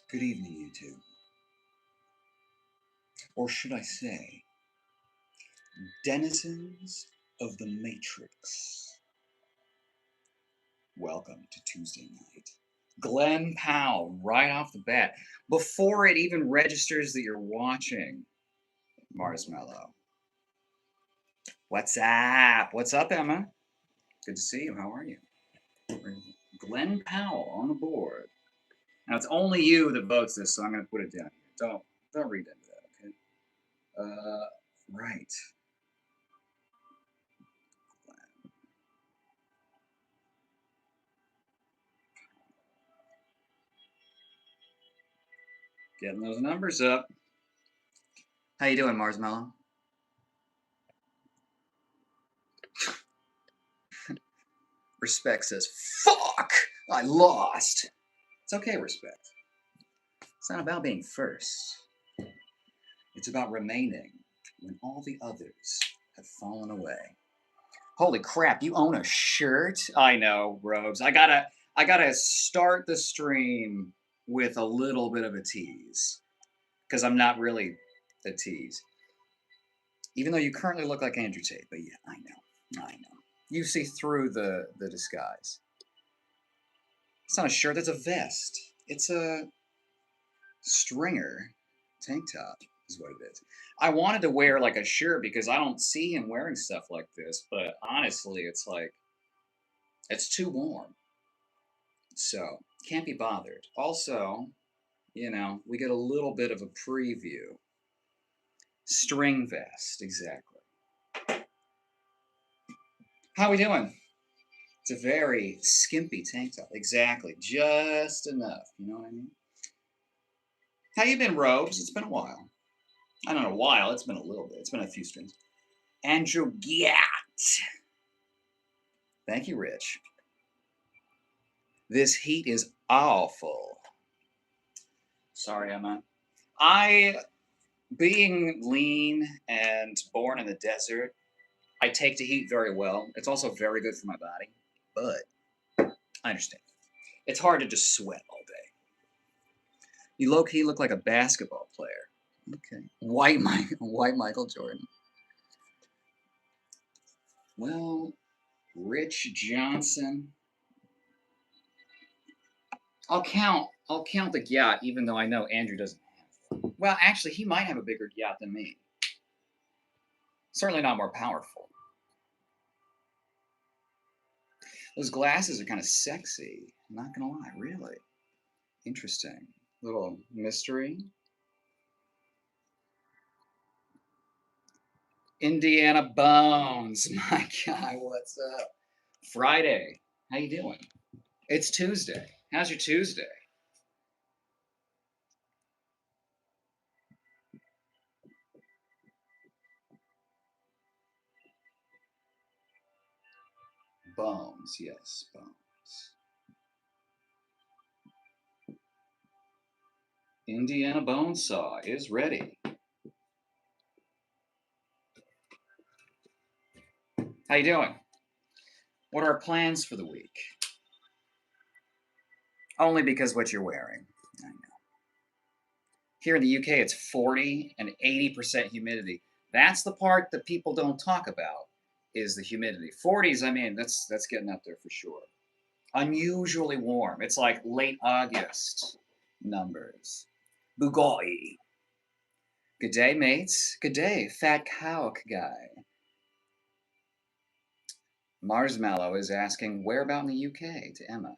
Good evening, YouTube. Or should I say, denizens of the Matrix. Welcome to Tuesday night. Glenn Powell, right off the bat, before it even registers that you're watching Marshmallow. What's up? What's up, Emma? Good to see you. How are you? Glenn Powell on the board. Now it's only you that votes this, so I'm going to put it down here. Don't read into that, okay? Right. Getting those numbers up. How you doing, Marshmallow? Respect says, "Fuck! I lost." It's okay, Respect. It's not about being first. It's about remaining when all the others have fallen away. Holy crap! You own a shirt? I know, Robes. I gotta start the stream with a little bit of a tease because I'm not really a tease. Even though you currently look like Andrew Tate, but yeah, I know. You see through the disguise. It's not a shirt, that's a vest. It's a stringer tank top, is what it is. I wanted to wear like a shirt because I don't see him wearing stuff like this, but honestly, it's like, it's too warm. So, can't be bothered. Also, we get a little bit of a preview. String vest, exactly. How we doing? It's a very skimpy tank top. Exactly. Just enough. You know what I mean? How you been, Robes? It's been a while. I don't know, a while. It's been a little bit. It's been a few strings. Andrew Gatt. Thank you, Rich. This heat is awful. Sorry, Emma. Being lean and born in the desert, I take to heat very well. It's also very good for my body. But I understand. It's hard to just sweat all day. You low-key look like a basketball player. Okay. White Michael Jordan. Well, Rich Johnson. I'll count the yacht, even though I know Andrew doesn't have one. Well, actually, he might have a bigger yacht than me. Certainly not more powerful. Those glasses are kind of sexy. I'm not gonna lie, really. Interesting. Little mystery. Indiana Bones, my guy, what's up? Friday. How you doing? It's Tuesday. How's your Tuesday? Bones, yes, Bones. Indiana Bonesaw is ready. How you doing? What are our plans for the week? Only because what you're wearing. I know. Here in the UK, it's 40 and 80% humidity. That's the part that people don't talk about is the humidity. 40s, I mean, that's getting up there for sure. Unusually warm. It's like late August numbers. Bugatti. Good day, mates. Good day, fat cow guy. Marshmallow is asking, where about in the UK to Emma?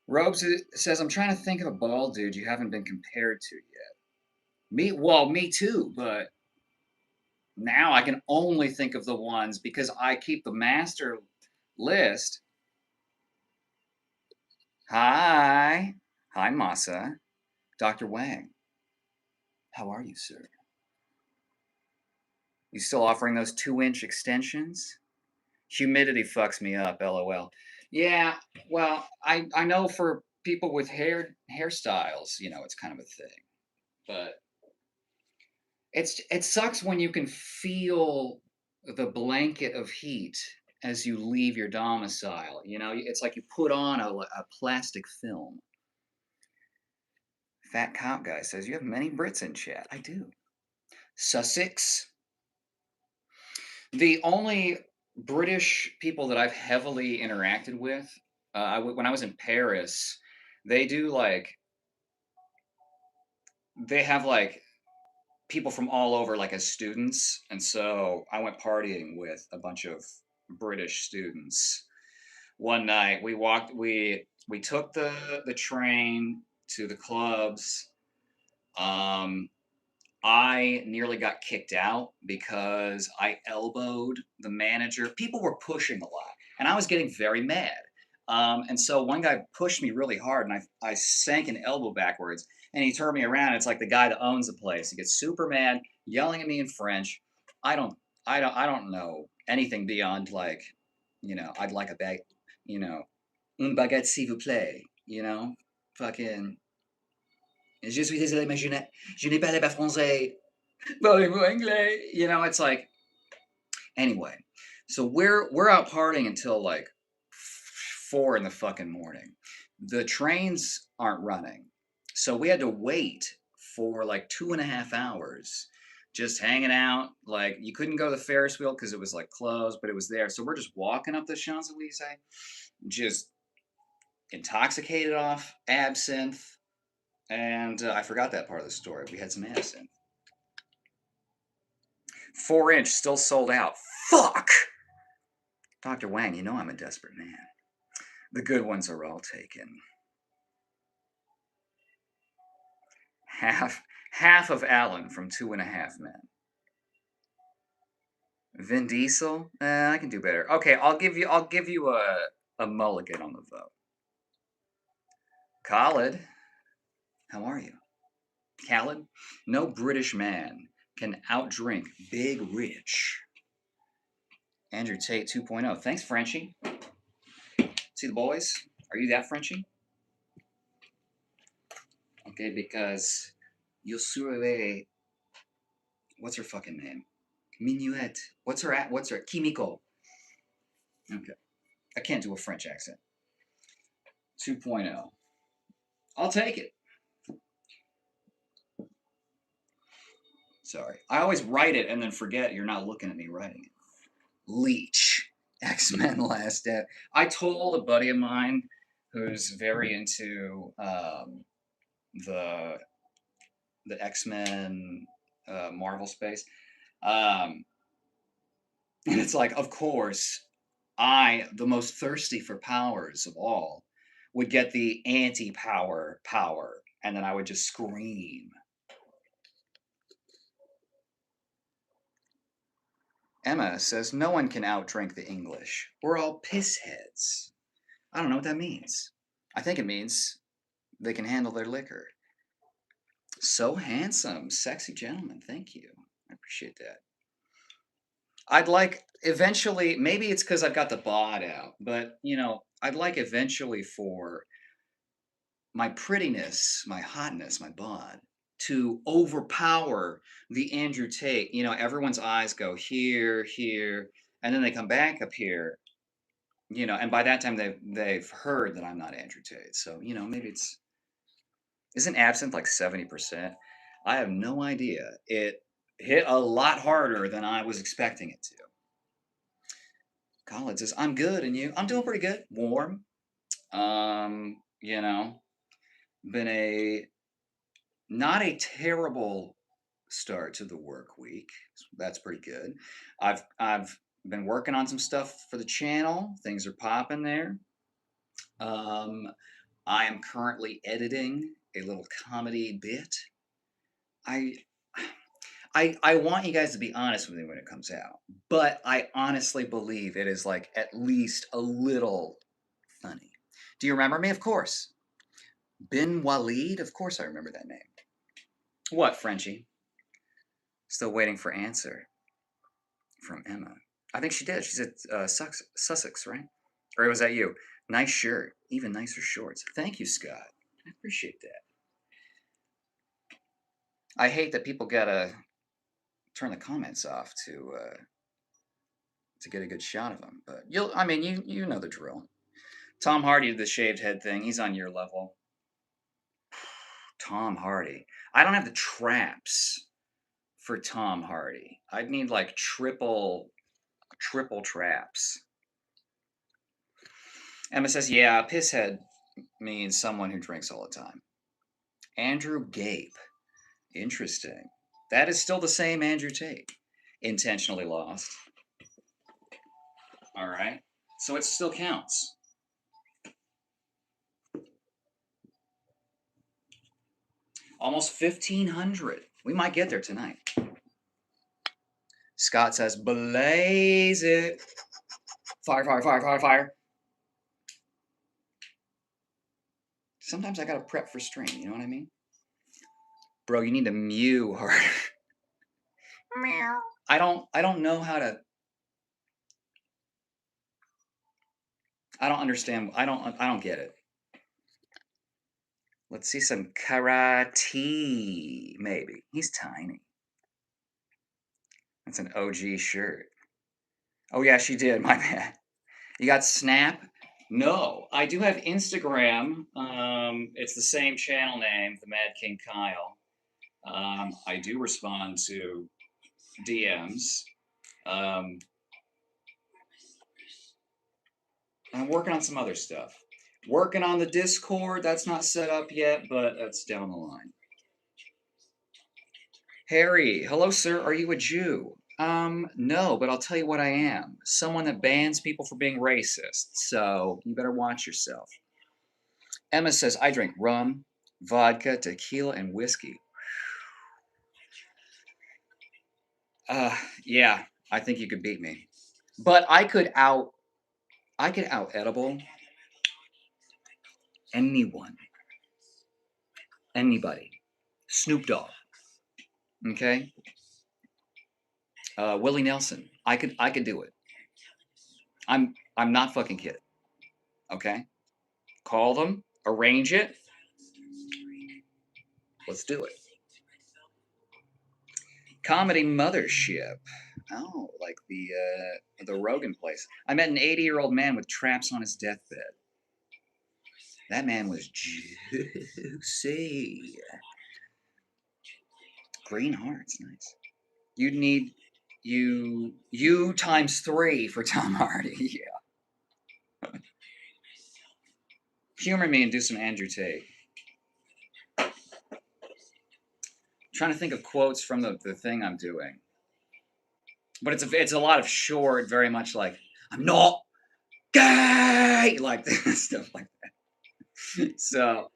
Robes says, I'm trying to think of a bald dude you haven't been compared to yet. Me too, but now I can only think of the ones because I keep the master list. Hi. Hi, Masa. Dr. Wang. How are you, sir? You still offering those 2-inch extensions? Humidity fucks me up, lol. Yeah, well, I know for people with hairstyles, it's kind of a thing. But it sucks when you can feel the blanket of heat as you leave your domicile. It's like you put on a plastic film. Fat cop guy says you have many Brits in chat. I do. Sussex. The only British people that I've heavily interacted with, when I was in Paris, they do like they have like people from all over like as students, and so I went partying with a bunch of British students. One night we took the train to the clubs. Um, I nearly got kicked out because I elbowed the manager. People were pushing a lot, and I was getting very mad. And so one guy pushed me really hard, and I sank an elbow backwards. And he turned me around. It's like the guy that owns the place. He gets super mad, yelling at me in French. I don't, I don't know anything beyond like, I'd like a bag, you know, une baguette s'il vous plaît. Fucking. Je suis désolé, mais je n'ai pas français. Parlez-vous anglais? It's like anyway. So we're out partying until like 4 in the fucking morning. The trains aren't running, so we had to wait for like 2.5 hours, just hanging out. Like you couldn't go to the Ferris wheel because it was like closed, but it was there. So we're just walking up the Champs Elysees, just intoxicated off absinthe, and I forgot that part of the story. We had some absinthe. 4-inch still sold out. Fuck! Dr. Wang, you know I'm a desperate man. The good ones are all taken. Half of Alan from 2.5 Men. Vin Diesel? I can do better. Okay, I'll give you a mulligan on the vote. Khalid, how are you? Khalid, no British man can outdrink Big Rich. Andrew Tate 2.0. Thanks, Frenchie. See the boys? Are you that Frenchie? Okay, because Yosure, what's her fucking name? Minuet. What's her Kimiko? Okay. I can't do a French accent. 2.0. I'll take it. Sorry. I always write it and then forget you're not looking at me writing it. Leech. X-Men Last Stand. I told a buddy of mine who's very into the X-Men Marvel space. And it's like, of course, I, the most thirsty for powers of all, would get the anti-power power, and then I would just scream. Emma says no one can outdrink the English. We're all pissheads. I don't know what that means. I think it means they can handle their liquor. So handsome, sexy gentleman. Thank you. I appreciate that. I'd like eventually, maybe it's because I've got the bod out, but I'd like eventually for my prettiness, my hotness, my bod to overpower the Andrew Tate. Everyone's eyes go here, here, and then they come back up here. And by that time they've heard that I'm not Andrew Tate. So maybe isn't absinthe like 70%? I have no idea. It hit a lot harder than I was expecting it to. Colin says, I'm good, and you? I'm doing pretty good. Warm. Um, you know, been not a terrible start to the work week. That's pretty good. I've been working on some stuff for the channel. Things are popping there. I am currently editing a little comedy bit. I I want you guys to be honest with me when it comes out, but I honestly believe it is like at least a little funny. Do you remember me? Of course. Bin Walid? Of course I remember that name. What, Frenchie? Still waiting for answer from Emma. I think she did. She's at Sussex, right? Or was that you? Nice shirt. Even nicer shorts. Thank you, Scott. I appreciate that. I hate that people gotta turn the comments off to get a good shot of them, but you know the drill. Tom Hardy did the shaved head thing. He's on your level. Tom Hardy. I don't have the traps for Tom Hardy. I'd need like triple traps. Emma says, yeah, pisshead means someone who drinks all the time. Andrew Gape. Interesting. That is still the same Andrew Tate. Intentionally lost. All right. So it still counts. Almost 1,500. We might get there tonight. Scott says, blaze it. Fire, fire, fire, fire, fire. Sometimes I gotta prep for stream, you know what I mean? Bro, you need to mew harder. Meow. I don't know how to. I don't understand. I don't get it. Let's see some karate, maybe. He's tiny. That's an OG shirt. Oh yeah, she did. My bad. You got Snap? No, I do have Instagram. It's the same channel name, the Mad King Kyle. I do respond to DMs. I'm working on some other stuff. Working on the Discord. That's not set up yet, but that's down the line. Harry, hello, sir. Are you a Jew? No, but I'll tell you what I am. Someone that bans people for being racist. So you better watch yourself. Emma says, I drink rum, vodka, tequila, and whiskey. Yeah, I think you could beat me. But I could out edible anyone. Anybody. Snoop Dogg. Okay? Willie Nelson. I could do it. I'm not fucking kidding. Okay? Call them, arrange it. Let's do it. Comedy Mothership. Oh, like the Rogan place. I met an 80-year-old man with traps on his deathbed. That man was juicy. Green hearts, nice. You'd need you times 3 for Tom Hardy. Yeah. Humor me and do some Andrew Tate. Trying to think of quotes from the thing I'm doing. But it's a lot of short, very much like, I'm not gay, like stuff like that. So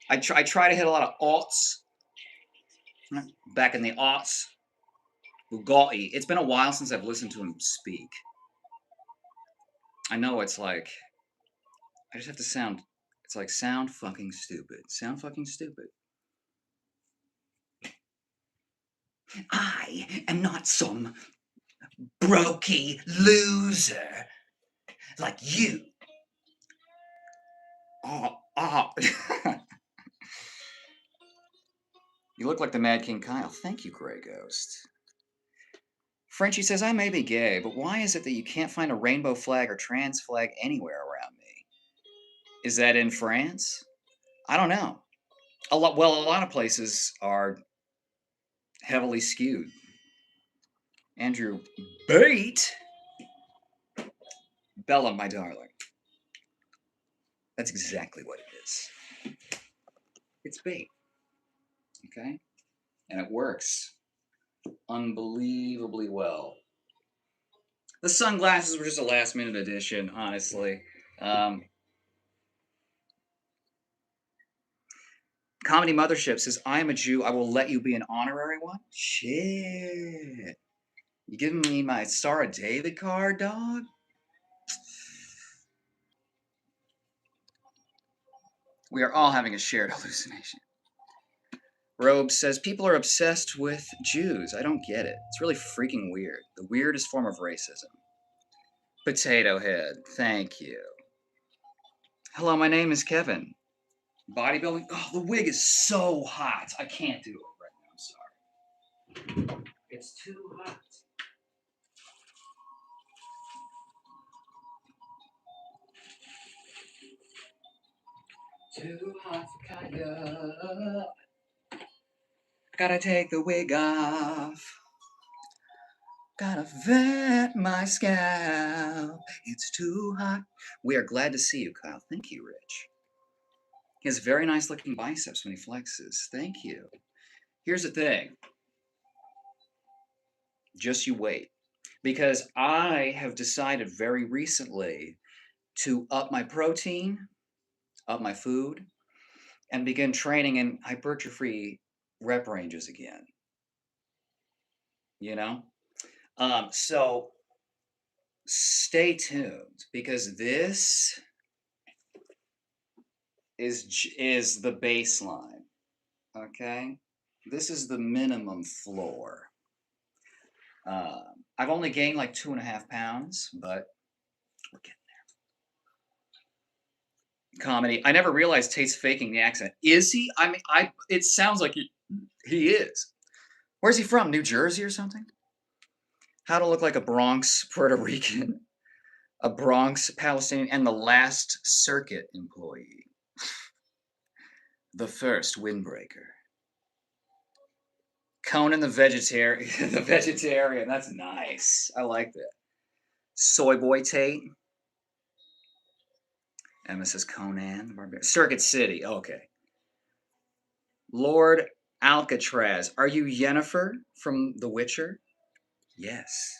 I try to hit a lot of aughts. Back in the aughts. Bugatti. It's been a while since I've listened to him speak. I know it's like, I just have to sound, it's like sound fucking stupid. Sound fucking stupid. I am not some brokey loser like you. Oh. You look like the Mad King Kyle. Thank you, Grey Ghost. Frenchie says, I may be gay, but why is it that you can't find a rainbow flag or trans flag anywhere around me? Is that in France? I don't know. A lot of places are heavily skewed. Andrew Bait. Bella, my darling. That's exactly what it is. It's bait. Okay? And it works unbelievably well. The sunglasses were just a last minute addition, honestly. Comedy Mothership says, I am a Jew. I will let you be an honorary one. Shit. You giving me my Star of David card, dog? We are all having a shared hallucination. Robe says, people are obsessed with Jews. I don't get it. It's really freaking weird. The weirdest form of racism. Potato Head, thank you. Hello, my name is Kevin. Bodybuilding? Oh, the wig is so hot. I can't do it right now. I'm sorry. It's too hot. Too hot for Kaya. Gotta take the wig off. Gotta vet my scalp. It's too hot. We are glad to see you, Kyle. Thank you, Rich. He has very nice looking biceps when he flexes. Thank you. Here's the thing. Just you wait. Because I have decided very recently to up my protein, up my food, and begin training in hypertrophy rep ranges again. You know? So stay tuned because this is the baseline. Okay? This is the minimum floor. I've only gained like 2.5 pounds, but we're getting there. Comedy. I never realized Tate's faking the accent. Is he? I mean, it sounds like he is. Where's he from? New Jersey or something? How to look like a Bronx Puerto Rican, a Bronx Palestinian, and the last circuit employee. The first windbreaker. Conan the vegetarian. The vegetarian. That's nice. I like that. Soy boy Tate. Emma says Conan the Barbarian. Circuit City. Okay. Lord Alcatraz. Are you Yennefer from The Witcher? Yes.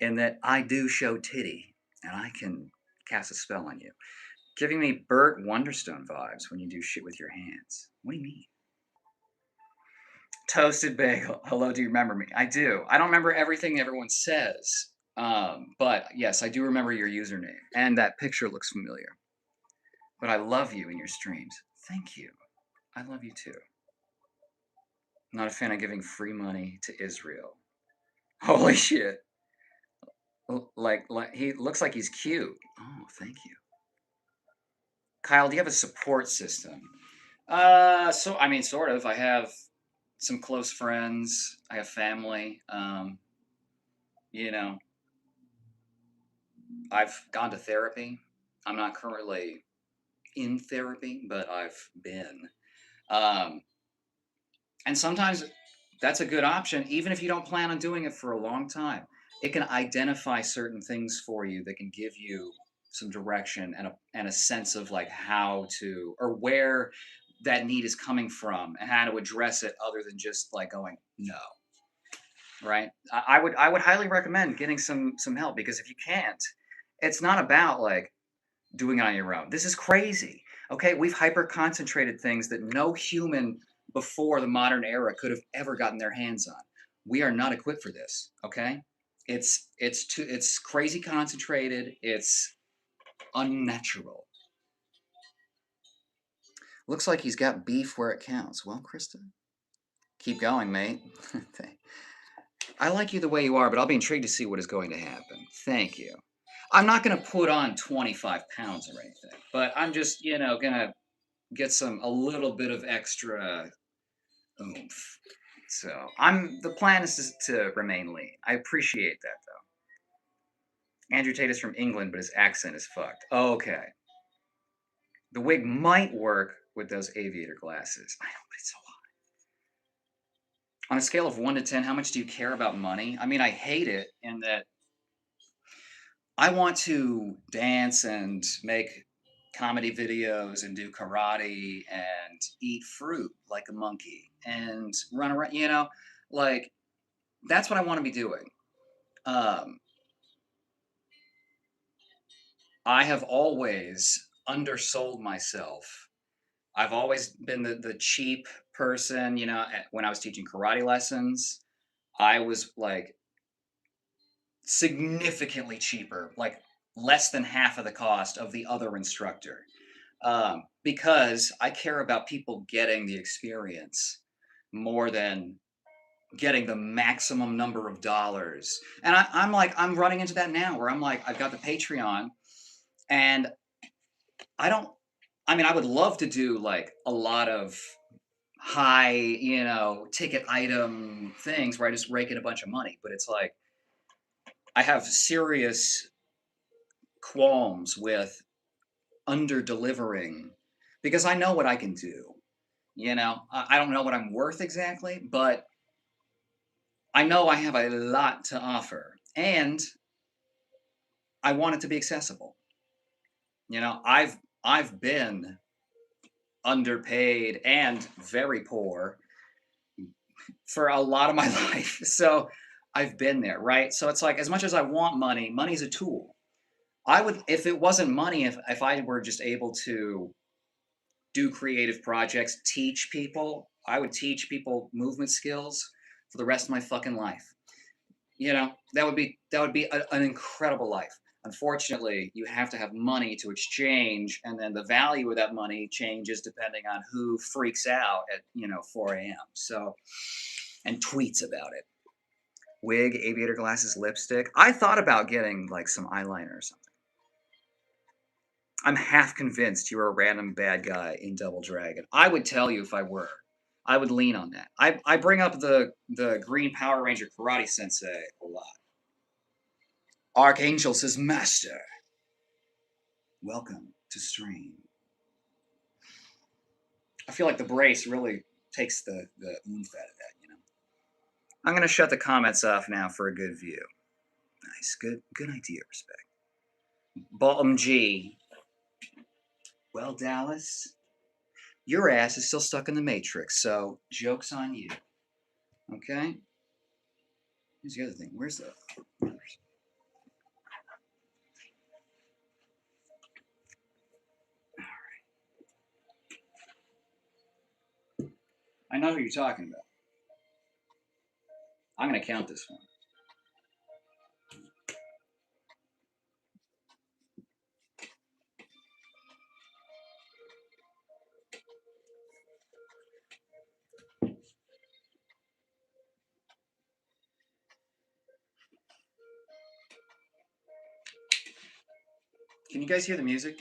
And that I do show titty, and I can cast a spell on you. Giving me Burt Wonderstone vibes when you do shit with your hands. What do you mean? Toasted bagel. Hello, do you remember me? I do. I don't remember everything everyone says. But yes, I do remember your username. And that picture looks familiar. But I love you in your streams. Thank you. I love you too. Not a fan of giving free money to Israel. Holy shit. Like he looks like he's cute. Oh, thank you. Kyle, do you have a support system? So I mean, sort of. I have some close friends. I have family. You know, I've gone to therapy. I'm not currently in therapy, but I've been. Um, and sometimes that's a good option, even if you don't plan on doing it for a long time. It can identify certain things for you that can give you some direction and a sense of like how to or where that need is coming from and how to address it other than just like going no, right? I would highly recommend getting some help because if you can't, it's not about like doing it on your own. This is crazy. Okay, we've hyper concentrated things that no human before the modern era could have ever gotten their hands on. We are not equipped for this. Okay, it's crazy concentrated. It's unnatural. Looks like he's got beef where it counts. Well, Krista, keep going, mate. I like you the way you are, but I'll be intrigued to see what is going to happen. Thank you. I'm not going to put on 25 pounds or anything, but I'm just, going to get a little bit of extra oomph. So the plan is to remain lean. I appreciate that though. Andrew Tate is from England, but his accent is fucked. Okay. The wig might work with those aviator glasses. I know, but it's so hot. On a scale of 1 to 10, how much do you care about money? I mean, I hate it in that I want to dance and make comedy videos and do karate and eat fruit like a monkey and run around, like that's what I want to be doing. I have always undersold myself. I've always been the cheap person, when I was teaching karate lessons, I was like significantly cheaper, like less than half of the cost of the other instructor. Because I care about people getting the experience more than getting the maximum number of dollars. And I'm running into that now where I'm like, I've got the Patreon and I would love to do like a lot of high, ticket item things where I just rake in a bunch of money, but it's like, I have serious qualms with under delivering because I know what I can do. You know, I don't know what I'm worth exactly, but I know I have a lot to offer, and I want it to be accessible. You know, I've been underpaid and very poor for a lot of my life. So I've been there, right? So it's like as much as I want money, money's a tool. I would if it wasn't money, if I were just able to do creative projects, teach people, I would teach people movement skills for the rest of my fucking life. You know, that would be an incredible life. Unfortunately, you have to have money to exchange, and then the value of that money changes depending on who freaks out at 4 a.m. So, and tweets about it. Wig, aviator glasses, lipstick. I thought about getting like some eyeliner or something. I'm half convinced you're a random bad guy in Double Dragon. I would tell you if I were. I would lean on that. I bring up the Green Power Ranger Karate Sensei a lot. Archangel says, Master, welcome to stream. I feel like the brace really takes the oomph out of that, you know. I'm gonna shut the comments off now for a good view. Nice, good idea, respect. Bottom G. Well, Dallas, your ass is still stuck in the Matrix, so joke's on you. Okay? Here's the other thing. Where's the I know who you're talking about. I'm gonna count this one. Can you guys hear the music?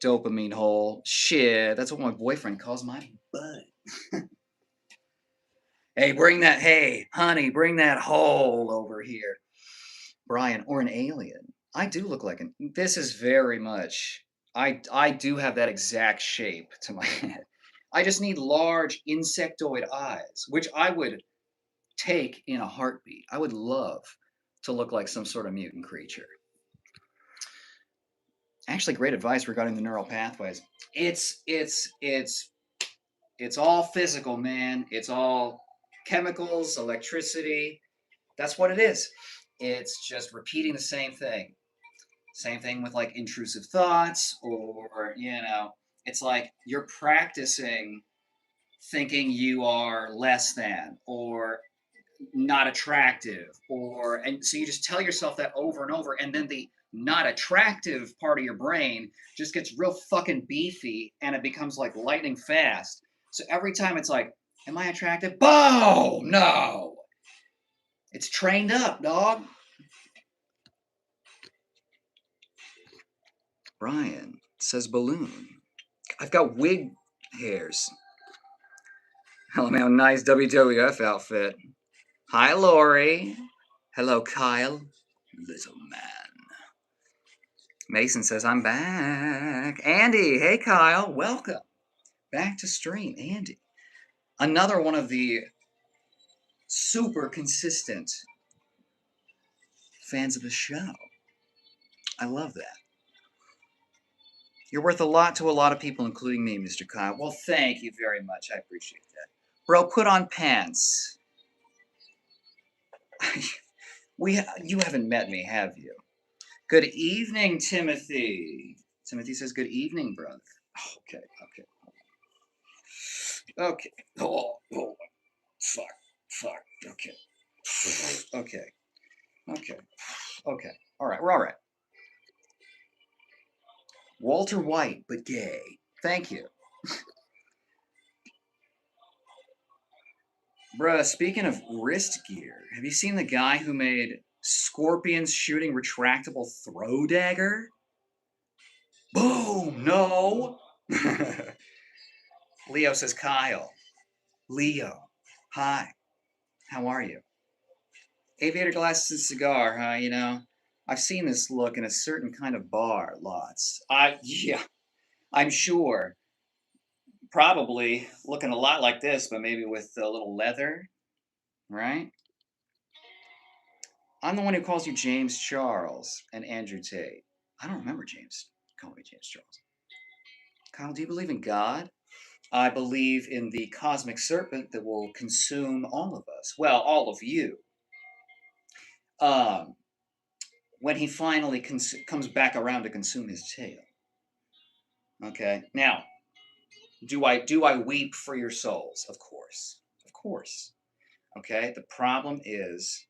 Dopamine hole. Shit, that's what my boyfriend calls my butt. Hey, honey, bring that hole over here. Brian, or an alien. I do look like an. This is very much. I do have that exact shape to my head. I just need large insectoid eyes, which I would take in a heartbeat. I would love to look like some sort of mutant creature. Actually, great advice regarding the neural pathways. It's all physical, man. It's all chemicals, electricity. That's what it is. It's just repeating the same thing. Same thing with like intrusive thoughts, or, it's like you're practicing thinking you are less than or not attractive, and so you just tell yourself that over and over, and then the not attractive part of your brain just gets real fucking beefy and it becomes like lightning fast. So every time it's like, am I attractive? Oh, no. It's trained up, dog. Brian says balloon. I've got wig hairs. LMAO, nice WWF outfit. Hi, Lori. Hello, Kyle. Little man. Mason says, I'm back. Andy, hey, Kyle. Welcome back to stream. Andy. Another one of the super consistent fans of the show. I love that. You're worth a lot to a lot of people, including me, Mr. Kyle. Well, thank you very much. I appreciate that. Bro, put on pants. You haven't met me, have you? Good evening, Timothy. Timothy says, good evening, brother. Okay. Okay. Oh, fuck. Okay. Okay. All right, we're all right. Walter White, but gay. Thank you. Bruh, speaking of wrist gear, have you seen the guy who made scorpions shooting retractable throw dagger? Boom! No! Leo says, Kyle. Leo. Hi. How are you? Aviator glasses and cigar, huh? You know, I've seen this look in a certain kind of bar lots. Yeah, I'm sure. Probably looking a lot like this, but maybe with a little leather, right? I'm the one who calls you James Charles and Andrew Tate. I don't remember James calling me James Charles. Kyle, do you believe in God? I believe in the cosmic serpent that will consume all of us. Well, all of you. Um, when he finally comes back around to consume his tail. Okay. Now, do I weep for your souls? Of course. Of course. Okay. The problem is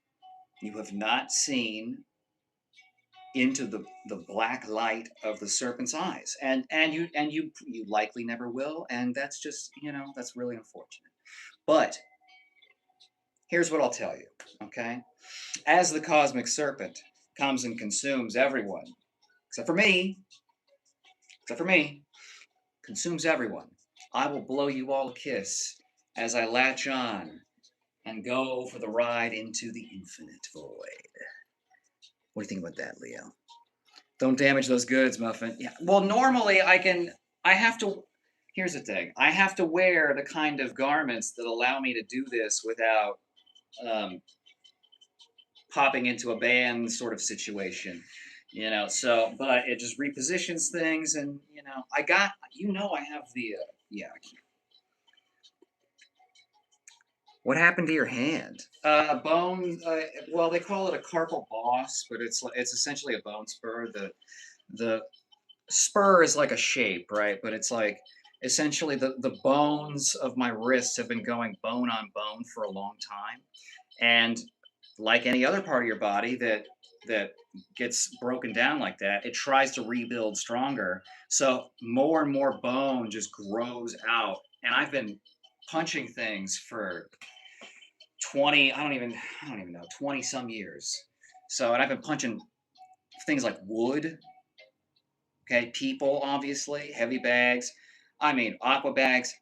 you have not seen into the black light of the serpent's eyes, and you likely never will, and that's just, that's really unfortunate. But here's what I'll tell you. Okay. As the cosmic serpent comes and consumes everyone, except for me, except for me, consumes everyone, I will blow you all a kiss as I latch on and go for the ride into the infinite void. What do you think about that, Leo? Don't damage those goods, Muffin. Yeah. Well, normally I have to. Here's the thing. I have to wear the kind of garments that allow me to do this without um, popping into a band sort of situation. So, but it just repositions things, and I have the yeah. What happened to your hand? Bone. Well, they call it a carpal boss, but it's essentially a bone spur. The spur is like a shape, right? But it's like essentially the bones of my wrists have been going bone on bone for a long time, and like any other part of your body that gets broken down like that, it tries to rebuild stronger. So more and more bone just grows out, and I've been punching things for 20, I don't even know, 20 some years. So, and I've been punching things like wood, okay, people, obviously, heavy bags. I mean, aqua bags,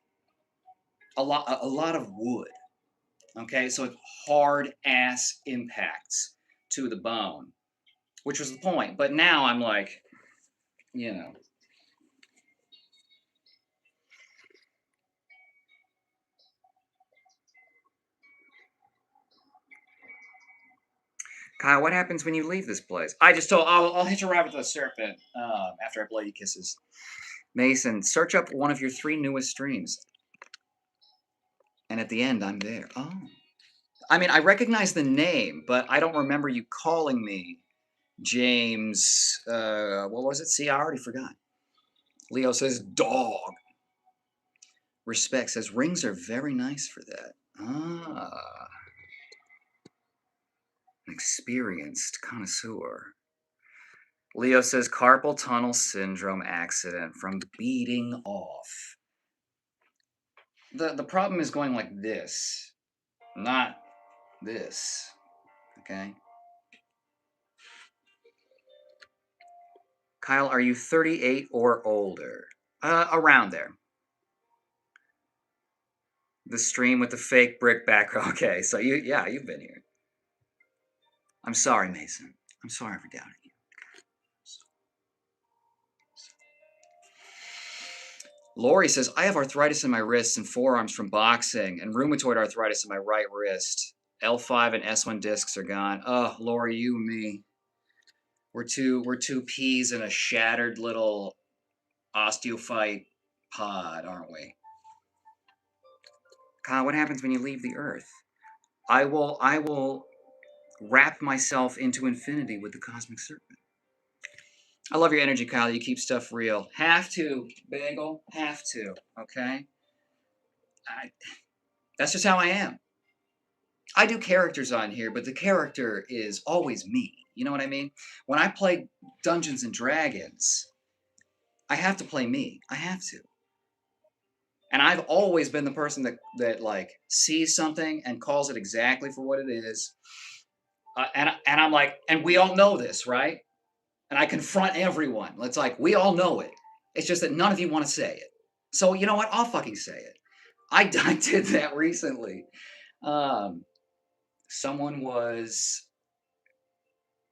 a lot of wood. Okay, so it's hard ass impacts to the bone, which was the point. But now I'm like, you know, Kyle, what happens when you leave this place? I just told I'll hitch a ride with the serpent after I blow you kisses. Mason, search up one of your 3 newest streams, and at the end, I'm there. Oh, I mean, I recognize the name, but I don't remember you calling me James. What was it? See, I already forgot. Leo says dog. Respect says rings are very nice for that. Ah, an experienced connoisseur. Leo says carpal tunnel syndrome accident from beating off. The problem is going like this, not this. Okay. Kyle, are you 38 or older? Around there. The stream with the fake brick background. Okay, so you've been here. I'm sorry, Mason. I'm sorry for doubting you. Lori says, I have arthritis in my wrists and forearms from boxing and rheumatoid arthritis in my right wrist. L5 and S1 discs are gone. Oh, Lori, you and me. We're two peas in a shattered little osteophyte pod, aren't we? Kyle, what happens when you leave the earth? I will wrap myself into infinity with the cosmic serpent. I love your energy, Kyle. You keep stuff real. Have to, Bagel. Have to. Okay. I, that's just how I am. I do characters on here, but the character is always me. You know what I mean? When I play Dungeons and Dragons, I have to play me. I have to. And I've always been the person that like sees something and calls it exactly for what it is. And I'm like, and we all know this, right? And I confront everyone. It's like we all know it. It's just that none of you want to say it. So you know what? I'll fucking say it. I did that recently. Um, someone was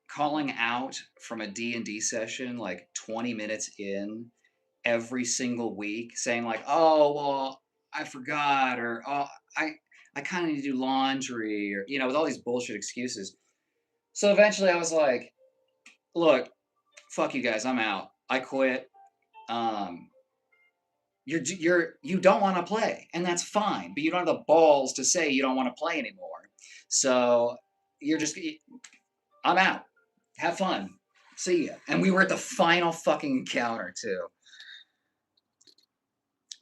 calling out from a D&D session like 20 minutes in every single week saying like, "Oh, well, I forgot," or "Oh, I I kind of need to do laundry," or with all these bullshit excuses. So eventually I was like, "Look, fuck you guys, I'm out. I quit. Um you don't want to play, and that's fine, but you don't have the balls to say you don't want to play anymore. So you're just I'm out. Have fun. See ya." And we were at the final fucking encounter too.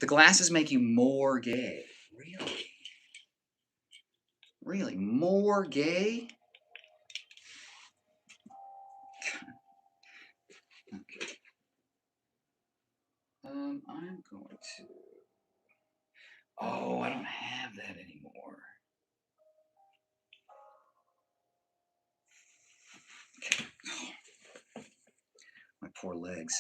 The glasses make you more gay. Really? Really? More gay? Okay. I'm going to. Oh, I don't have that anymore. Okay. Oh, my poor legs.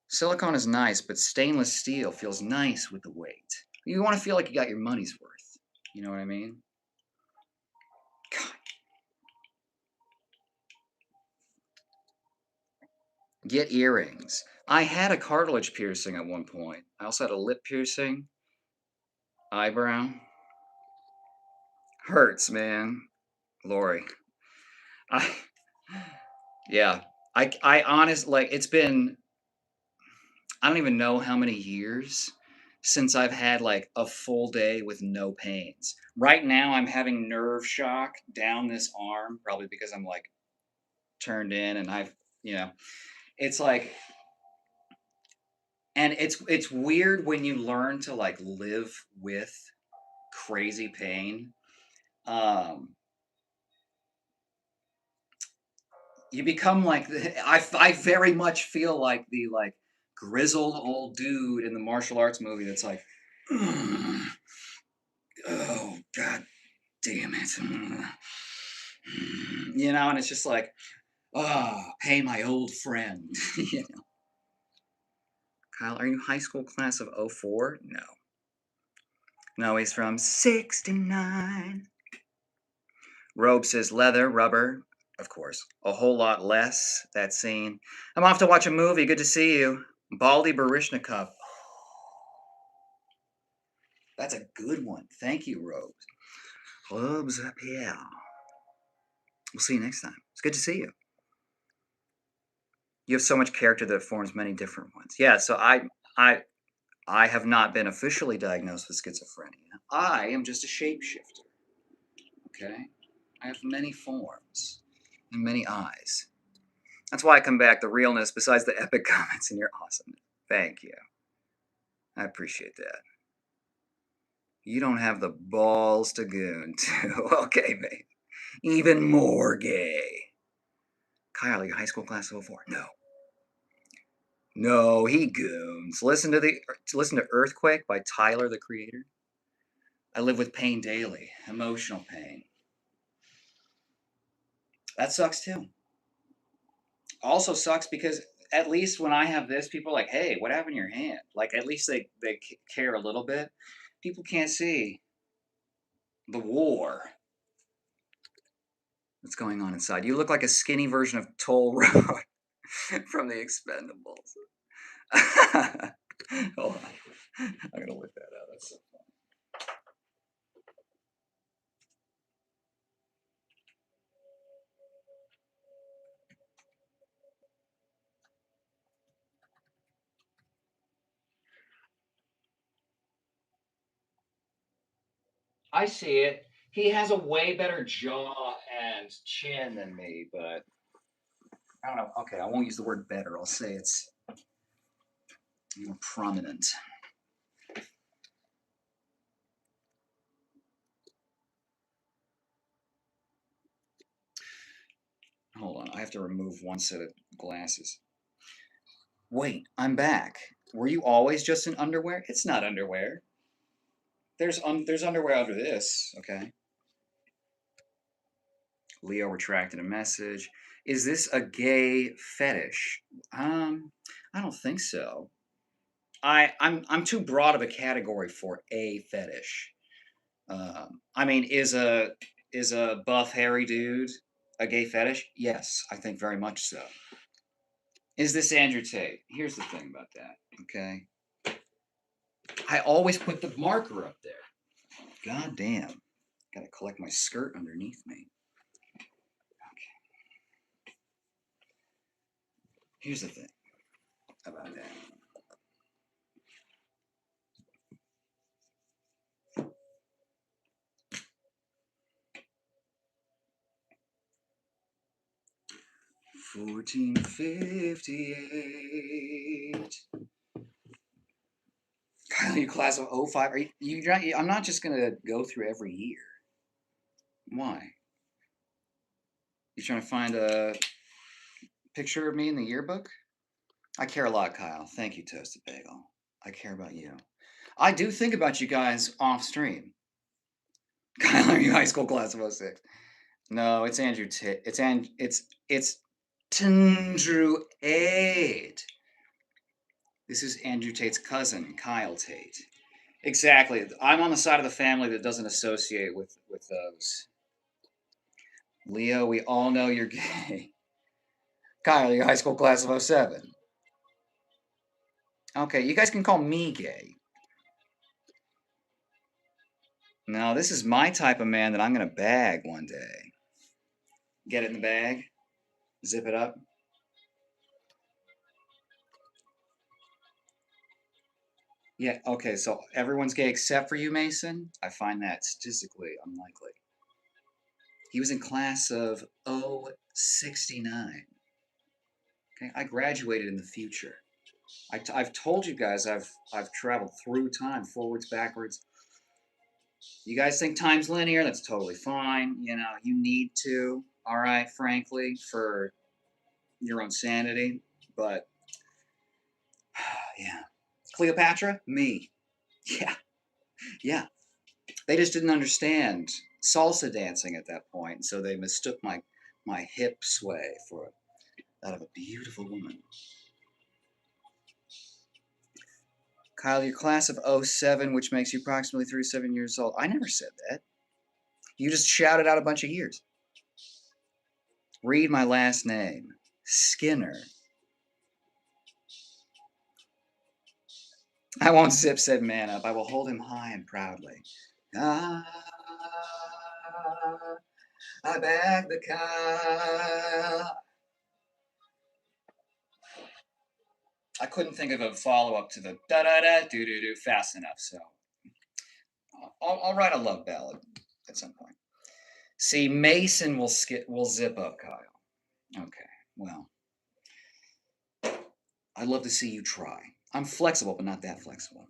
Silicone is nice, but stainless steel feels nice with the weight. You want to feel like you got your money's worth. You know what I mean? God. Get earrings. I had a cartilage piercing at one point. I also had a lip piercing, eyebrow. Hurts, man. Lori. I yeah. I honest like it's been I don't even know how many years since I've had like a full day with no pains. Right now I'm having nerve shock down this arm, probably because I'm like turned in and you know, it's like and it's weird when you learn to like live with crazy pain. Um you become like I very much feel like the like grizzled old dude in the martial arts movie that's like, oh god damn it, and it's just like, pay my old friend. Kyle, are you high school class of '04? No. No, he's from 69. Robe says leather, rubber, of course. A whole lot less, that scene. I'm off to watch a movie. Good to see you. Baldy Barishnikov. That's a good one. Thank you, Robe. Clubs up here. We'll see you next time. It's good to see you. You have so much character that forms many different ones. Yeah, so I have not been officially diagnosed with schizophrenia. I am just a shapeshifter. Okay? I have many forms and many eyes. That's why I come back, the realness, besides the epic comments, and you're awesome. Thank you. I appreciate that. You don't have the balls to goon, too. Okay, mate. Even more gay. Kyle, your high school class of '04? No. No, he goons. Listen to Earthquake by Tyler the Creator. I live with pain daily, emotional pain. That sucks too. Also sucks because at least when I have this, people are like, "Hey, what happened in your hand?" Like at least they care a little bit. People can't see the war that's going on inside. You look like a skinny version of Toll Road from the Expendables. Hold on, I'm gonna whip that out. That's so fun. I see it. He has a way better jaw and chin than me, but I don't know. Okay, I won't use the word better. I'll say it's more prominent. Hold on, I have to remove one set of glasses. Wait, I'm back. Were you always just in underwear? It's not underwear. There's underwear under this. Okay. Leo retracted a message. Is this a gay fetish? I don't think so. I'm too broad of a category for a fetish. I mean, is a buff hairy dude a gay fetish? Yes, I think very much so. Is this Andrew Tate? Here's the thing about that. Okay, I always put the marker up there. God damn, gotta collect my skirt underneath me. Okay, here's the thing about that. 1458. Kyle, you class of '05. Are you, I'm not just gonna go through every year. Why? You trying to find a picture of me in the yearbook? I care a lot, Kyle. Thank you, Toasted Bagel. I care about you. I do think about you guys off stream. Kyle, are you high school class of '06? No, it's Andrew Tate. It's Tandrew Tate. This is Andrew Tate's cousin, Kyle Tate. Exactly. I'm on the side of the family that doesn't associate with those. Leo, we all know you're gay. Kyle, your high school class of '07. Okay, you guys can call me gay. No, this is my type of man that I'm going to bag one day. Get it in the bag, zip it up. Yeah, okay, so everyone's gay except for you, Mason? I find that statistically unlikely. He was in class of '69. Okay, I graduated in the future. I've told you guys I've traveled through time, forwards, backwards. You guys think time's linear? That's totally fine. You know, you need to, all right, frankly, for your own sanity. But yeah. Cleopatra? Me. Yeah. Yeah. They just didn't understand salsa dancing at that point, so they mistook my hip sway for that of a beautiful woman. Kyle, your class of '07, which makes you approximately 37 years old. I never said that. You just shouted out a bunch of years. Read my last name. Skinner. I won't zip said man up. I will hold him high and proudly. Ah, I bag the car. I couldn't think of a follow up to the da da da do do do fast enough, so I'll write a love ballad at some point. See, Mason will zip up Kyle. Okay, well, I'd love to see you try. I'm flexible, but not that flexible.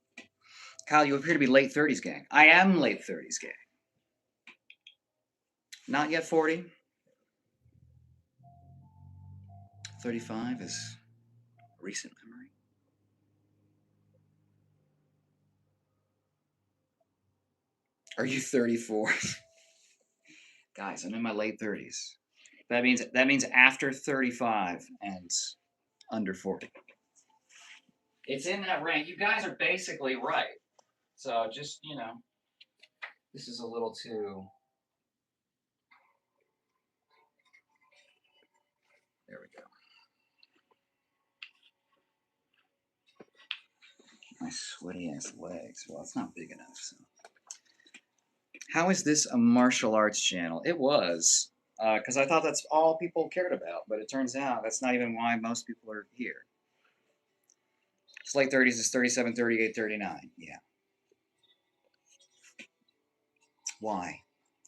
Kyle, you appear to be late 30s gang. I am late 30s gang. Not yet 40. 35 is recent memory. Are you 34? Guys, I'm in my late 30s. That means after 35 and under 40. It's in that range. You guys are basically right. So just, this is a little too. There we go. My sweaty ass legs. Well, it's not big enough. So, how is this a martial arts channel? It was, because I thought that's all people cared about, but it turns out that's not even why most people are here. It's late 30s is 37, 38, 39. Yeah. Why?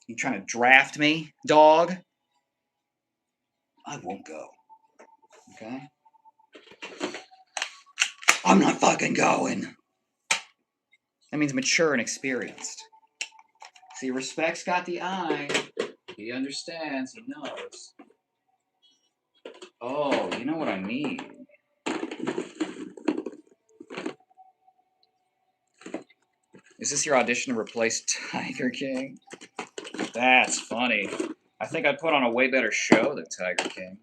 You trying to draft me, dog? I won't go. Okay? I'm not fucking going. That means mature and experienced. See, respect's got the eye. He understands. He knows. Oh, you know what I mean. Is this your audition to replace Tiger King? That's funny. I think I'd put on a way better show than Tiger King.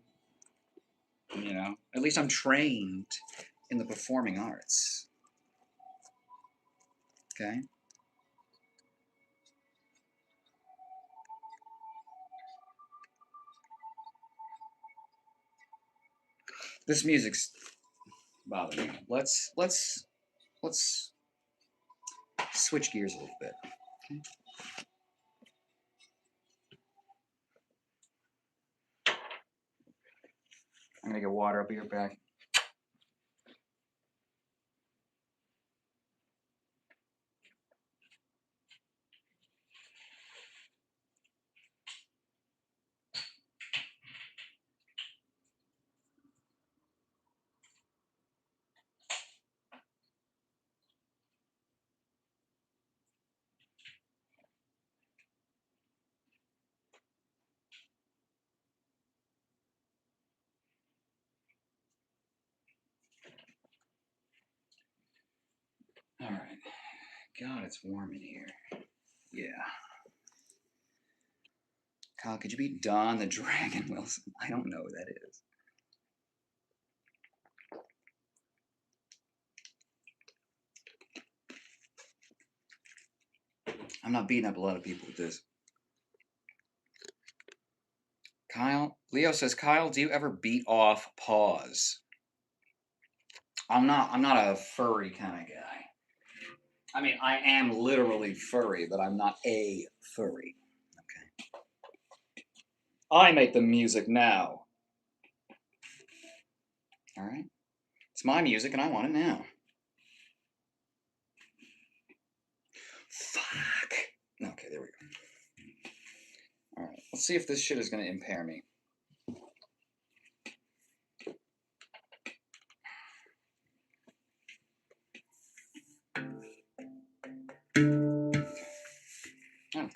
At least I'm trained in the performing arts. Okay? This music's bothering me. Let's switch gears a little bit. Okay. I'm gonna get water. I'll be right back. All right. God, it's warm in here. Yeah. Kyle, could you be Don the Dragon Wilson? I don't know who that is. I'm not beating up a lot of people with this. Kyle, Leo says, Kyle, do you ever beat off paws? I'm not a furry kind of guy. I mean, I am literally furry, but I'm not a furry. Okay. I make the music now. All right. It's my music, and I want it now. Fuck. Okay, there we go. All right. Let's see if this shit is going to impair me. Oh.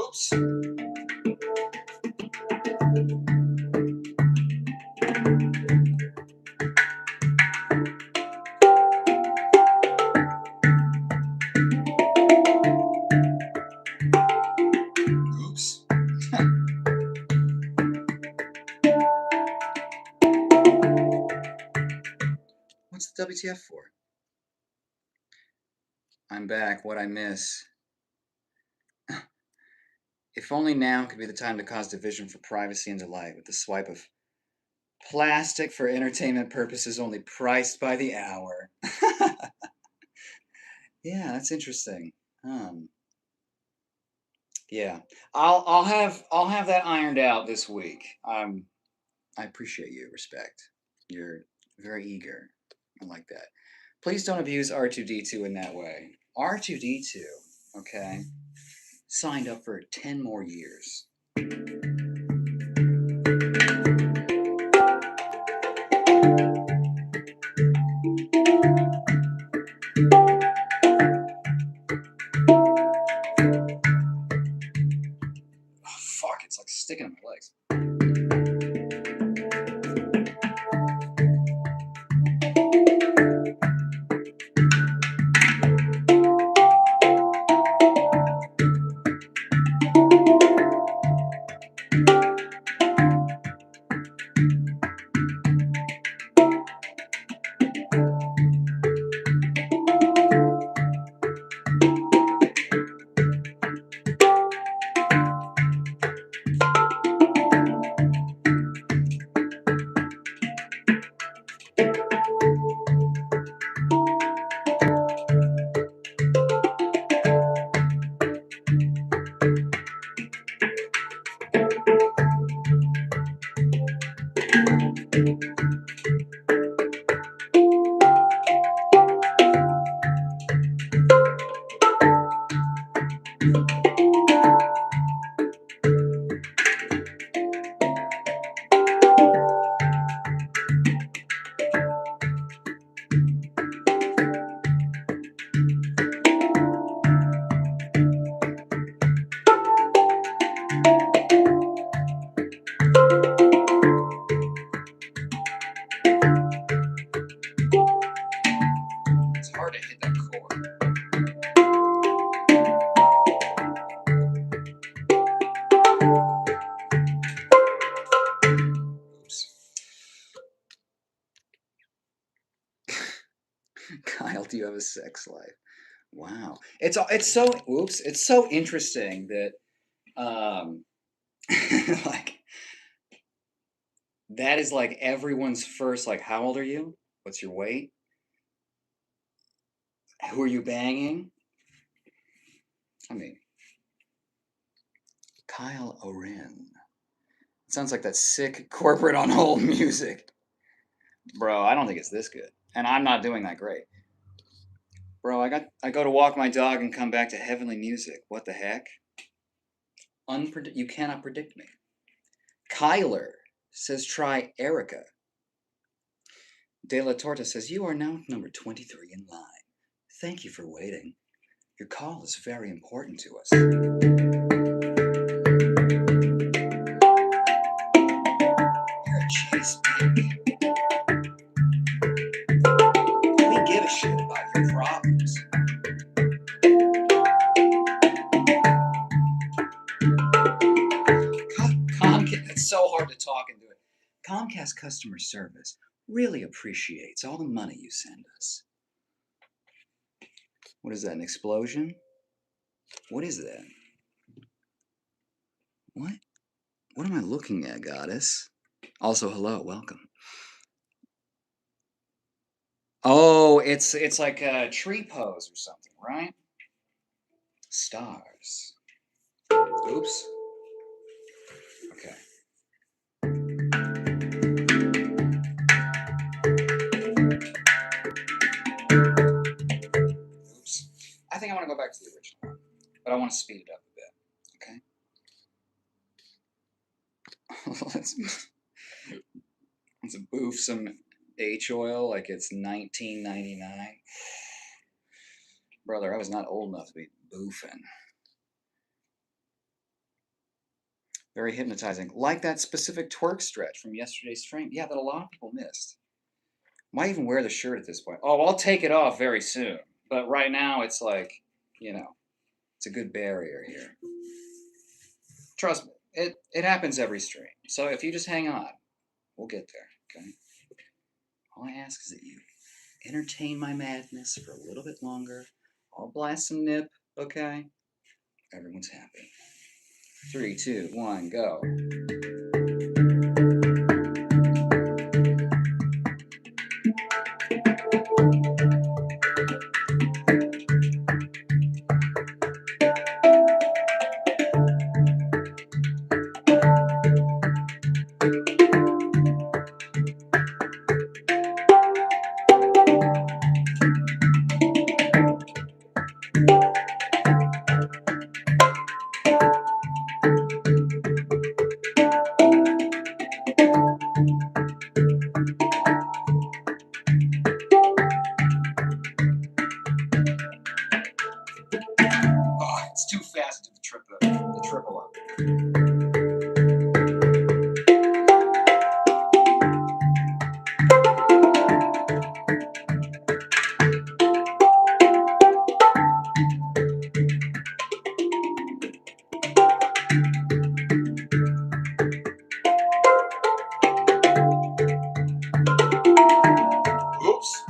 Oops. Oops. What's the WTF for? I'm back. What'd I miss? If only now could be the time to cause division for privacy and delight with the swipe of plastic for entertainment purposes only priced by the hour. Yeah, that's interesting. Yeah, I'll have that ironed out this week. I appreciate you. Respect. You're very eager. I like that. Please don't abuse R2D2 in that way. R2D2, okay, signed up for 10 more years. Oh, fuck, it's like sticking in my legs. Do you have a sex life? Wow. It's so oops. It's so interesting that like that is like everyone's first like how old are you? What's your weight? Who are you banging? I mean, Kyle Oren. Sounds like that sick corporate on hold music. Bro, I don't think it's this good. And I'm not doing that great. Bro, I go to walk my dog and come back to heavenly music. What the heck? You cannot predict me. Kyler says try Erica. De La Torta says you are now number 23 in line. Thank you for waiting. Your call is very important to us. You're a chase baby. We give a shit about your problems. Comcast, it's so hard to talk into it. Comcast customer service really appreciates all the money you send us. What is that, an explosion? What is that? What? What am I looking at, goddess? Also, hello, welcome. Oh, it's like a tree pose or something, right? Stars. Oops. Okay. Oops. I think I want to go back to the original one, but I want to speed it up a bit. Okay. let's boof some H oil like it's 1999. Brother, I was not old enough to be boofing. Very hypnotizing. Like that specific twerk stretch from yesterday's stream. Yeah, that a lot of people missed. Why even wear the shirt at this point? Oh, I'll take it off very soon. But right now, it's like, it's a good barrier here. Trust me, it happens every stream. So if you just hang on, we'll get there, okay? All I ask is that you entertain my madness for a little bit longer. I'll blast some nip, okay? Everyone's happy. 3, 2, 1, go. Oh, it's too fast to do the triple up. Oops.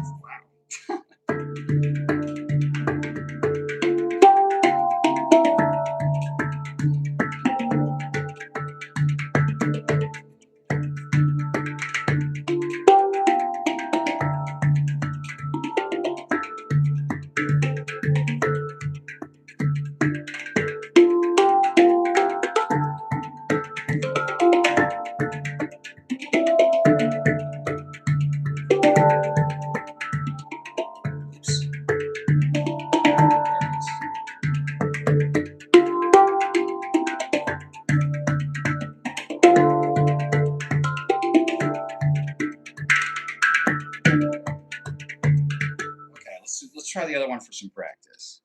Let's try the other one for some practice.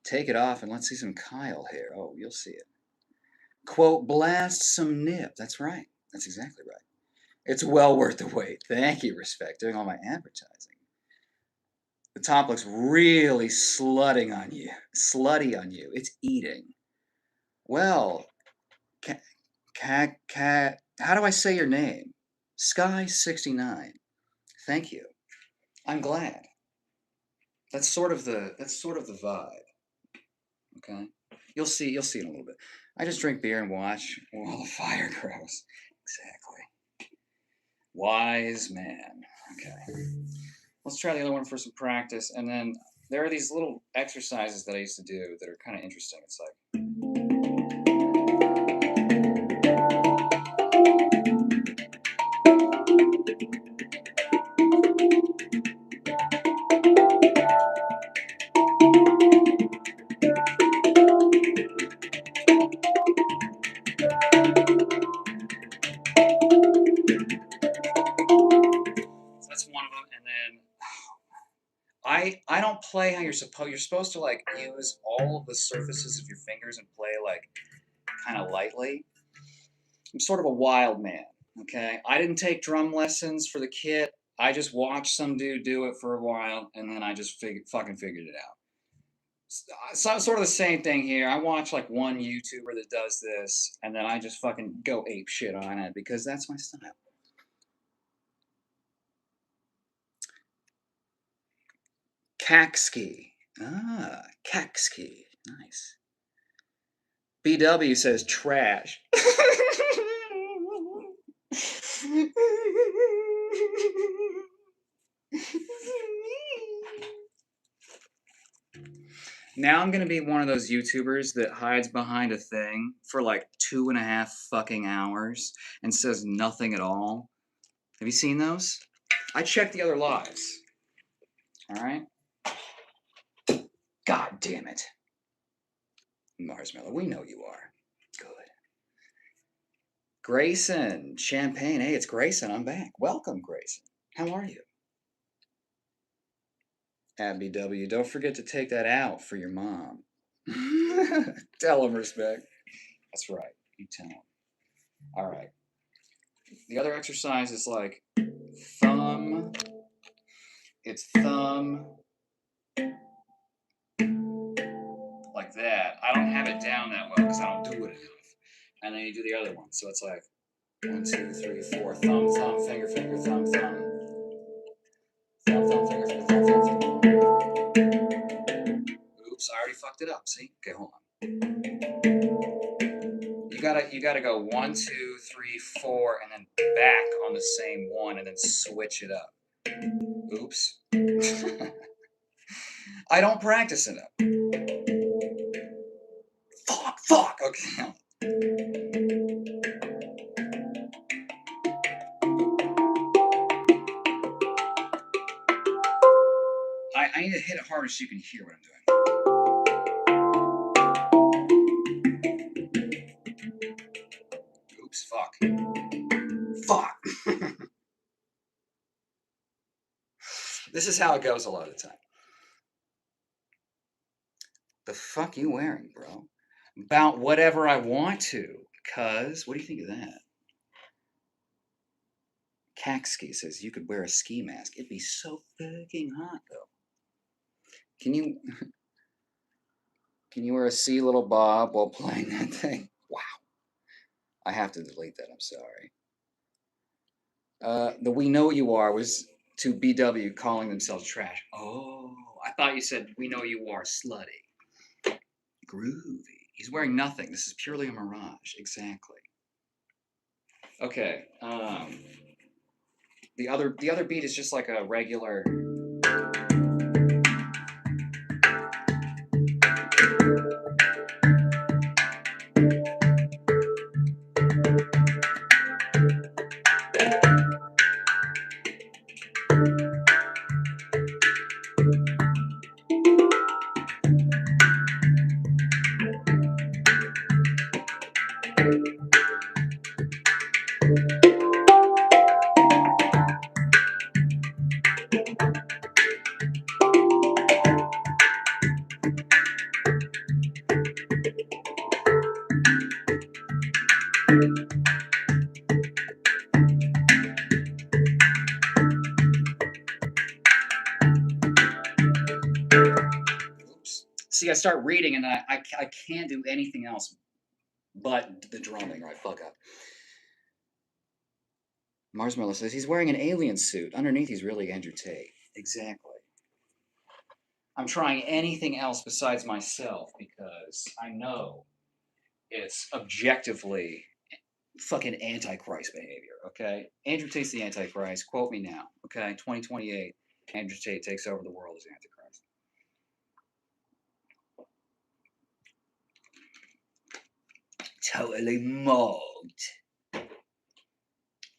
Take it off and let's see some Kyle here. Oh, you'll see it. Quote, blast some nip. That's right. That's exactly right. It's well worth the wait. Thank you, Respect, doing all my advertising. The top looks really slutty on you. It's eating. Well, how do I say your name? Sky69. Thank you. I'm glad. That's sort of the vibe. Okay, you'll see in a little bit. I just drink beer and watch while the fire grows. Exactly. Wise man. Okay. Let's try the other one for some practice, and then there are these little exercises that I used to do that are kind of interesting. It's like so that's one of them, and then I don't play how you're supposed. You're supposed to like use all of the surfaces of your fingers and play like kind of lightly. I'm sort of a wild man. Okay, I didn't take drum lessons for the kit. I just watched some dude do it for a while, and then I just fucking figured it out. So sort of the same thing here. I watch like one YouTuber that does this, and then I just fucking go ape shit on it because that's my style. Kakski. Ah, Kakski. Nice. BW says trash. Now I'm gonna be one of those YouTubers that hides behind a thing for like 2.5 fucking hours and says nothing at all. Have you seen those? I checked the other lives. All right. God damn it, Marshmallow. We know you are. Good. Grayson, Champagne. Hey, it's Grayson. I'm back. Welcome, Grayson. How are you? Abby W. Don't forget to take that out for your mom. Tell him respect. That's right. You tell him. All right. The other exercise is like thumb. It's thumb like that. I don't have it down that well because I don't do it enough. And then you do the other one. So it's like 1, 2, 3, 4. Thumb, thumb, finger, finger, thumb, thumb. Thumb, thumb, finger, finger, thumb, thumb, thumb. Oops, I already fucked it up. See? Okay, hold on. You gotta go 1, 2, 3, 4, and then back on the same one, and then switch it up. Oops. I don't practice enough. Fuck. Okay. I need to hit it harder so you can hear what I'm doing. Oops. Fuck. This is how it goes a lot of the time. The fuck you wearing, bro? About whatever I want to. Cuz, what do you think of that? Kakski says you could wear a ski mask. It'd be so fucking hot, though. Can you wear a sea little bob while playing that thing? Wow. I have to delete that. I'm sorry. The We Know You Are was to BW calling themselves trash. Oh, I thought you said We Know You Are slutty. Groovy. He's wearing nothing. This is purely a mirage. Exactly. Okay. The other beat is just like a regular. Oops. See, I start reading and I can't do anything else but the drumming, right? Fuck up. Marshmallow says he's wearing an alien suit. Underneath, he's really Andrew Tate. Exactly. I'm trying anything else besides myself because I know it's objectively fucking antichrist behavior, okay? Andrew Tate's the antichrist. Quote me now, okay? 2028, Andrew Tate takes over the world as antichrist. Totally mugged.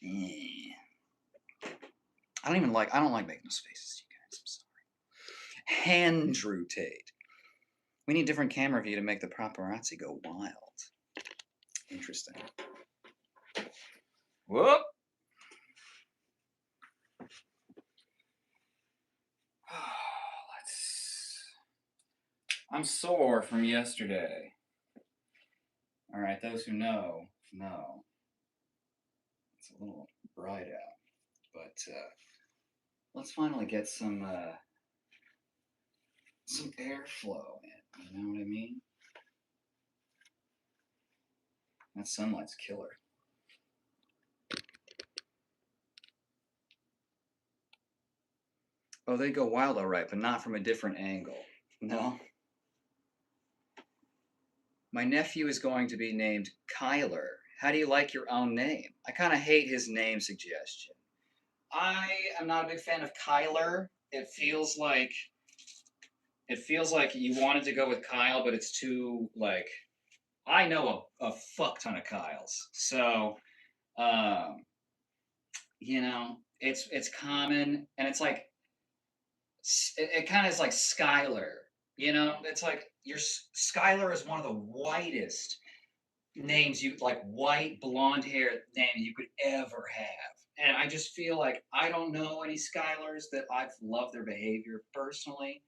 Yeah. I don't like making those faces, you guys. I'm sorry. Andrew Tate. We need different camera view to make the paparazzi go wild. Interesting. Whoop. I'm sore from yesterday. All right, those who know. It's a little bright out, but let's finally get some airflow in. You know what I mean? That sunlight's killer. Oh, they go wild, all right, but not from a different angle. No. My nephew is going to be named Kyler. How do you like your own name? I kind of hate his name suggestion. I am not a big fan of Kyler. It feels like you wanted to go with Kyle, but it's too like I know a fuck ton of Kyles. So um, it's common and it's like it kind of is like Skylar. It's like your Skylar is one of the whitest names you like white blonde hair name you could ever have. And I just feel like I don't know any Skylars that I've loved their behavior personally.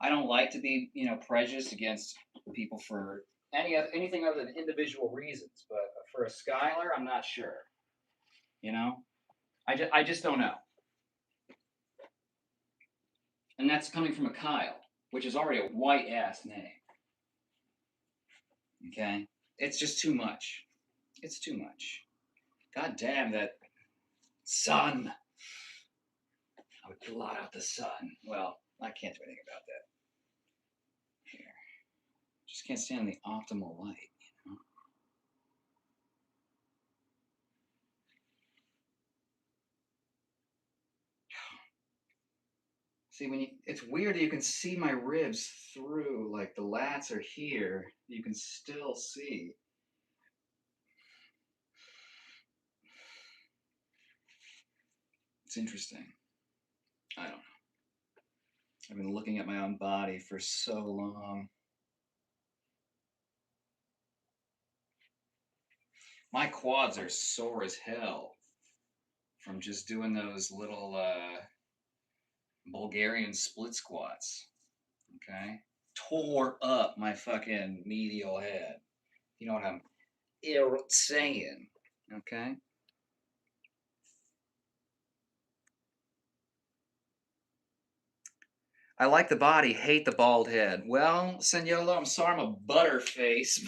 I don't like to be, prejudiced against people for anything other than individual reasons. But for a Skylar, I'm not sure. You know, I just don't know. And that's coming from a Kyle, which is already a white ass name. Okay, it's just too much. It's too much. God damn that sun. I would blot out the sun. Well, I can't do anything about that. Here. Just can't stand the optimal light. See, it's weird that you can see my ribs through, like the lats are here. You can still see. It's interesting. I don't know. I've been looking at my own body for so long. My quads are sore as hell from just doing those little Bulgarian split squats. Okay? Tore up my fucking medial head. You know what I'm saying? Okay? I like the body, hate the bald head. Well, Senolo, I'm sorry I'm a butterface,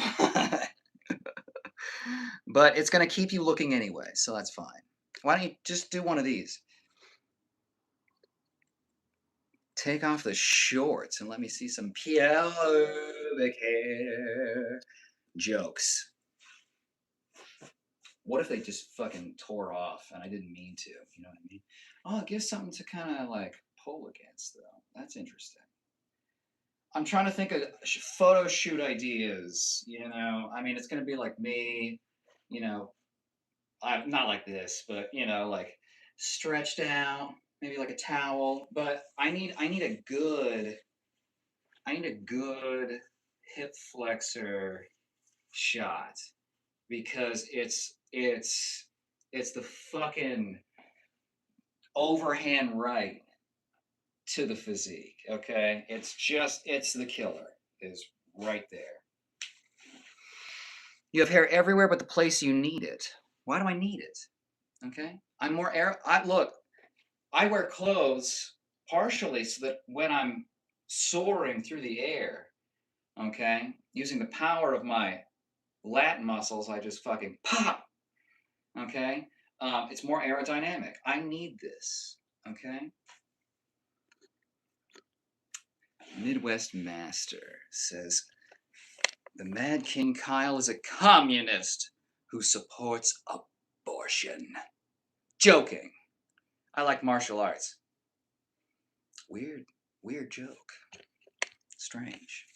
but it's going to keep you looking anyway, so that's fine. Why don't you just do one of these? Take off the shorts and let me see some pubic hair. Jokes. What if they just fucking tore off and I didn't mean to? You know what I mean? Oh, it gives something to kind of like pull against, though. That's interesting. I'm trying to think of photo shoot ideas. I mean, it's gonna be like me. You know, I'm not like this, but like stretched out, maybe like a towel. But I need a good hip flexor shot because it's the fucking overhand right to the physique. Okay, it's the killer is right there. You have hair everywhere but the place you need it. Why do I need it? Okay, I'm more air. Look. I wear clothes partially so that when I'm soaring through the air, okay, using the power of my lat muscles, I just fucking pop. Okay, it's more aerodynamic. I need this. Okay. Midwest Master says, the Mad King Kyle is a communist who supports abortion. Joking. I like martial arts. Weird joke. Strange.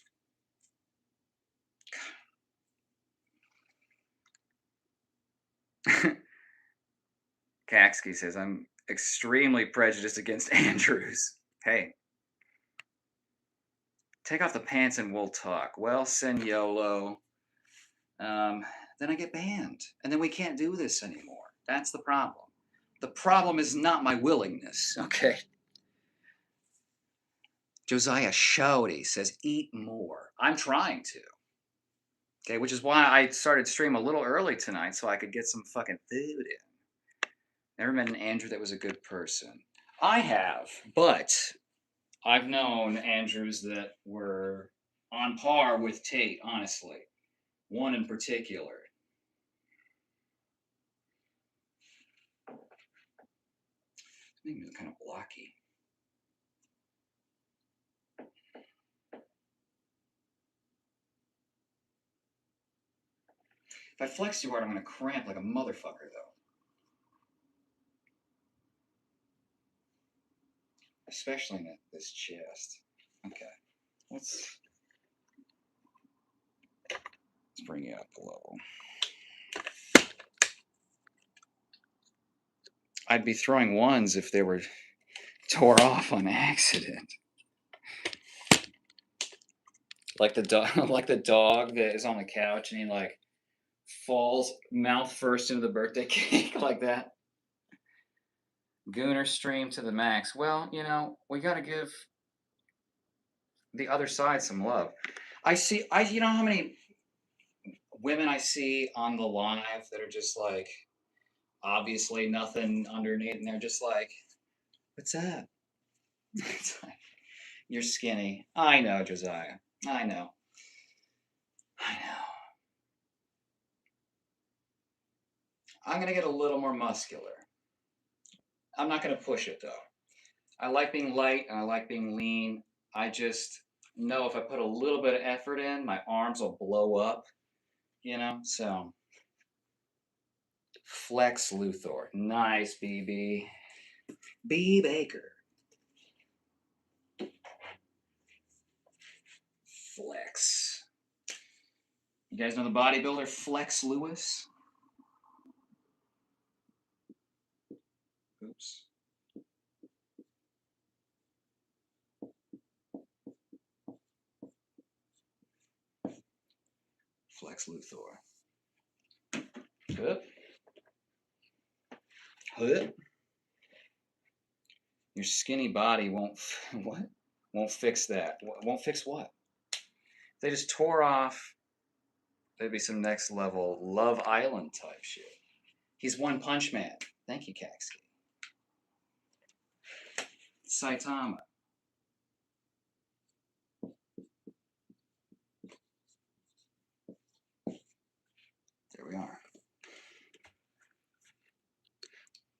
Kaksky says, I'm extremely prejudiced against Andrews. Hey. Take off the pants and we'll talk. Well, Seniolo. Then I get banned. And then we can't do this anymore. That's the problem. The problem is not my willingness, okay? Josiah Shouty says, eat more. I'm trying to. Okay, which is why I started stream a little early tonight so I could get some fucking food in. Never met an Andrew that was a good person. I have, but I've known Andrews that were on par with Tate, honestly. One in particular. Maybe it's kind of blocky. If I flex too hard, I'm going to cramp like a motherfucker, though. Especially in this chest. Okay. Let's bring you up a level. I'd be throwing ones if they were tore off on accident. Like the dog, like the dog that is on the couch and he like falls mouth first into the birthday cake like that. Gooner stream to the max. Well, you know, we got to give the other side some love. You know how many women I see on the live that are just like, obviously nothing underneath, and they're just like, what's up? It's like, you're skinny. I know, Josiah. I know. I'm going to get a little more muscular. I'm not going to push it, though. I like being light and I like being lean. I just know if I put a little bit of effort in, my arms will blow up, you know? So, Flex Luthor. Nice, BB. B. Baker. Flex. You guys know the bodybuilder Flex Lewis? Oops. Flex Luthor. Hup. Hup. Your skinny body won't what? Won't fix that. Won't fix what? They just tore off. There'd be some next level Love Island type shit. He's One Punch Man. Thank you, Kaksky. Saitama. There we are.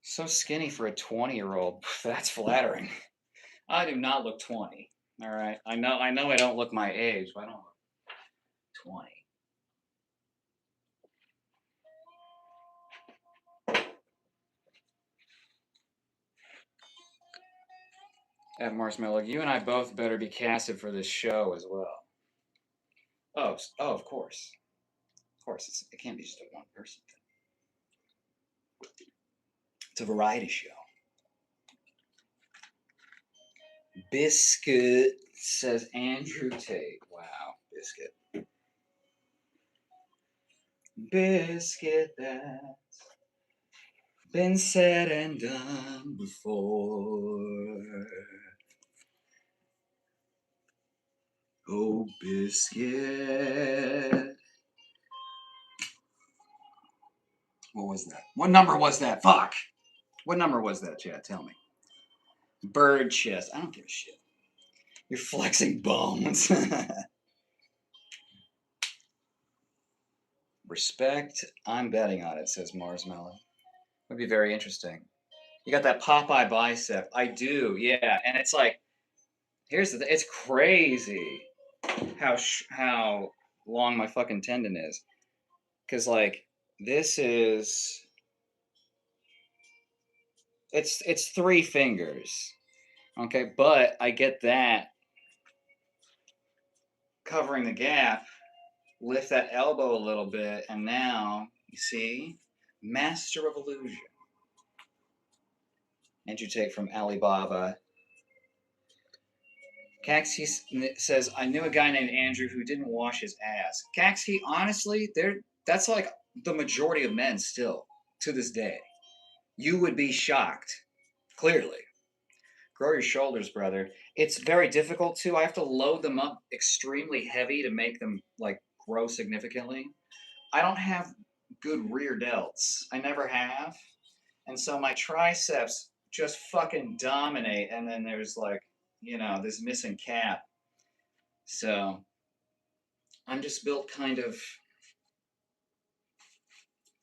So skinny for a 20-year-old. That's flattering. I do not look 20. All right. I know I don't look my age, but I don't look 20. At Marshmallow, you and I both better be casted for this show as well. Oh, of course. Of course. It can't be just a one person thing. It's a variety show. Biscuit says Andrew Tate. Wow, Biscuit. Biscuit that's been said and done before. Oh, Biscuit. What was that? What number was that? Fuck. What number was that, Chad? Tell me. Bird chest. I don't give a shit. You're flexing bones. Respect. I'm betting on it, says Marsmello. Would be very interesting. You got that Popeye bicep. I do, yeah. And it's like, Here's the thing. It's crazy how long my fucking tendon is. Cause like this is it's 3 fingers. Okay, but I get that covering the gap, lift that elbow a little bit, and now you see, master of illusion. And you take from Alibaba. Caxi says, I knew a guy named Andrew who didn't wash his ass. Caxi, honestly, that's like the majority of men still, to this day. You would be shocked, clearly. Grow your shoulders, brother. It's very difficult too. I have to load them up extremely heavy to make them like grow significantly. I don't have good rear delts. I never have. And so my triceps just fucking dominate. And then there's like, this missing cap. So I'm just built kind of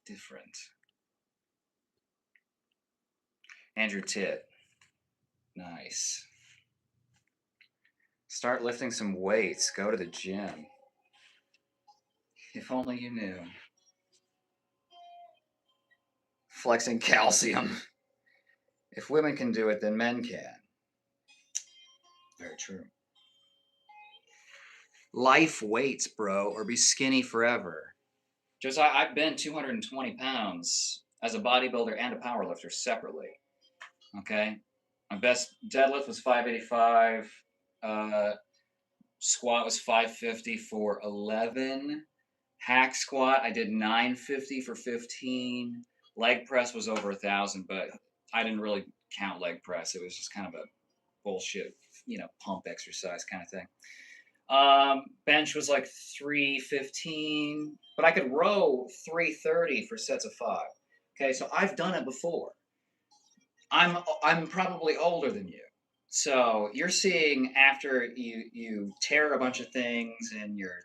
different. Andrew Tit. Nice. Start lifting some weights. Go to the gym. If only you knew. Flexing calcium. If women can do it, then men can. Very true. Life weights, bro, or be skinny forever. Just I've been 220 pounds as a bodybuilder and a powerlifter separately. Okay, my best deadlift was 585. Squat was 550 for 11. Hack squat I did 950 for 15. Leg press was over 1,000, but I didn't really count leg press. It was just kind of a bullshit, pump exercise kind of thing. Bench was like 315, but I could row 330 for sets of 5. Okay, so I've done it before. I'm probably older than you. So you're seeing after you tear a bunch of things in your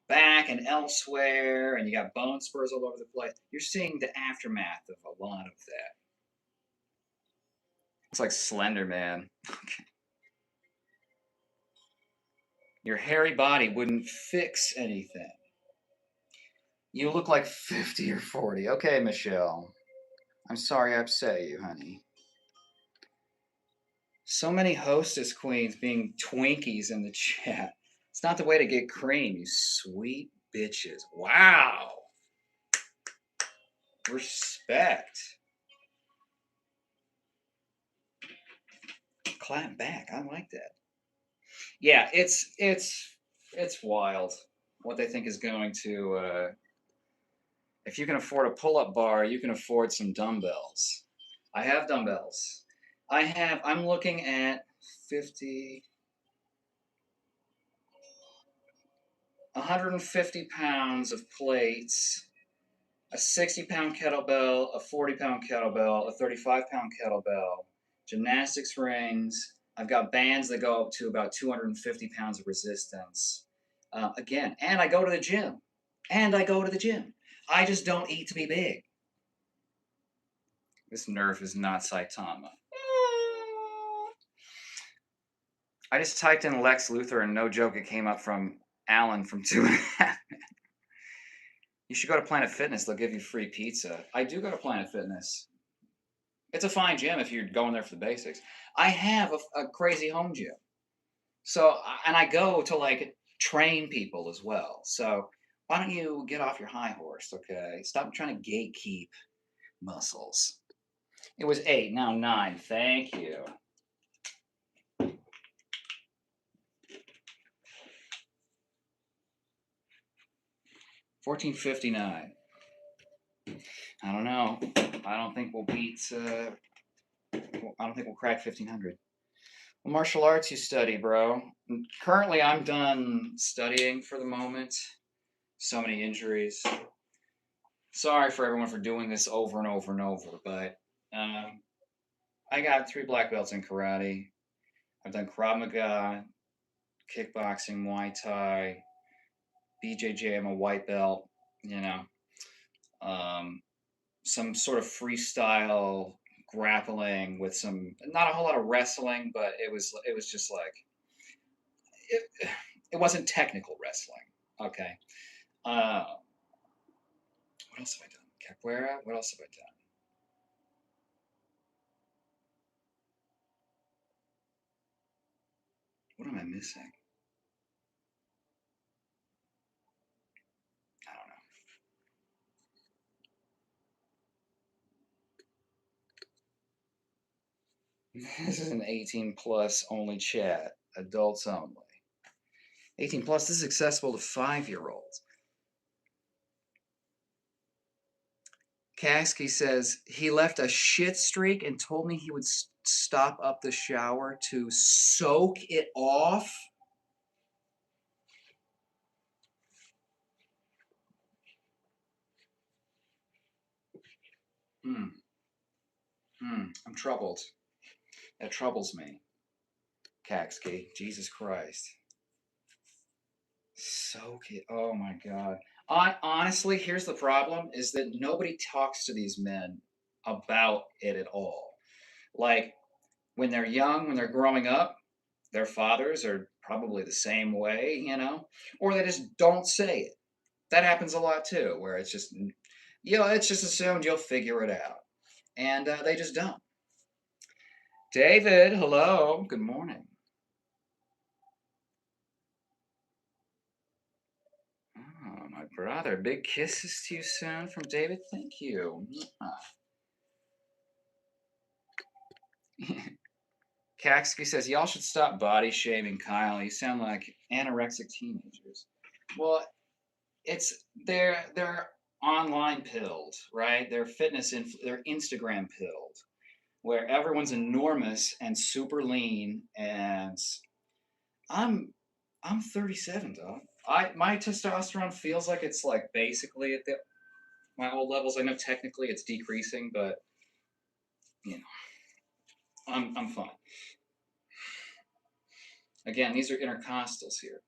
back and elsewhere, and you got bone spurs all over the place. You're seeing the aftermath of a lot of that. It's like Slender Man. Your hairy body wouldn't fix anything. You look like 50 or 40. Okay, Michelle. I'm sorry I upset you, honey. So many hostess queens being Twinkies in the chat. It's not the way to get cream, you sweet bitches. Wow. Respect. Clap back. I like that. Yeah, it's wild what they think is going to. If you can afford a pull-up bar, you can afford some dumbbells. I have dumbbells. I'm looking at 50, 150 pounds of plates, a 60-pound kettlebell, a 40-pound kettlebell, a 35-pound kettlebell, gymnastics rings. I've got bands that go up to about 250 pounds of resistance. Again, and I go to the gym. I just don't eat to be big. This nerf is not Saitama. I just typed in Lex Luthor, and no joke, it came up from Alan from 2.5. You should go to Planet Fitness. They'll give you free pizza. I do go to Planet Fitness. It's a fine gym if you're going there for the basics. I have a crazy home gym. So, and I go to like train people as well. So why don't you get off your high horse, okay? Stop trying to gatekeep muscles. It was 8, now 9. Thank you. $14.59. I don't know. I don't think we'll beat. I don't think we'll crack 1,500. What martial arts you study, bro? Currently, I'm done studying for the moment. So many injuries. Sorry for everyone for doing this over and over and over, but I got 3 black belts in karate. I've done Krav Maga, kickboxing, Muay Thai, BJJ. I'm a white belt. Some sort of freestyle grappling with some, not a whole lot of wrestling, but it was just like it wasn't technical wrestling. Okay. What else have I done? Capoeira. What else have I done? What am I missing? I don't know. This is an 18 plus only chat. Adults only. 18 plus. This is accessible to 5-year-olds. Kasky says he left a shit streak and told me he would stop up the shower to soak it off. I'm troubled. That troubles me. Kasky. Jesus Christ. Soak it. Oh my God. Honestly, here's the problem: is that nobody talks to these men about it at all. Like when they're young, when they're growing up, their fathers are probably the same way, or they just don't say it. That happens a lot too, where it's just, it's just assumed you'll figure it out, and they just don't. David, hello. Good morning. Oh, my brother. Big kisses to you soon from David. Thank you. Kaksky says, y'all should stop body shaming Kyle. You sound like anorexic teenagers. Well, they're online pilled, right? They're they're Instagram pilled, where everyone's enormous and super lean, and I'm 37, dog. My testosterone feels like it's like basically at my old levels. I know technically it's decreasing, but you know, I'm fine. Again, these are intercostals here.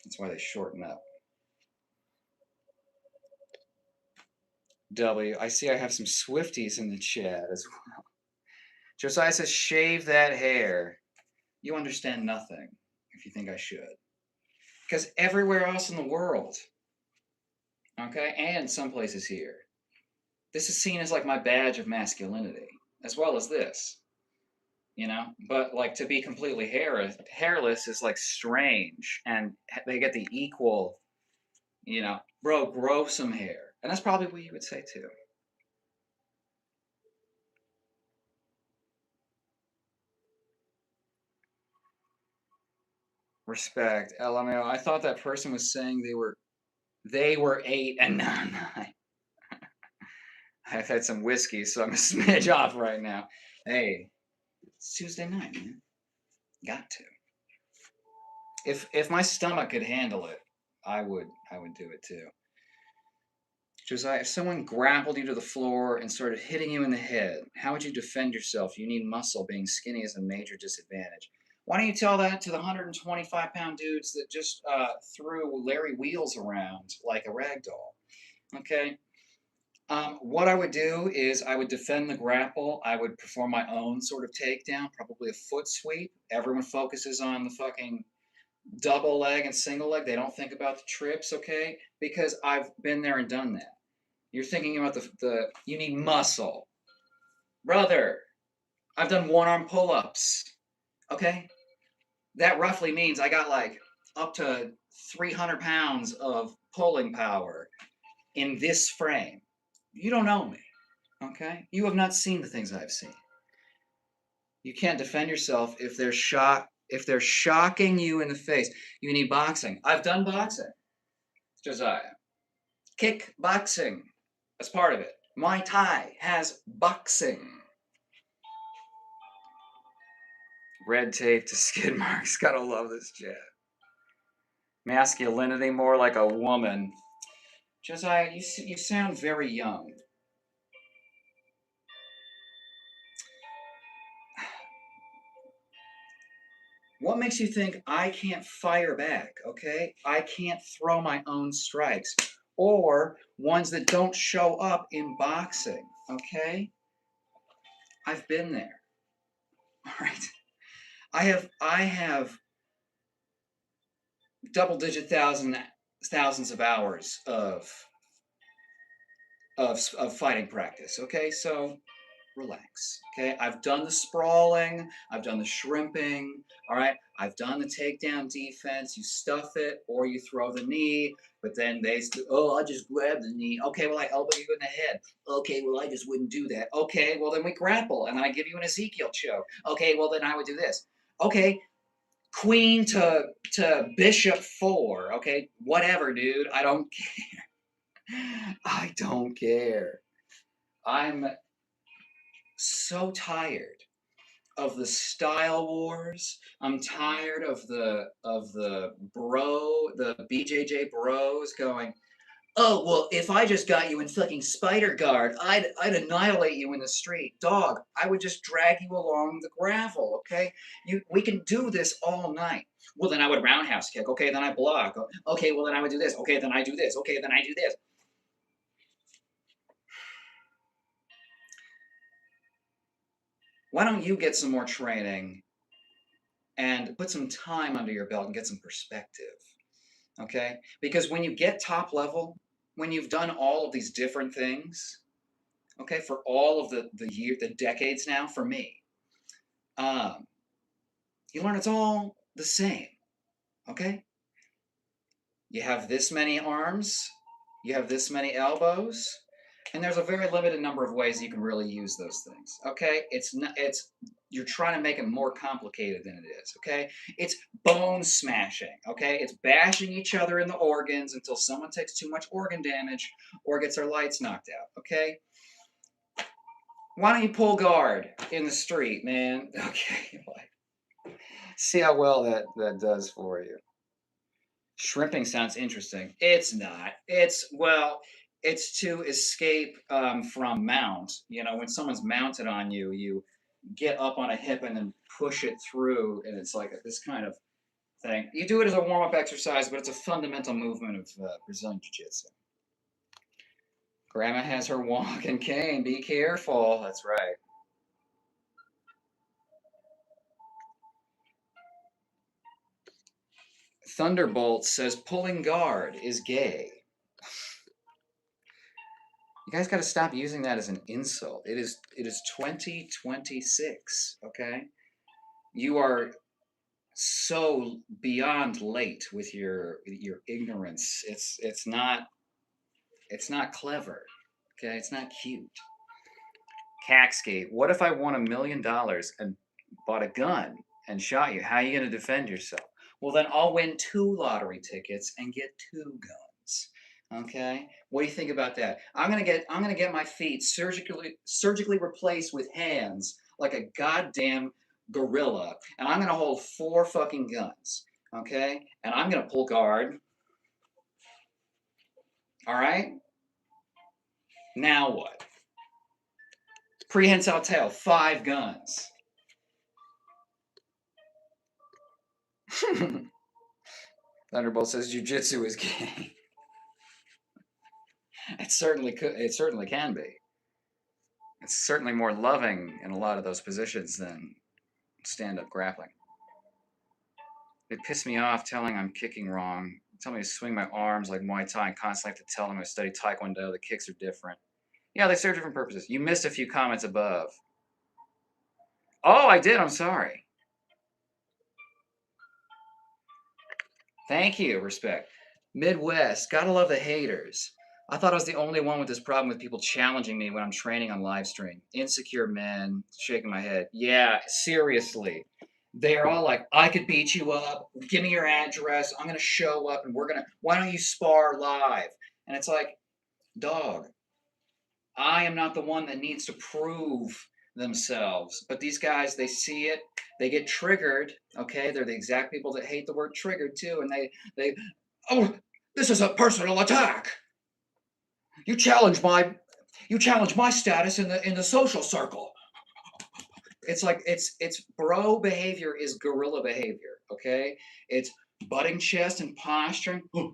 That's why they shorten up. W, I see I have some Swifties in the chat as well. Josiah says, shave that hair. You understand nothing if you think I should. Because everywhere else in the world, okay, and some places here, this is seen as like my badge of masculinity, as well as this. But like to be completely hairless is like strange, and they get the equal, bro, grow some hair. And that's probably what you would say too. Respect. LMAO. I thought that person was saying they were 8 and not 9. I've had some whiskey, so I'm a smidge off right now. Hey, it's Tuesday night, man. Got to. If my stomach could handle it, I would do it too. Josiah, if someone grappled you to the floor and started hitting you in the head, how would you defend yourself? You need muscle. Being skinny is a major disadvantage. Why don't you tell that to the 125-pound dudes that just threw Larry Wheels around like a rag doll? Okay. What I would do is I would defend the grapple. I would perform my own sort of takedown, probably a foot sweep. Everyone focuses on the fucking double leg and single leg. They don't think about the trips, okay? Because I've been there and done that. You're thinking about you need muscle. Brother, I've done one-arm pull-ups, okay? That roughly means I got like up to 300 pounds of pulling power in this frame. You don't know me, okay? You have not seen the things I've seen. You can't defend yourself if they're shocking you in the face. You need boxing. I've done boxing, Josiah. Kick boxing. That's part of it. Muay Thai has boxing. Red tape to skid marks. Gotta love this chat. Masculinity, more like a woman. Josiah, you sound very young. What makes you think I can't fire back, okay? I can't throw my own strikes, or ones that don't show up in boxing, okay? I've been there, all right? I have double-digit thousands of hours of fighting practice. Okay, so relax. Okay, I've done the sprawling, I've done the shrimping. All right, I've done the takedown defense. You stuff it or you throw the knee, but then oh, I just grab the knee. Okay, well, I elbow you in the head. Okay, well, I just wouldn't do that. Okay, well, then we grapple and then I give you an Ezekiel choke. Okay, well, then I would do this. Okay, queen to bishop 4. Okay, whatever, dude. I don't I don't care. I'm so tired of the style wars. I'm tired of the BJJ bros going, "Oh, well, if I just got you in fucking spider guard, I'd annihilate you in the street. Dog, I would just drag you along the gravel, okay? We can do this all night." Well, then I would roundhouse kick. Okay, then I block. Okay, well, then I would do this. Okay, then I do this. Okay, then I do this. Why don't you get some more training and put some time under your belt and get some perspective? Okay, because when you get top level, when you've done all of these different things, okay, for all of the decades now, for me, um, you learn it's all the same. Okay, you have this many arms, you have this many elbows, and there's a very limited number of ways you can really use those things. Okay, it's not it's you're trying to make it more complicated than it is. Okay, it's bone smashing. Okay, it's bashing each other in the organs until someone takes too much organ damage or gets their lights knocked out. Okay, why don't you pull guard in the street, man? Okay, see how well that does for you. Shrimping sounds interesting. It's not. It's to escape from mount. You know, when someone's mounted on you, you get up on a hip and then push it through, and it's like this kind of thing. You do it as a warm up exercise, but it's a fundamental movement of Brazilian Jiu Jitsu. Grandma has her walking cane. Be careful. That's right. Thunderbolt says pulling guard is gay. You guys got to stop using that as an insult. It is 2026, okay? You are so beyond late with your ignorance. It's not clever. Okay? It's not cute. Caxgate. What if I won $1 million and bought a gun and shot you? How are you going to defend yourself? Well, then I'll win 2 lottery tickets and get 2 guns. Okay, what do you think about that? I'm gonna get my feet surgically replaced with hands like a goddamn gorilla, and I'm gonna hold 4 fucking guns. Okay, and I'm gonna pull guard. All right. Now what? Prehensile tail, 5 guns. Thunderbolt says jujitsu is gay. It certainly could. It certainly can be. It's certainly more loving in a lot of those positions than stand-up grappling. They piss me off telling I'm kicking wrong. Tell me to swing my arms like Muay Thai and constantly have to tell them I study Taekwondo. The kicks are different. Yeah, they serve different purposes. You missed a few comments above. Oh, I did. I'm sorry. Thank you. Respect. Midwest. Gotta love the haters. I thought I was the only one with this problem with people challenging me when I'm training on live stream. Insecure men. Shaking my head. Yeah, seriously. They're all like, I could beat you up. Give me your address. I'm going to show up and why don't you spar live? And it's like, dog, I am not the one that needs to prove themselves. But these guys, they see it, they get triggered. Okay. They're the exact people that hate the word triggered too. And oh, this is a personal attack. You challenge my status in the social circle. It's like it's bro behavior is gorilla behavior. Okay, it's butting chest and posturing. They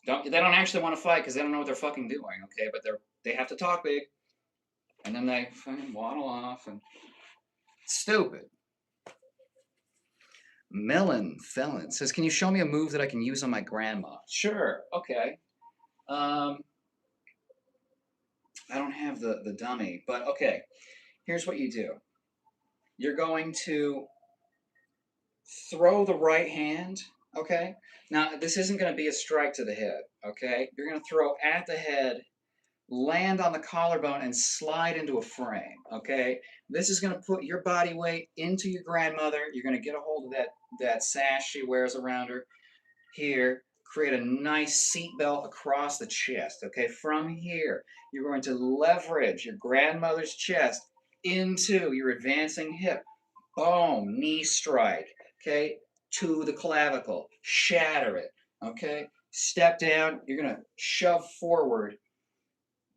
don't actually want to fight because they don't know what they're fucking doing. Okay, but they have to talk big, and then they fucking waddle off and Stupid. Melon Felon says, can you show me a move that I can use on my grandma? Sure. Okay. I don't have the dummy, but okay. Here's what you do. You're going to throw the right hand, okay? Now, this isn't going to be a strike to the head, okay? You're going to throw at the head, land on the collarbone, and slide into a frame, okay? This is going to put your body weight into your grandmother. You're going to get a hold of that sash she wears around her here. Create a nice seatbelt across the chest, okay? From here, you're going to leverage your grandmother's chest into your advancing hip. Boom, knee strike, okay, to the clavicle, shatter it, okay? Step down, you're gonna shove forward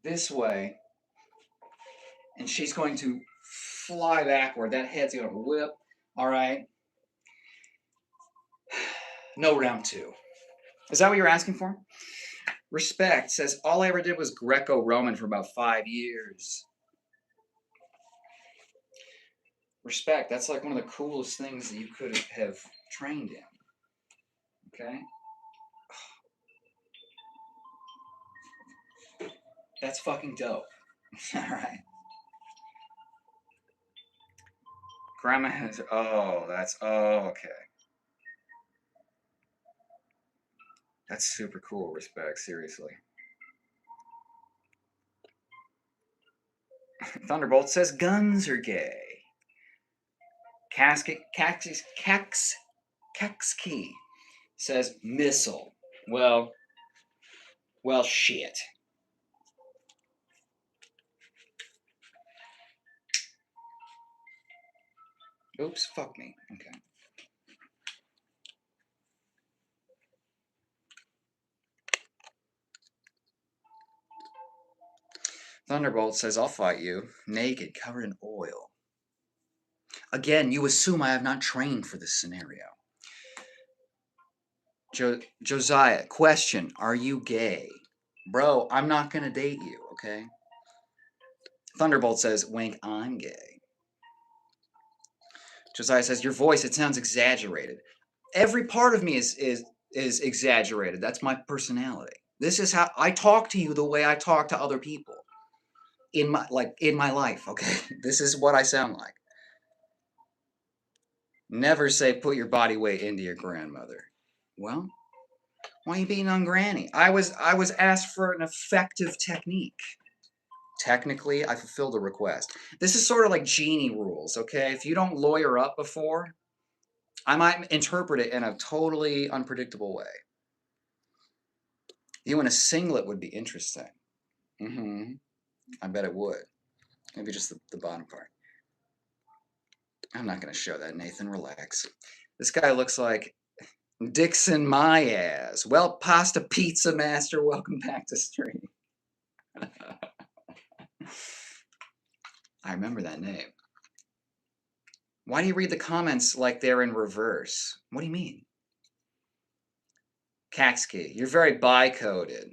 this way, and she's going to fly backward. That head's gonna whip, all right? No round two. Is that what you're asking for? Respect says, all I ever did was Greco-Roman for about 5 years. Respect, that's like one of the coolest things that you could have trained in, okay? That's fucking dope. All right. Grandma has. Oh, that's. Oh, okay. That's super cool. Respect. Seriously. Thunderbolt says guns are gay. Kaxki says missile. Well, shit. Oops, fuck me. Okay. Thunderbolt says, I'll fight you, naked, covered in oil. Again, you assume I have not trained for this scenario. Josiah, question, are you gay? Bro, I'm not gonna date you, okay? Thunderbolt says, wink, I'm gay. Josiah says, your voice, it sounds exaggerated. Every part of me is exaggerated. That's my personality. This is how I talk to you, the way I talk to other people in my life, okay? This is what I sound like. Never say put your body weight into your grandmother. Well, why are you beating on Granny? I was asked for an effective technique. Technically, I fulfilled a request. This is sort of like genie rules, okay? If you don't lawyer up before, I might interpret it in a totally unpredictable way. You in a singlet would be interesting. Mm-hmm. I bet it would. Maybe just the bottom part. I'm not going to show that, Nathan. Relax. This guy looks like Dixon my ass. Well, Pasta Pizza Master, welcome back to stream. I remember that name. Why do you read the comments like they're in reverse? What do you mean? Kaxki, you're very bi-coded.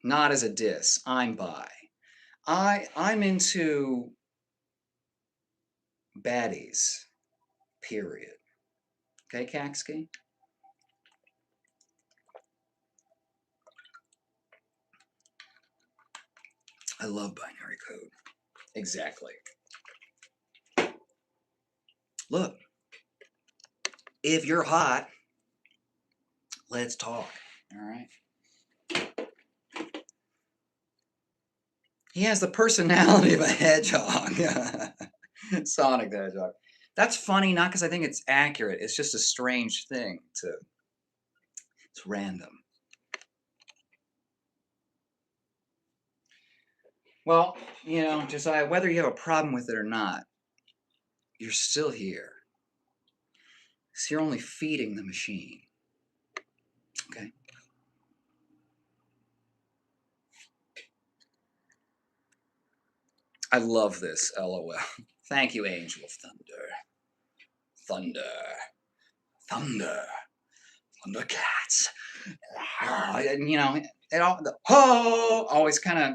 Not as a diss. I'm bi. I'm into baddies. Period. Okay, Kaxki? I love binary code. Exactly. Look, if you're hot, let's talk. All right? He has the personality of a hedgehog. Sonic the Hedgehog. That's funny, not because I think it's accurate. It's just a strange thing to. It's random. Well, Josiah, whether you have a problem with it or not, you're still here. So you're only feeding the machine. Okay? I love this, LOL. Thank you, Angel of Thunder. Thunder. Thundercats. And, it all, always kind of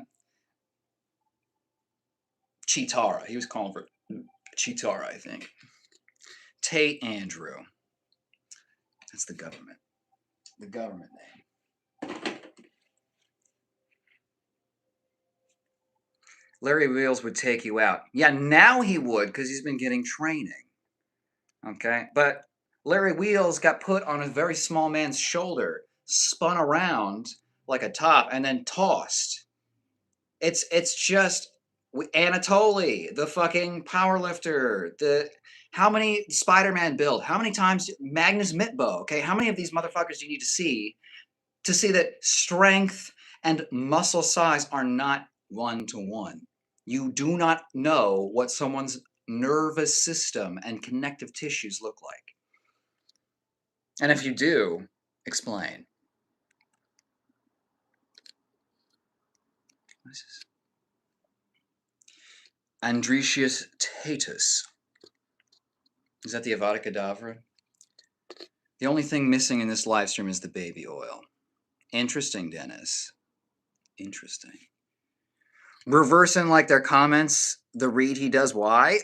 Chitara. He was calling for Chitara, I think. Tate Andrew. That's the government. The government name. Larry Wheels would take you out. Yeah, now he would because he's been getting training. Okay? But Larry Wheels got put on a very small man's shoulder, spun around like a top, and then tossed. It's just Anatoly, the fucking powerlifter, how many Spider-Man build? How many times Magnus Mitbo? Okay, how many of these motherfuckers do you need to see that strength and muscle size are not one to one? You do not know what someone's nervous system and connective tissues look like. And if you do, explain. What is this? Andretius Tatus. Is that the Avada Kedavra? The only thing missing in this live stream is the baby oil. Interesting, Dennis. Interesting. Reversing like their comments, the read he does why?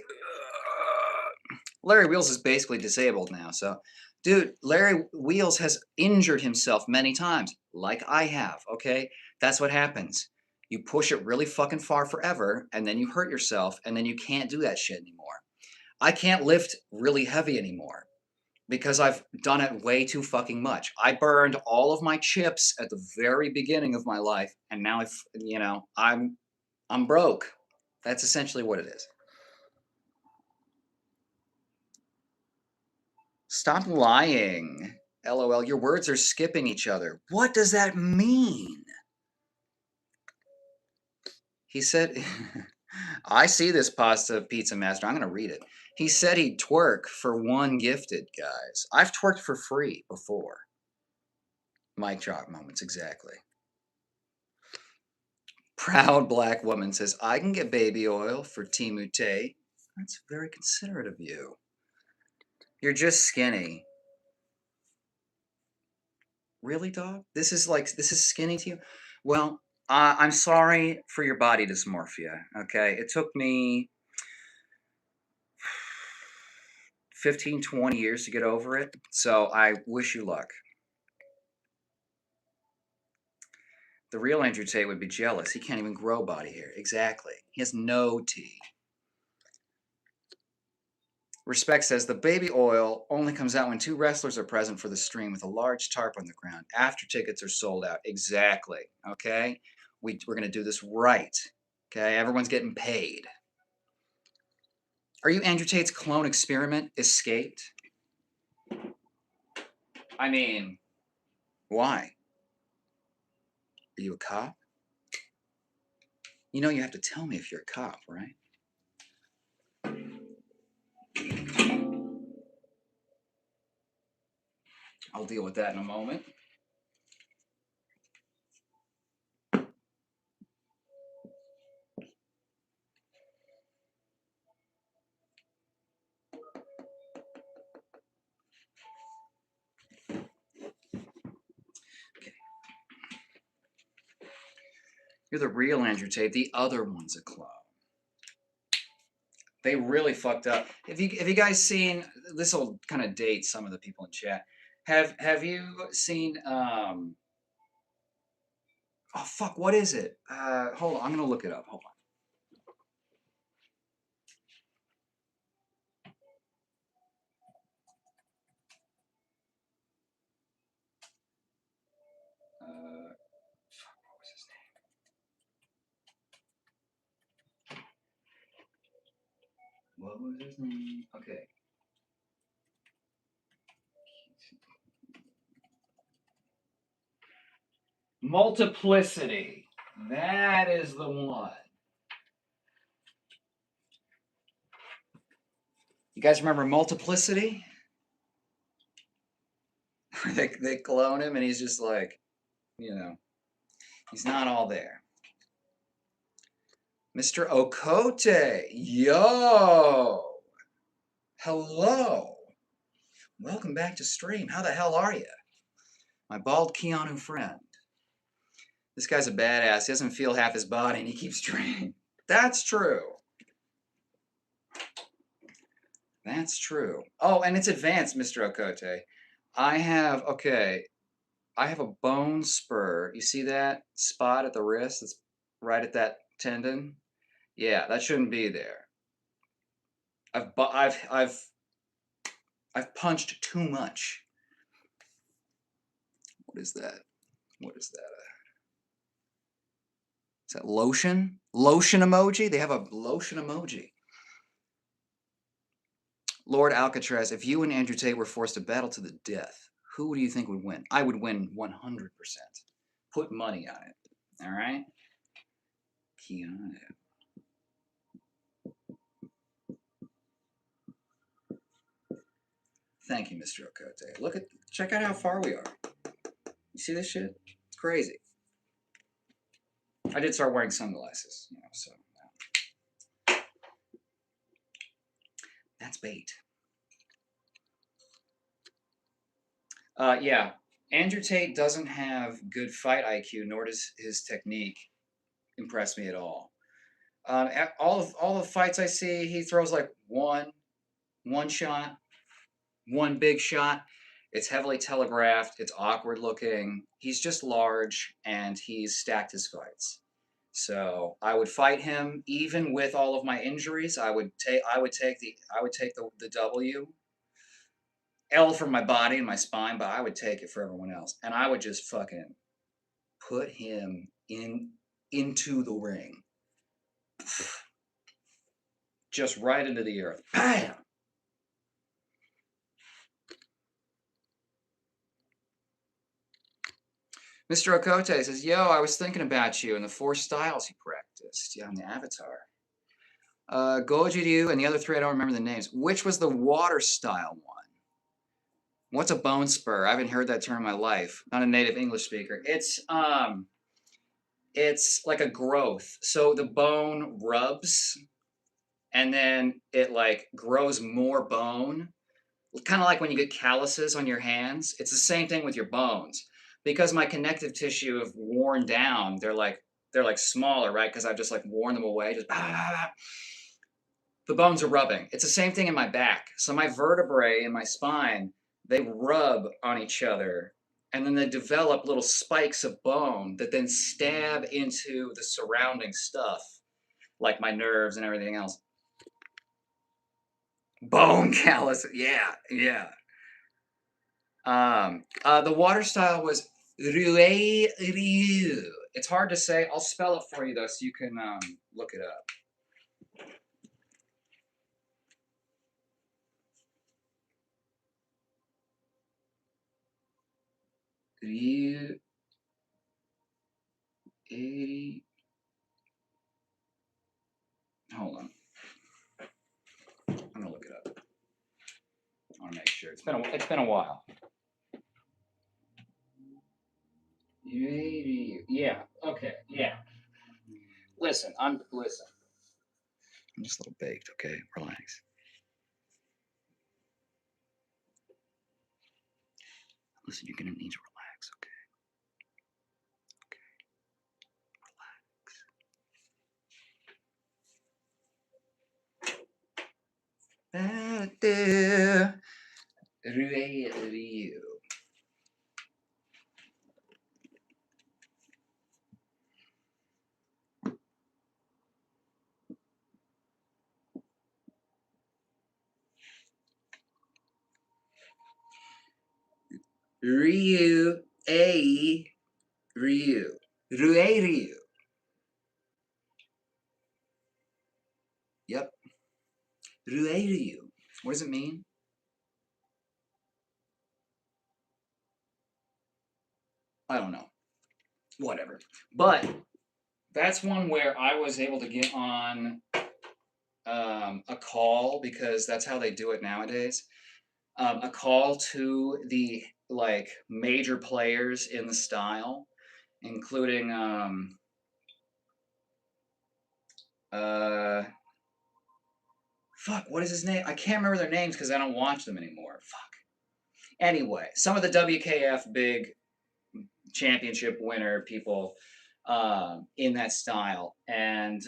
Larry Wheels is basically disabled now, so dude, Larry Wheels has injured himself many times, like I have, okay? That's what happens. You push it really fucking far forever, and then you hurt yourself, and then you can't do that shit anymore. I can't lift really heavy anymore because I've done it way too fucking much. I burned all of my chips at the very beginning of my life, and now I'm broke. That's essentially what it is. Stop lying. LOL, your words are skipping each other. What does that mean? He said, I see this pasta pizza master. I'm going to read it. He said he'd twerk for one gifted, guys. I've twerked for free before. Mic drop moments, exactly. Proud black woman says, I can get baby oil for Timute. That's very considerate of you. You're just skinny. Really, dog? This is skinny to you? Well, I'm sorry for your body dysmorphia, okay? It took me 15, 20 years to get over it, so I wish you luck. The real Andrew Tate would be jealous. He can't even grow body hair. Exactly. He has no tea. Respect says the baby oil only comes out when two wrestlers are present for the stream with a large tarp on the ground after tickets are sold out. Exactly. Okay? We're going to do this right. Okay? Everyone's getting paid. Are you Andrew Tate's clone experiment escaped? I mean, why? Are you a cop? You know you have to tell me if you're a cop, right? I'll deal with that in a moment. Okay. You're the real Andrew Tate. The other one's a clone. They really fucked up. Have you guys seen, this will kind of date some of the people in chat. Have you seen oh fuck, what is it? Hold on, I'm gonna look it up. Hold on. Fuck, what was his name? What was his name? Okay. Multiplicity. That is the one. You guys remember Multiplicity? they clone him and he's just like, he's not all there. Mr. Okote. Yo. Hello. Welcome back to stream. How the hell are you? My bald Keanu friend. This guy's a badass. He doesn't feel half his body and he keeps training. That's true. That's true. Oh, and it's advanced, Mr. Okote. I have, okay, I have a bone spur. You see that spot at the wrist? It's right at that tendon. Yeah, that shouldn't be there. I've bu- I've punched too much. What is that? What is that? Is that lotion? Lotion emoji? They have a lotion emoji. Lord Alcatraz, if you and Andrew Tate were forced to battle to the death, who do you think would win? I would win 100%. Put money on it. All right? Keanu. Thank you, Mr. Okote. Check out how far we are. You see this shit? It's crazy. I did start wearing sunglasses, so that's bait. Yeah, Andrew Tate doesn't have good fight IQ, nor does his technique impress me at all. All the fights I see, he throws like one shot, one big shot. It's heavily telegraphed. It's awkward looking. He's just large, and he's stacked his fights. So I would fight him even with all of my injuries. I would take the W. L for my body and my spine, but I would take it for everyone else. And I would just fucking put him into the ring. Just right into the earth. Bam! Mr. Okote says, yo, I was thinking about you and the four styles he practiced. Yeah, on the Avatar. Goji Ryu and the other three, I don't remember the names. Which was the water style one? What's a bone spur? I haven't heard that term in my life. Not a native English speaker. It's like a growth. So the bone rubs and then it like grows more bone. Kind of like when you get calluses on your hands. It's the same thing with your bones. Because my connective tissue have worn down, they're like smaller, right? Because I've just like worn them away. Just the bones are rubbing. It's the same thing in my back. So my vertebrae in my spine, they rub on each other and then they develop little spikes of bone that then stab into the surrounding stuff, like my nerves and everything else. Bone callus. Yeah, yeah. The water style was Rue Ryu. It's hard to say. I'll spell it for you though, so you can look it up. Ryu. Hold on. I'm gonna look it up. I want to make sure. It's been a while. Yeah. Okay. Yeah. Listen. Listen. I'm just a little baked. Okay. Relax. Listen. You're gonna need to relax. Okay. Ryu. Ryu. A. Ryu. Ryu. Yep. Ryu. What does it mean? I don't know. Whatever. But that's one where I was able to get on a call because that's how they do it nowadays. A call to the like major players in the style, including uh fuck, what is his name? I can't remember their names because I don't watch them anymore. Fuck. Anyway, some of the WKF big championship winner people in that style, and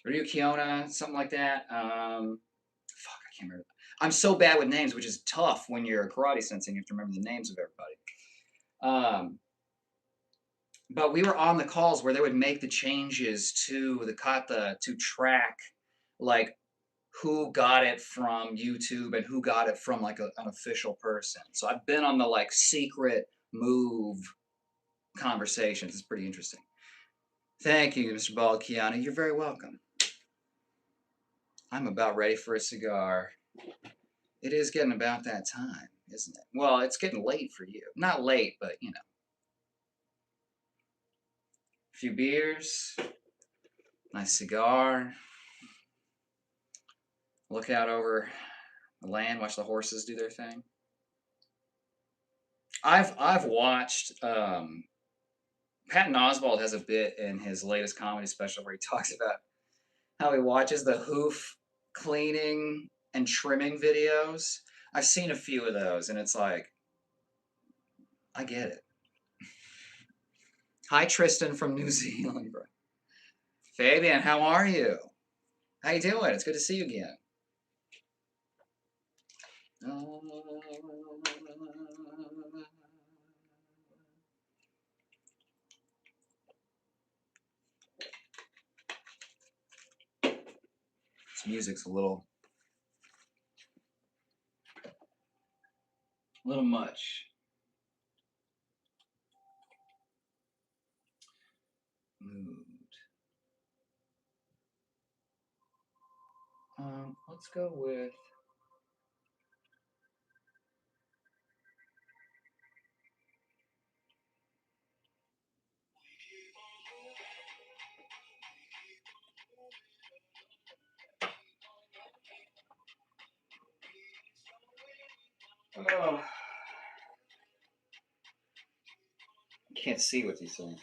Ryu Kiona, something like that. can't remember. I'm so bad with names, which is tough when you're a karate sensei. You have to remember the names of everybody. But we were on the calls where they would make the changes to the kata to track like who got it from YouTube and who got it from like an official person. So I've been on the like secret move conversations. It's pretty interesting. Thank you, Mr. Baldchiani. You're very welcome. I'm about ready for a cigar. It is getting about that time, isn't it? Well, it's getting late for you. Not late, but you know. A few beers, nice cigar. Look out over the land, watch the horses do their thing. I've watched Patton Oswalt has a bit in his latest comedy special where he talks about how he watches the hoof cleaning and trimming videos. I've seen a few of those, and it's like, I get it. Hi, Tristan from New Zealand, bro. Fabian, how are you? How you doing? It's good to see you again. This music's a little much. Mood. Let's go with. Oh. Can't see what he's saying.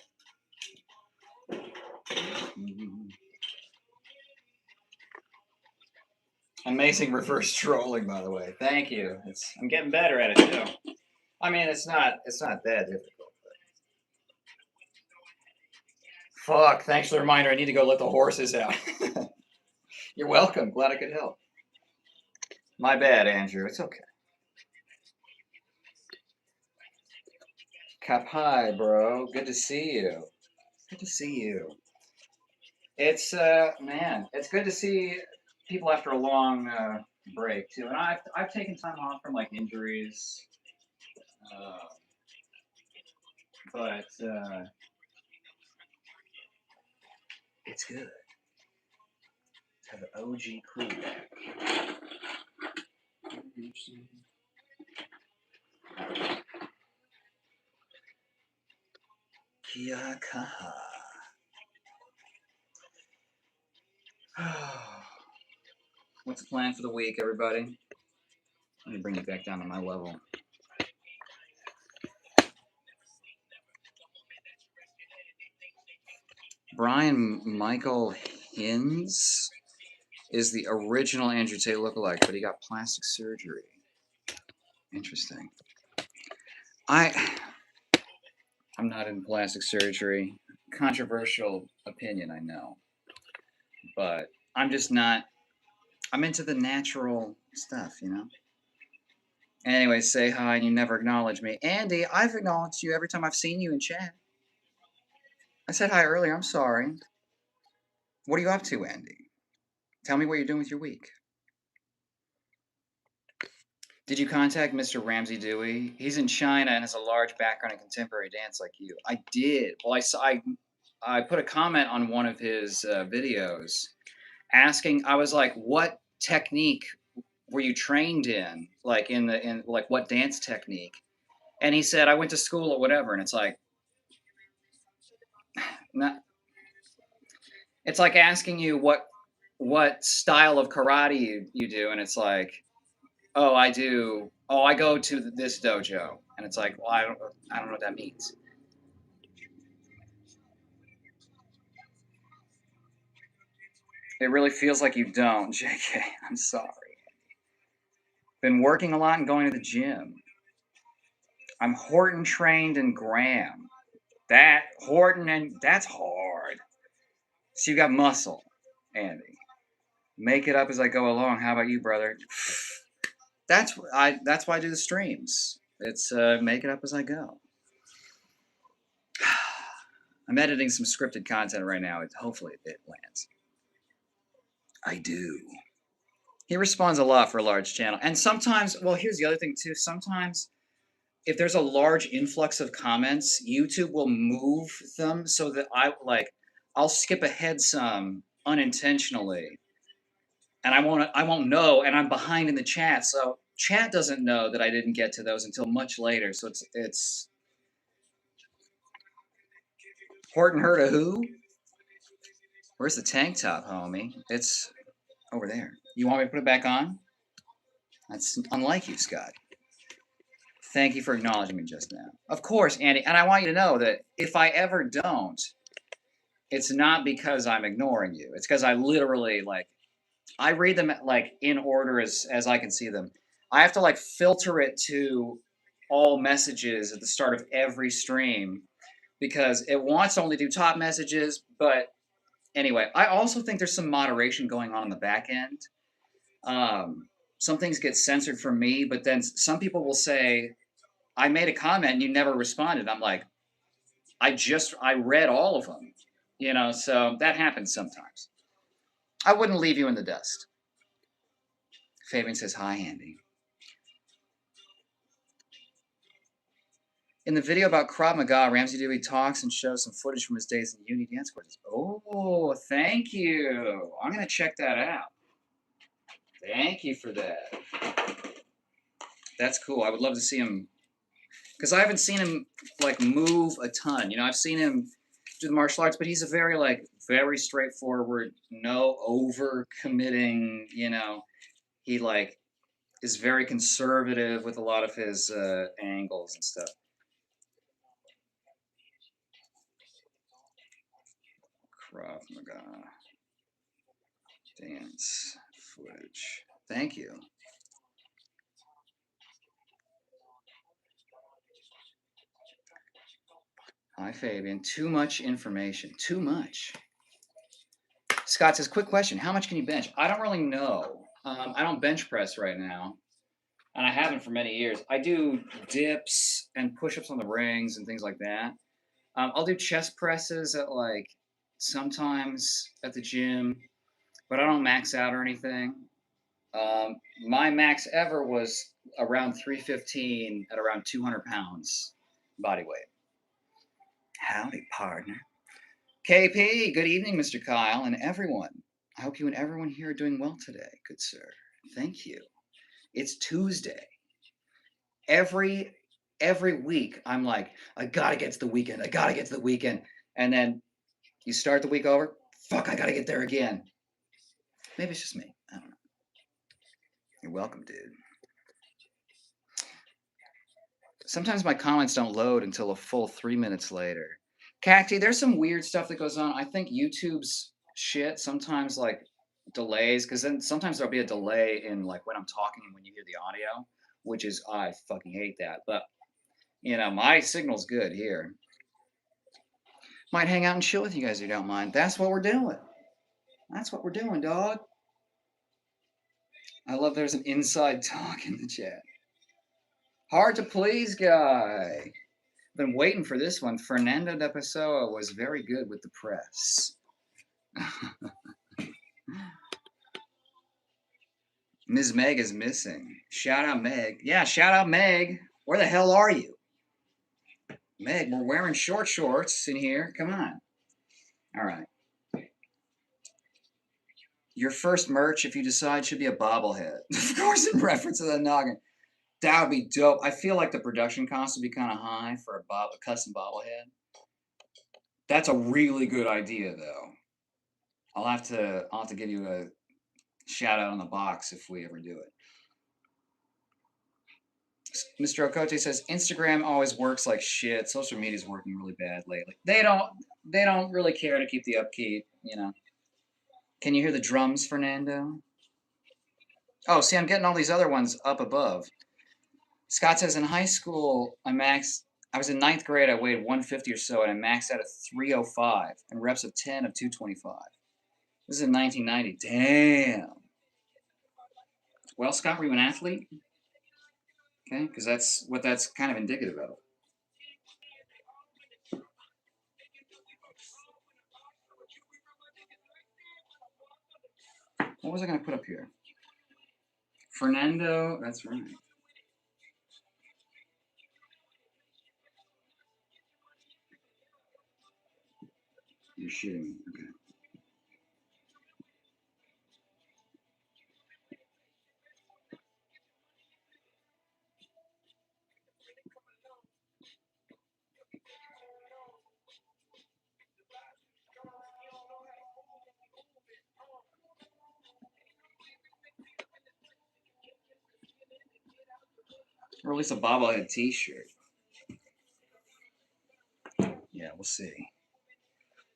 Amazing reverse trolling, by the way. Thank you. I'm getting better at it too. I mean, it's not that difficult. Fuck. Thanks for the reminder. I need to go let the horses out. You're welcome. Glad I could help. My bad, Andrew. It's okay. Cap hi, bro. Good to see you. Good to see you. It's man, it's good to see people after a long break too. And I've taken time off from like injuries, but it's good to have an OG crew back. Kia kaha. What's the plan for the week, everybody? Let me bring it back down to my level. Brian Michael Hins is the original Andrew Tate lookalike, but he got plastic surgery. Interesting. I'm not in plastic surgery. Controversial opinion, I know. But I'm just not. I'm into the natural stuff, you know? Anyway, say hi and you never acknowledge me. Andy, I've acknowledged you every time I've seen you in chat. I said hi earlier. I'm sorry. What are you up to, Andy? Tell me what you're doing with your week. Did you contact Mr. Ramsey Dewey? He's in China and has a large background in contemporary dance like you. I did. Well, I put a comment on one of his videos asking. I was like, "What technique were you trained in? Like in like what dance technique?" And he said, "I went to school or whatever." And it's like, not. It's like asking you what style of karate you do, and it's like, oh, I do. Oh, I go to this dojo, and it's like, well, I don't know what that means. It really feels like you don't, JK. I'm sorry. Been working a lot and going to the gym. I'm Horton trained and Graham. That Horton and that's hard. So you got muscle, Andy. Make it up as I go along. How about you, brother? That's why I do the streams. It's make it up as I go. I'm editing some scripted content right now. Hopefully it lands. I do. He responds a lot for a large channel. And sometimes, well, here's the other thing too. Sometimes if there's a large influx of comments, YouTube will move them so that I'll skip ahead some unintentionally. And I won't know, and I'm behind in the chat, so chat doesn't know that I didn't get to those until much later. So it's Horton heard of who? Where's the tank top, homie? It's over there. You want me to put it back on? That's unlike you, Scott. Thank you for acknowledging me just now. Of course, Andy, and I want you to know that if I ever don't, it's not because I'm ignoring you. It's because I literally I read them in order as I can see them. I have to filter it to all messages at the start of every stream because it wants to only do top messages. But anyway, I also think there's some moderation going on the back end. Some things get censored from me, but then some people will say, I made a comment and you never responded. I'm like, I read all of them, so that happens sometimes. I wouldn't leave you in the dust. Fabian says, hi, Andy. In the video about Krav Maga, Ramsey Dewey talks and shows some footage from his days in the uni dance courses. Oh, thank you. I'm going to check that out. Thank you for that. That's cool. I would love to see him, because I haven't seen him move a ton. I've seen him do the martial arts, but he's a very very straightforward, no over committing. He is very conservative with a lot of his angles and stuff. Krav Maga dance footage. Thank you. Hi, Fabian. Too much information. Too much. Scott says, quick question. How much can you bench? I don't really know. I don't bench press right now, and I haven't for many years. I do dips and push-ups on the rings and things like that. I'll do chest presses at sometimes at the gym, but I don't max out or anything. My max ever was around 315 at around 200 pounds body weight. Howdy, partner. KP, good evening, Mr. Kyle, and everyone. I hope you and everyone here are doing well today, good sir. Thank you. It's Tuesday. Every week, I'm like, I gotta get to the weekend. I gotta get to the weekend. And then you start the week over, fuck, I gotta get there again. Maybe it's just me. I don't know. You're welcome, dude. Sometimes my comments don't load until a full 3 minutes later. Cacti, there's some weird stuff that goes on. I think YouTube's shit sometimes delays, because then sometimes there'll be a delay in when I'm talking and when you hear the audio, which is, I fucking hate that. But my signal's good here. Might hang out and chill with you guys if you don't mind. That's what we're doing. That's what we're doing, dog. I love there's an inside talk in the chat. Hard to please guy. Been waiting for this one. Fernando de Pessoa was very good with the press. Ms. Meg is missing. Shout out Meg. Yeah, shout out Meg. Where the hell are you? Meg, we're wearing short shorts in here. Come on. All right. Your first merch, if you decide, should be a bobblehead. Of course, in reference to the noggin. That would be dope. I feel like the production cost would be kind of high for a custom bobblehead. That's a really good idea, though. I'll have to give you a shout out on the box if we ever do it. Mr. Okote says Instagram always works like shit. Social media's working really bad lately. They don't really care to keep the upkeep, Can you hear the drums, Fernando? Oh, see, I'm getting all these other ones up above. Scott says in high school, I was in 9th grade, I weighed 150 or so, and I maxed out at 305 and reps of 10 of 225. This is in 1990. Damn. Well, Scott, were you an athlete? Okay, because that's what that's kind of indicative of. What was I going to put up here? Fernando, that's right. You're shitting me. Okay. Or at least a bobblehead T-shirt. Yeah, we'll see.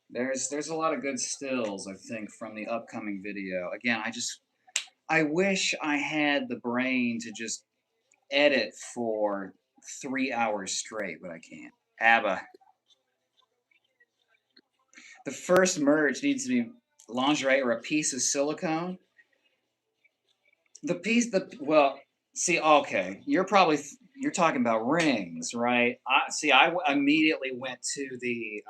There's a lot of good stills, I think, from the upcoming video. Again, I wish I had the brain to just edit for 3 hours straight, but I can't. ABBA. The first merge needs to be lingerie or a piece of silicone. Well, see, okay, you're talking about rings, right? I immediately went to the.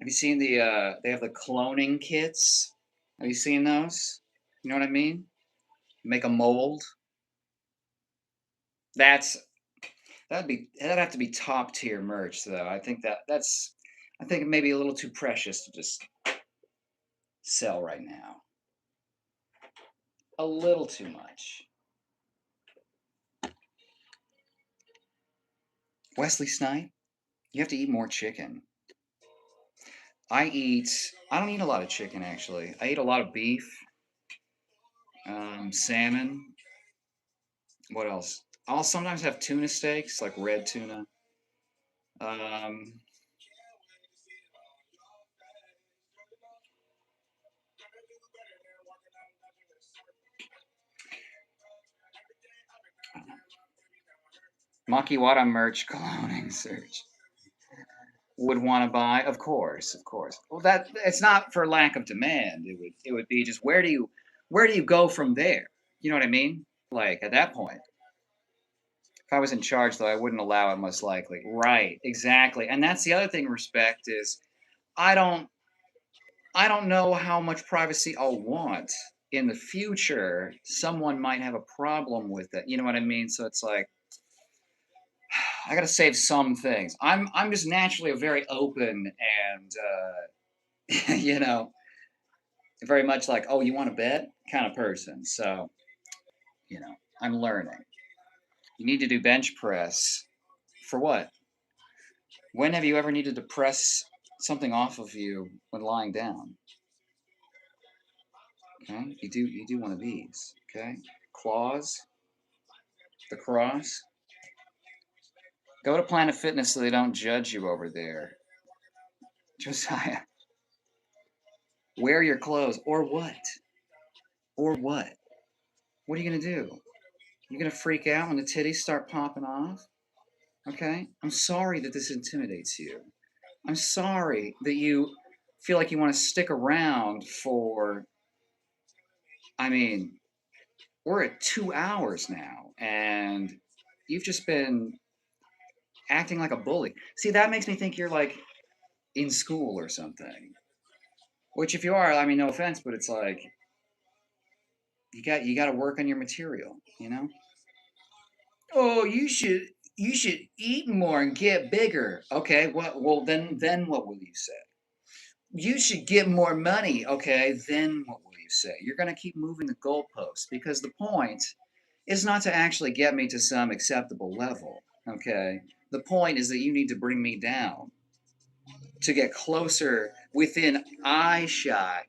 Have you seen they have the cloning kits? Have you seen those? You know what I mean? Make a mold. That's that'd have to be top tier merch though. I think it may be a little too precious to just sell right now. A little too much. Wesley Snipe, you have to eat more chicken. I don't eat a lot of chicken actually. I eat a lot of beef, salmon. What else? I'll sometimes have tuna steaks, like red tuna. Um, Makiwara merch cloning search. Would want to buy, of course, of course. Well, that it's not for lack of demand. It would be just where do you go from there? You know what I mean? Like at that point, if I was in charge, though, I wouldn't allow it. Most likely, right? Exactly. And that's the other thing. Respect is I don't I don't know how much privacy I'll want in the future. Someone might have a problem with it. You know what I mean? So it's like I got to save some things. I'm just naturally a very open and you know very much like, oh, you want to bet kind of person. So, I'm learning. You need to do bench press. For what? When have you ever needed to press something off of you when lying down? Okay, you do one of these. Okay, claws, the cross. Go to Planet Fitness so they don't judge you over there. Josiah, wear your clothes or what? Or what? What are you gonna do? You're gonna freak out when the titties start popping off? Okay, I'm sorry that this intimidates you. I'm sorry that you feel like you want to stick around for, I mean, we're at 2 hours now, and you've just been acting like a bully. See, that makes me think you're like in school or something. Which, if you are, I mean, no offense, but it's like you got to work on your material, you know. Oh, you should eat more and get bigger. Okay, well then what will you say? You should get more money. Okay, then what will you say? You're going to keep moving the goalposts because the point is not to actually get me to some acceptable level. Okay, the point is that you need to bring me down to get closer within eye shot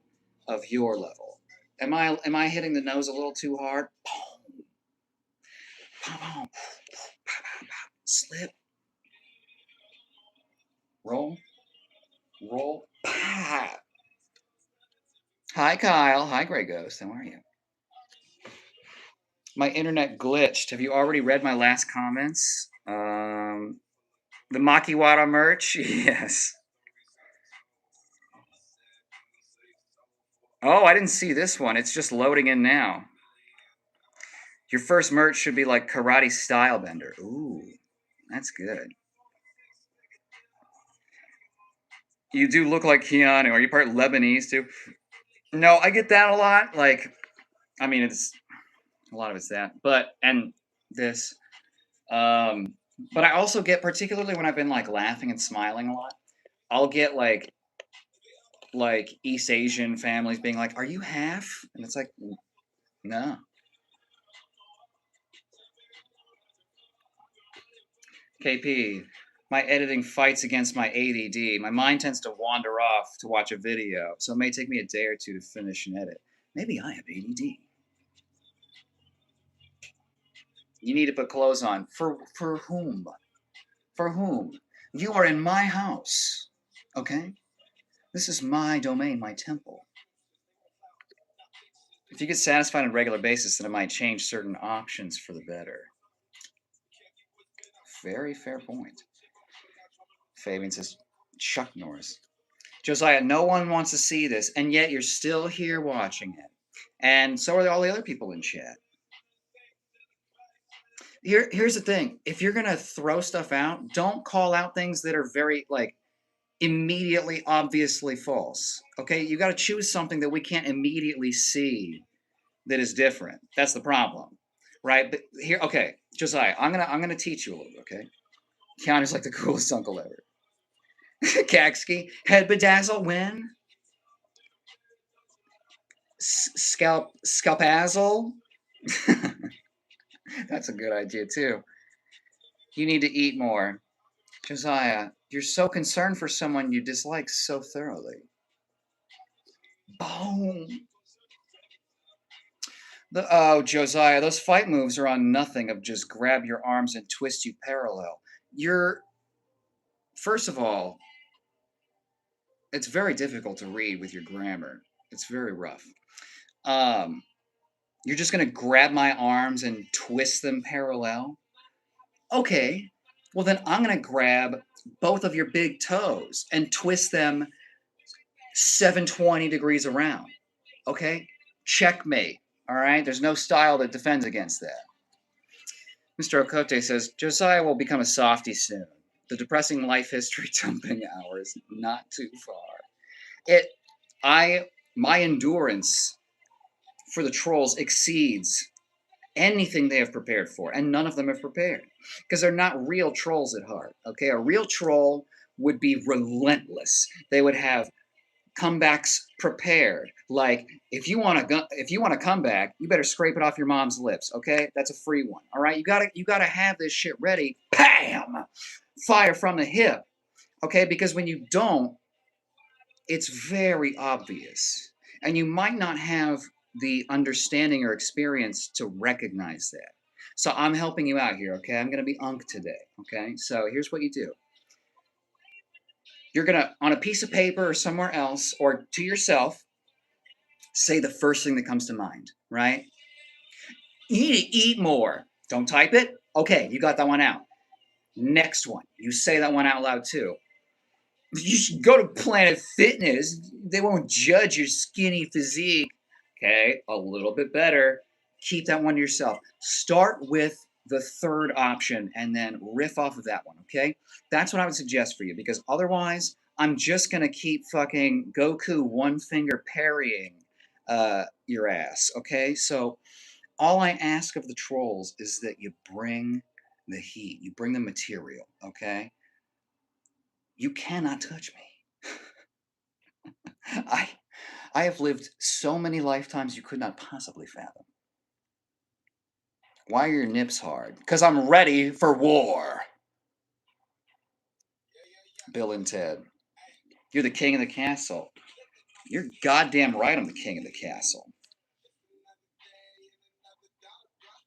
of your level. Am I hitting the nose a little too hard? Slip, roll, roll. Hi, Kyle. Hi, Grey Ghost. How are you? My internet glitched. Have you already read my last comments? The Makiwara merch? Yes. Oh, I didn't see this one. It's just loading in now. Your first merch should be like Karate Stylebender. Ooh, that's good. You do look like Keanu. Are you part Lebanese too? No, I get that a lot. Like, I mean, it's a lot of it's that, but and this. Um, but I also get, particularly when I've been like laughing and smiling a lot, I'll get like East Asian families being like, "Are you half?" And it's like, no. KP, my editing fights against my ADD. My mind tends to wander off to watch a video, so it may take me a day or two to finish and edit. Maybe I have ADD. You need to put clothes on. For whom? For whom? You are in my house. Okay? This is my domain, my temple. If you get satisfied on a regular basis, then it might change certain options for the better. Very fair point. Fabian says, Chuck Norris. Josiah, no one wants to see this, and yet you're still here watching it. And so are all the other people in chat. Here's the thing. If you're going to throw stuff out, don't call out things that are very, like, immediately, obviously false. Okay? You got to choose something that we can't immediately see that is different. That's the problem. Right? But here, okay, Josiah, I'm gonna teach you a little bit, okay? Keanu's like the coolest uncle ever. Kaksky, head bedazzle, when? Scalpazzle. That's a good idea too. You need to eat more. Josiah, you're so concerned for someone you dislike so thoroughly. Boom. Oh, Josiah, those fight moves are on nothing of just grab your arms and twist you parallel. You're, first of all, it's very difficult to read with your grammar. It's very rough. Um, you're just gonna grab my arms and twist them parallel? Okay. Well, then I'm gonna grab both of your big toes and twist them 720 degrees around. Okay? Checkmate. All right? There's no style that defends against that. Mr. Okote says Josiah will become a softie soon. The depressing life history dumping hours, not too far. My endurance for the trolls exceeds anything they have prepared for, and none of them have prepared because they're not real trolls at heart. Okay, a real troll would be relentless. They would have comebacks prepared. Like if you want to come back, you better scrape it off your mom's lips. Okay, that's a free one. All right, you gotta have this shit ready. Bam, fire from the hip. Okay, because when you don't, it's very obvious, and you might not have the understanding or experience to recognize that. So I'm helping you out here, okay? I'm going to be Unc today, okay? So here's what you do. You're going to, on a piece of paper or somewhere else, or to yourself, say the first thing that comes to mind, right? You need to eat more. Don't type it. Okay, you got that one out. Next one, you say that one out loud too. You should go to Planet Fitness. They won't judge your skinny physique. Okay, a little bit better. Keep that one to yourself. Start with the third option and then riff off of that one, okay? That's what I would suggest for you because otherwise, I'm just going to keep fucking Goku one finger parrying your ass, okay? So all I ask of the trolls is that you bring the heat, you bring the material, okay? You cannot touch me. I I have lived so many lifetimes you could not possibly fathom. Why are your nips hard? Because I'm ready for war. Bill and Ted. You're the king of the castle. You're goddamn right I'm the king of the castle.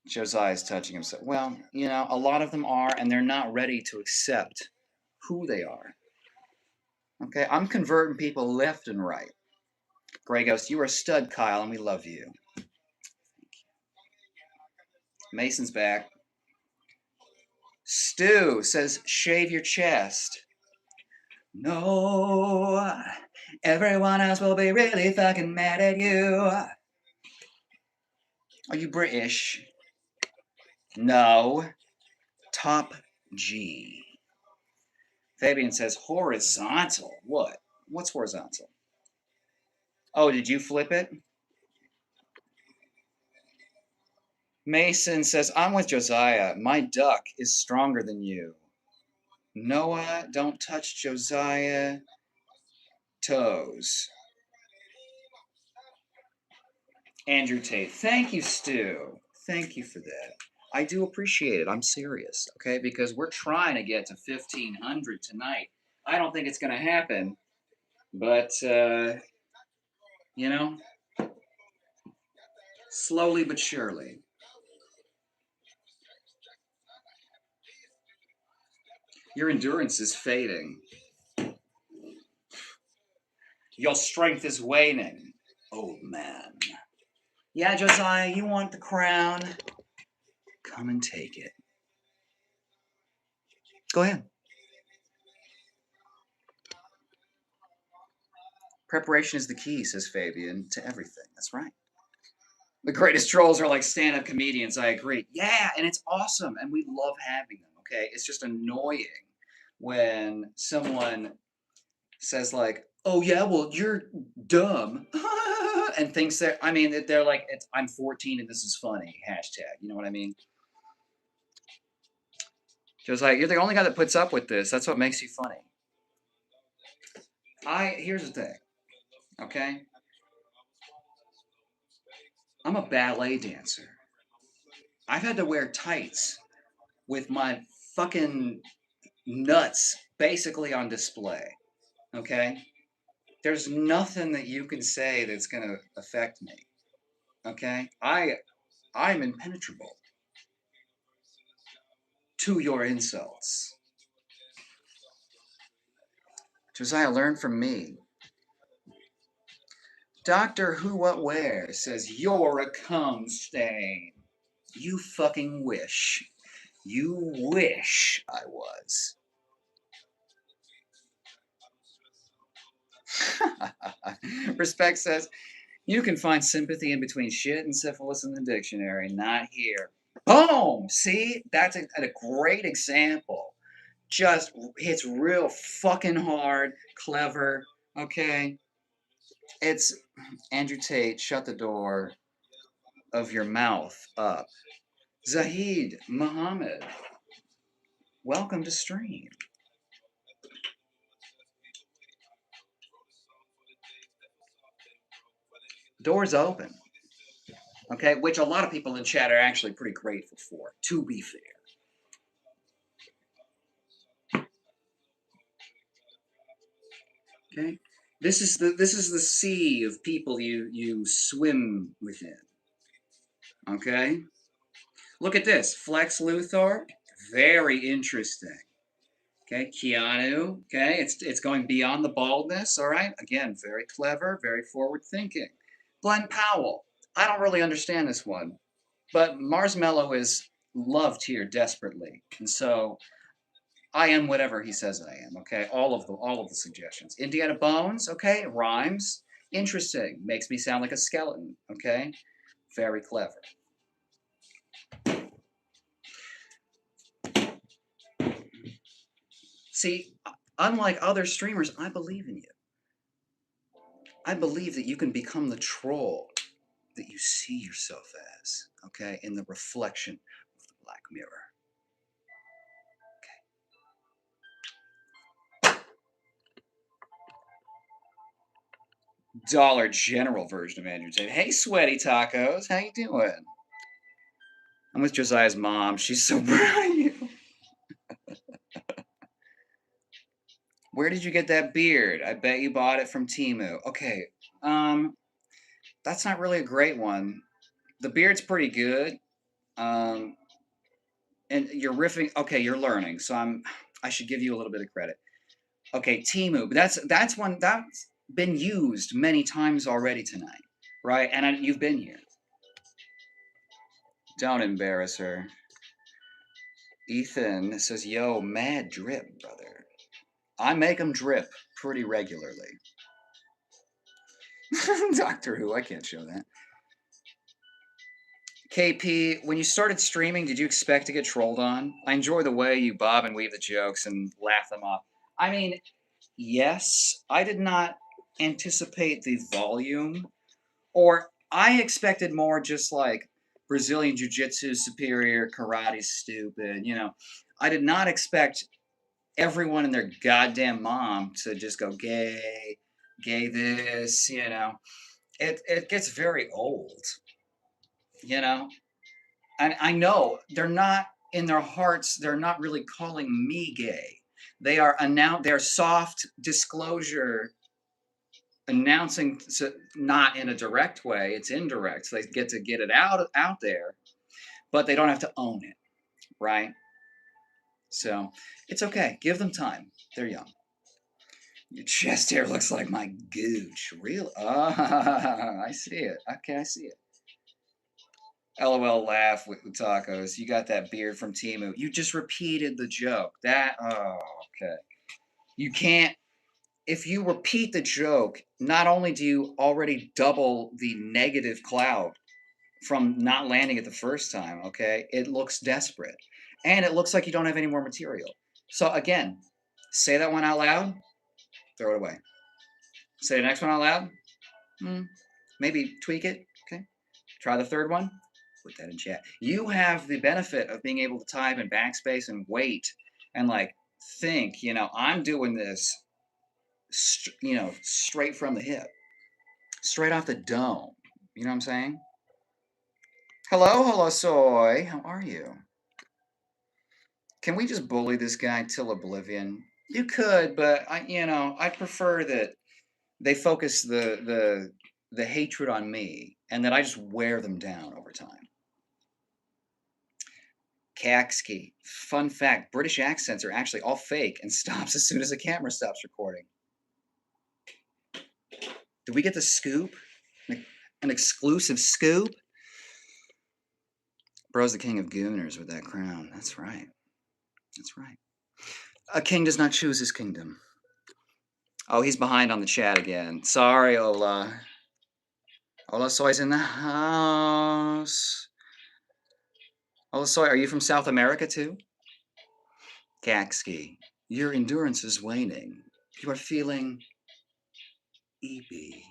Josiah's touching himself. Well, a lot of them are, and they're not ready to accept who they are. Okay, I'm converting people left and right. Grey Ghost, you are a stud, Kyle, and we love you. Mason's back. Stu says, shave your chest. No, Everyone else will be really fucking mad at you. Are you British? No. Top G. Fabian says horizontal. What? What's horizontal? Oh, did you flip it? Mason says, I'm with Josiah. My duck is stronger than you. Noah, don't touch Josiah. Toes. Andrew Tate. Thank you, Stu. Thank you for that. I do appreciate it. I'm serious, okay? Because we're trying to get to 1,500 tonight. I don't think it's going to happen, but, you know, slowly but surely. Your endurance is fading. Your strength is waning. Oh, man. Yeah, Josiah, you want the crown? Come and take it. Go ahead. Preparation is the key, says Fabian, to everything. That's right. The greatest trolls are like stand-up comedians. I agree. Yeah, and it's awesome, and we love having them. Okay, it's just annoying when someone says like, "Oh yeah, well you're dumb," and thinks that I mean they're like, "I'm 14 and this is funny." Hashtag. You know what I mean? Just like you're the only guy that puts up with this. That's what makes you funny. Here's the thing. Okay, I'm a ballet dancer. I've had to wear tights with my fucking nuts basically on display. Okay? There's nothing that you can say that's going to affect me. Okay? I'm impenetrable to your insults. Josiah, learn from me. Doctor Who What Where says you're a cum stain. You fucking wish. You wish I was. Respect says, you can find sympathy in between shit and syphilis in the dictionary, not here. Boom! See? That's a great example. Just hits real fucking hard, clever, okay? It's Andrew Tate, shut the door of your mouth up. Zahid Muhammad, welcome to stream. Doors open. Okay, which a lot of people in chat are actually pretty grateful for, to be fair. Okay? This is the sea of people you swim within. Okay? Look at this. Flex Luthor, very interesting. Okay, Keanu, okay, it's going beyond the baldness, all right? Again, very clever, very forward thinking. Glenn Powell, I don't really understand this one, but Marshmallow is loved here desperately. And so I am whatever he says I am, okay? All of the suggestions. Indiana Bones, okay, rhymes. Interesting. Makes me sound like a skeleton, okay? Very clever. See, unlike other streamers, I believe in you. I believe that you can become the troll that you see yourself as, okay, in the reflection of the Black Mirror. Dollar General version of Andrew Tate. Hey, sweaty tacos, how you doing? I'm with Josiah's mom. She's so proud of you. Where did you get that beard? I bet you bought it from Temu. Okay, that's not really a great one. The beard's pretty good. And you're riffing. Okay, you're learning, so I should give you a little bit of credit. Okay, Temu, but that's one that's been used many times already tonight, right? And you've been here. Don't embarrass her. Ethan says, "Yo, mad drip, brother. I make them drip pretty regularly." Doctor Who, I can't show that. KP, when you started streaming, did you expect to get trolled on? I enjoy the way you bob and weave the jokes and laugh them off. I mean, yes, I did not anticipate the volume, or I expected more just like Brazilian Jiu Jitsu superior, karate stupid, you know. I did not expect everyone and their goddamn mom to just go gay, gay this, you know. It gets very old, you know. And I know they're not in their hearts, they're not really calling me gay. They are they're soft disclosure announcing, not in a direct way, it's indirect. So they get to get it out there, but they don't have to own it, right? So it's okay. Give them time. They're young. Your chest hair looks like my gooch. Real? Ah, I see it. Okay, I see it. LOL laugh with tacos. You got that beard from Timu. You just repeated the joke. Okay. You can't, if you repeat the joke, not only do you already double the negative cloud from not landing it the first time, okay? It looks desperate. And it looks like you don't have any more material. So again, say that one out loud, throw it away. Say the next one out loud, maybe tweak it, okay? Try the third one, put that in chat. You have the benefit of being able to type in backspace and wait and like think, you know, I'm doing this, you know, straight from the hip, straight off the dome. You know what I'm saying? Hello, hello, soy. How are you? Can we just bully this guy till oblivion? You could, but I prefer that they focus the hatred on me, and that I just wear them down over time. Kaksky. Fun fact, British accents are actually all fake and stops as soon as the camera stops recording. Did we get the scoop? An exclusive scoop? Bro's the king of gooners with that crown. That's right. That's right. A king does not choose his kingdom. Oh, he's behind on the chat again. Sorry, Ola. Ola Soy's in the house. Ola Soy, are you from South America too? Kaksky, your endurance is waning. You are feeling eepy.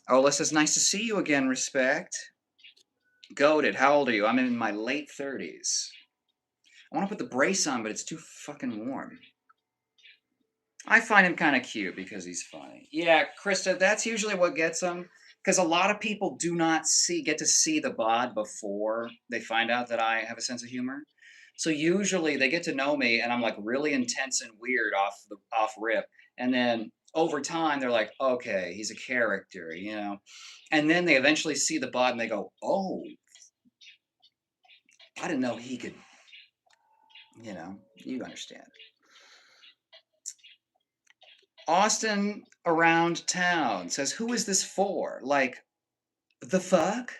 Ola says, nice to see you again, respect. Goated, how old are you? I'm in my late 30s. I want to put the brace on, but it's too fucking warm. I find him kind of cute because he's funny. Yeah, Krista, that's usually what gets him. Because a lot of people do not get to see the bod before they find out that I have a sense of humor. So usually they get to know me, and I'm like really intense and weird off rip, and then over time they're like, okay, he's a character, you know. And then they eventually see the bod and they go, oh, I didn't know he could, you know. You understand. Austin around town says, who is this for? Like, the fuck?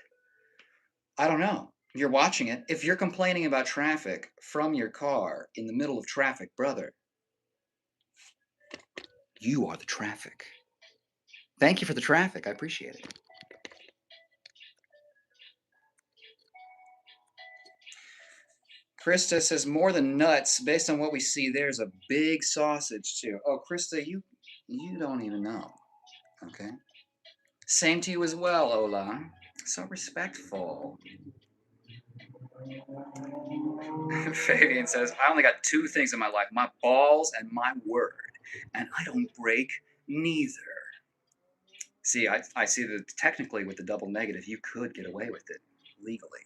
I don't know. You're watching it. If you're complaining about traffic from your car in the middle of traffic, brother, you are the traffic. Thank you for the traffic. I appreciate it. Krista says, more than nuts. Based on what we see, there's a big sausage too. Oh, Krista, you don't even know. Okay. Same to you as well, Ola. So respectful. Fabian says, I only got two things in my life, my balls and my word. And I don't break neither. See, I see that technically with the double negative, you could get away with it legally.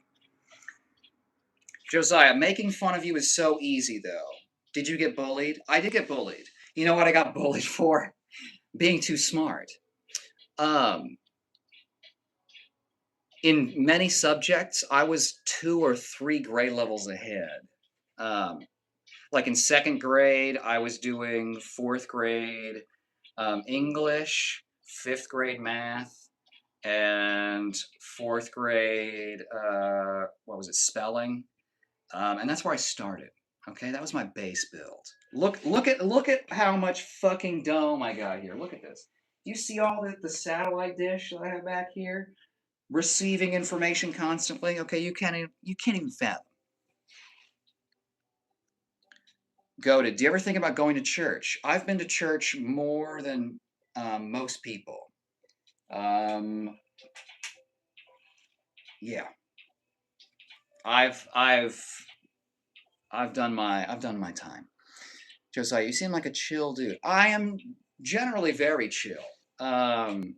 Josiah, making fun of you is so easy, though. Did you get bullied? I did get bullied. You know what I got bullied for? Being too smart. In many subjects, I was 2 or 3 grade levels ahead. Like in second grade, I was doing fourth grade English, fifth grade math, and fourth grade, what was it, spelling. And that's where I started. Okay, that was my base build. Look at how much fucking dome I got here. Look at this. Do you see all the satellite dish that I have back here? Receiving information constantly. Okay, you can't even fathom. Do you ever think about going to church? I've been to church more than most people. Um, yeah, I've I've I've done my time. Josiah, you seem like a chill dude. I am generally very chill. Um,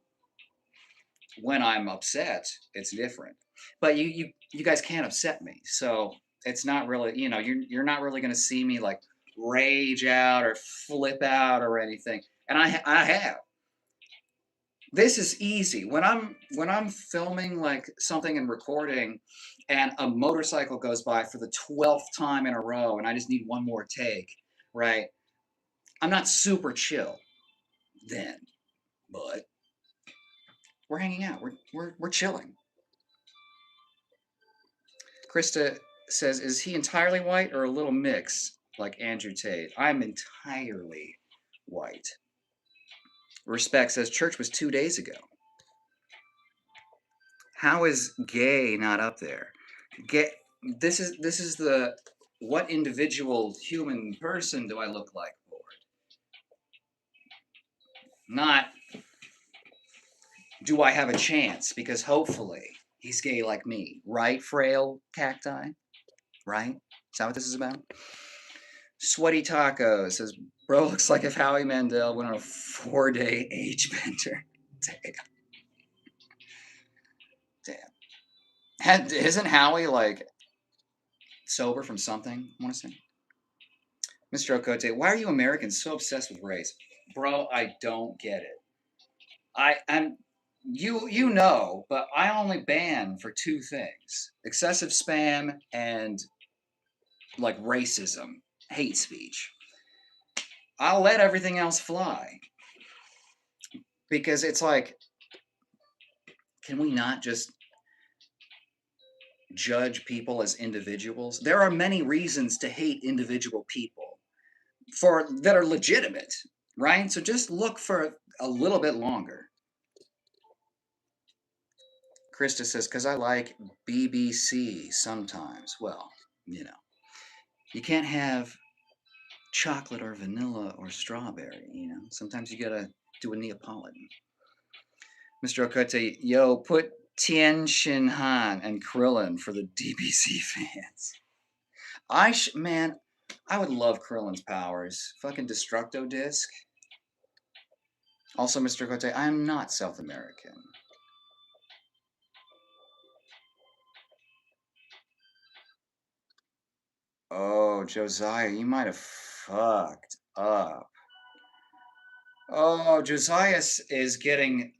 when I'm upset, it's different. But you guys can't upset me, so it's not really, you're not really going to see me like rage out or flip out or anything. And I have. This is easy when I'm filming like something and recording, and a motorcycle goes by for the 12th time in a row, and I just need one more take, right? I'm not super chill then, but we're hanging out. We're chilling. Krista says, "Is he entirely white or a little mix like Andrew Tate?" I'm entirely white. Respect says, "Church was 2 days ago." How is gay not up there? Gay. This is the what individual human person do I look like, Lord? Not do I have a chance? Because hopefully he's gay like me, right? Frail cacti, right? Is that what this is about? Sweaty Taco says, "Bro, looks like if Howie Mandel went on a 4-day age bender." Damn. Damn. Isn't Howie like sober from something? I want to say. Mr. Okote, why are you Americans so obsessed with race? Bro, I don't get it. I'm you know, but I only ban for two things: excessive spam and like racism, hate speech. I'll let everything else fly because it's like, can we not just judge people as individuals? There are many reasons to hate individual people for that are legitimate, right? So just look for a little bit longer. Krista says, "Because I like BBC sometimes." Well, you know, you can't have chocolate or vanilla or strawberry. Sometimes you gotta do a Neapolitan. Mr. Okote, yo, put Tien Shin Han and Krillin for the DBC fans. Man, I would love Krillin's powers. Fucking Destructo Disc. Also, Mr. Cote, I am not South American. Oh, Josiah, you might have fucked up. Oh, Josiah is getting,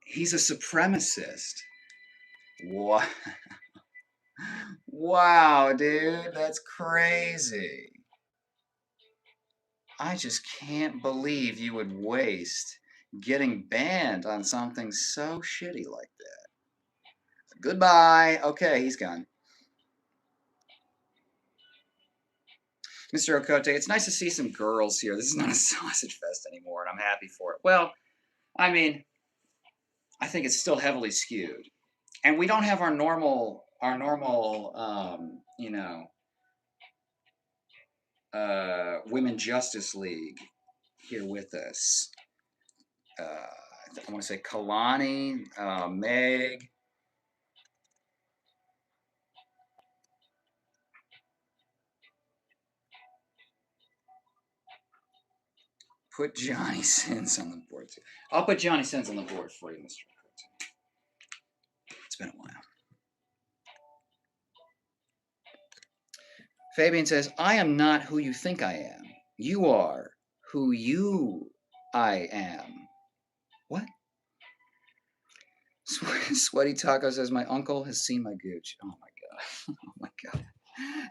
he's a supremacist. Wow. Wow, dude, that's crazy. I just can't believe you would waste getting banned on something so shitty like that. Goodbye. Okay, he's gone. Mr. Okote, it's nice to see some girls here. This is not a sausage fest anymore, and I'm happy for it. Well, I mean, I think it's still heavily skewed, and we don't have our normal, Women Justice League here with us. I want to say Kalani, Meg. Put Johnny Sins on the board too. I'll put Johnny Sins on the board for you, Mr. Okote. It's been a while. Fabian says, "I am not who you think I am. You are who I am." What? Sweaty Taco says, "My uncle has seen my gooch." Oh my god. Oh my god.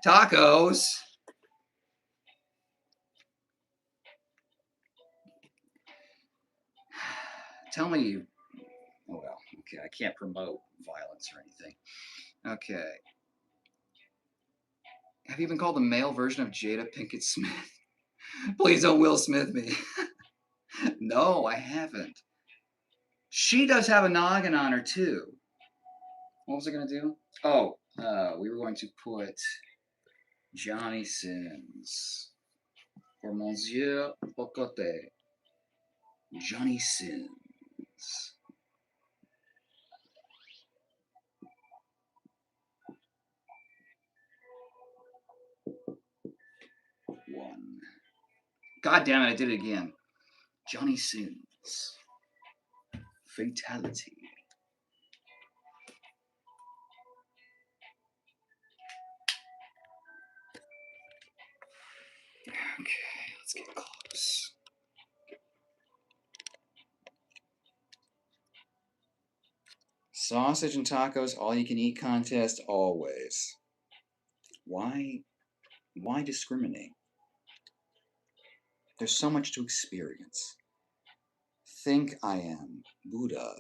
Tacos. Tell me you. Oh well. Okay, I can't promote violence or anything. Okay. Have you been called the male version of Jada Pinkett Smith? Please don't Will Smith me. No, I haven't. She does have a noggin on her too. What was I gonna do? Oh, we were going to put Johnny Sins for Monsieur Bocote. Johnny Sins. One. God damn it, I did it again. Johnny Sins. Fatality. Okay, let's get close. Sausage and tacos, all you can eat contest, always. Why discriminate? There's so much to experience. Think I am Buddha.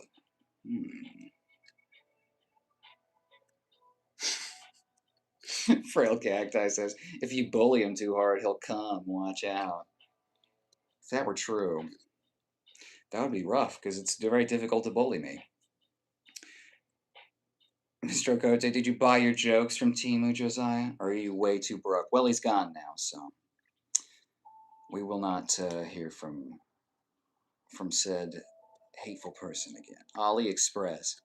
Frail Cacti says, if you bully him too hard, he'll come. Watch out. If that were true, that would be rough, because it's very difficult to bully me. Mr. Okote, did you buy your jokes from Timu, Josiah? Or are you way too broke? Well, he's gone now, so we will not hear from said hateful person again. AliExpress.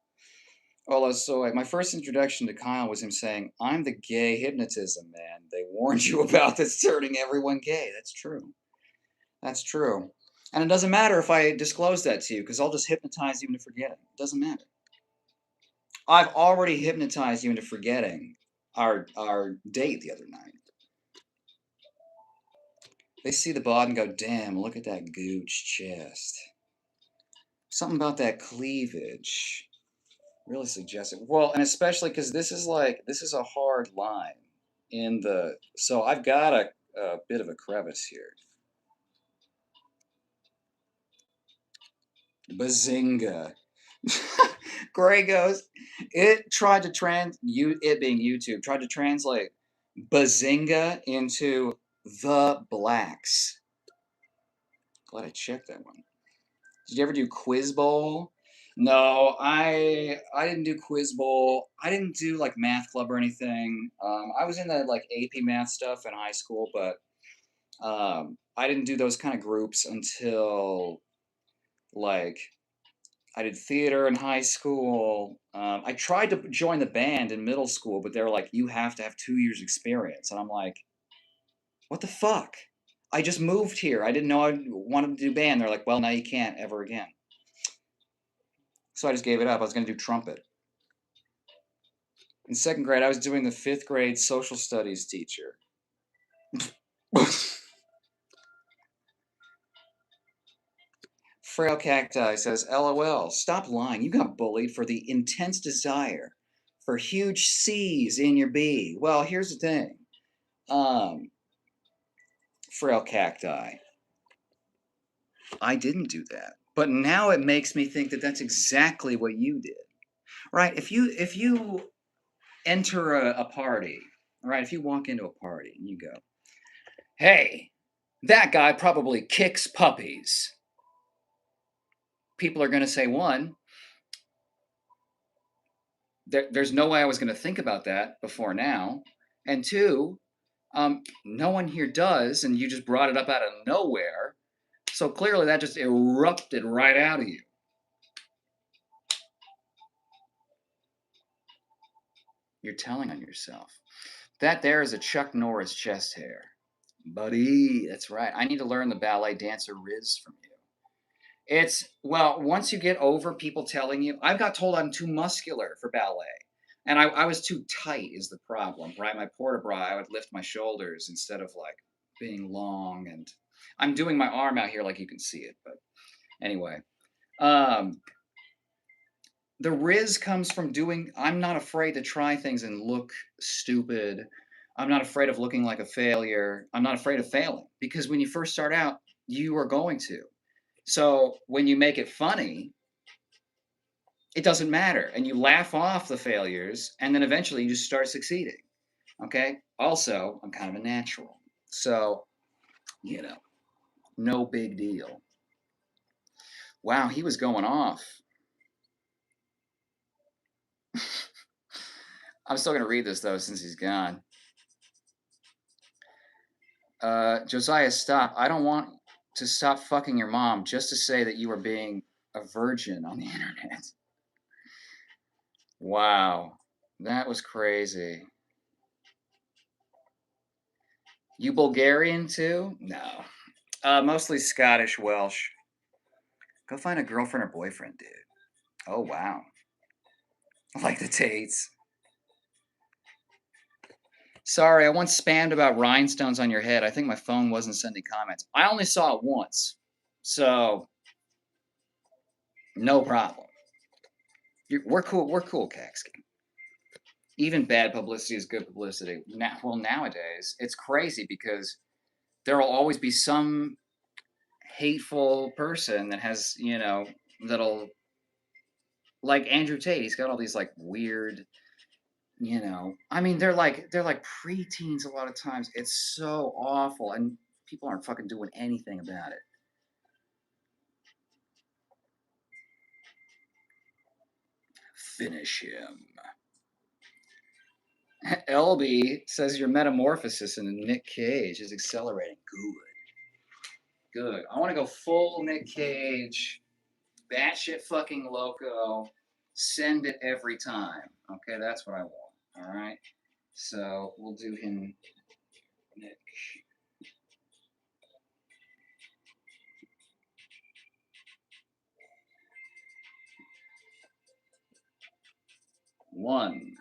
Hola, so my first introduction to Kyle was him saying, I'm the gay hypnotism man. They warned you about this turning everyone gay. That's true. That's true. And it doesn't matter if I disclose that to you, because I'll just hypnotize you into forgetting. It doesn't matter. I've already hypnotized you into forgetting our date the other night. They see the bod and go, damn, look at that gooch chest. Something about that cleavage really suggests it. Well, and especially because this is a hard line in the, so I've got a bit of a crevice here. Bazinga. Gray goes, it tried to it being YouTube, tried to translate Bazinga into the blacks. Glad I checked that one. Did you ever do Quiz Bowl? No, I didn't do Quiz Bowl. I didn't do like math club or anything. I was in the like AP math stuff in high school, but I didn't do those kind of groups until like I did theater in high school. I tried to join the band in middle school, but they were like, you have to have 2 years experience. And I'm like, what the fuck? I just moved here. I didn't know I wanted to do band. They're like, well, now you can't ever again. So I just gave it up. I was going to do trumpet. In second grade, I was doing the 5th grade social studies teacher. Frail Cacti says, LOL, stop lying. You got bullied for the intense desire for huge C's in your B. Well, here's the thing. Frail Cacti. I didn't do that. But now it makes me think that that's exactly what you did. Right? If you enter a party, right? If you walk into a party and you go, hey, that guy probably kicks puppies. People are going to say, one, there's no way I was going to think about that before now. And two, no one here does, and you just brought it up out of nowhere. So clearly that just erupted right out of you. You're telling on yourself. That there is a Chuck Norris chest hair. Buddy, that's right. I need to learn the ballet dancer Riz from you. It's, well, once you get over people telling you, I've got told I'm too muscular for ballet. And I was too tight is the problem, right? My port de bras, I would lift my shoulders instead of like being long. And I'm doing my arm out here like you can see it. But anyway, the Riz comes from doing, I'm not afraid to try things and look stupid. I'm not afraid of looking like a failure. I'm not afraid of failing because when you first start out, you are going to. So when you make it funny, it doesn't matter. And you laugh off the failures, and then eventually you just start succeeding. Okay? Also, I'm kind of a natural. So, you know, no big deal. Wow, he was going off. I'm still going to read this, though, since he's gone. Josiah, stop. I don't want to stop fucking your mom just to say that you are being a virgin on the internet. Wow. That was crazy. You Bulgarian, too? No. Mostly Scottish, Welsh. Go find a girlfriend or boyfriend, dude. Oh, wow. Like the Tates. Sorry, I once spammed about rhinestones on your head. I think my phone wasn't sending comments. I only saw it once. So, no problem. We're cool. We're cool, Kaxki. Even bad publicity is good publicity. Well, nowadays, it's crazy because there will always be some hateful person that has, that'll, like Andrew Tate. He's got all these like weird, I mean, they're like preteens a lot of times. It's so awful, and people aren't fucking doing anything about it. Finish him. LB says your metamorphosis into Nick Cage is accelerating. Good. I want to go full Nick Cage, batshit fucking loco. Send it every time. Okay, that's what I want. All right. So we'll do him, Nick. One.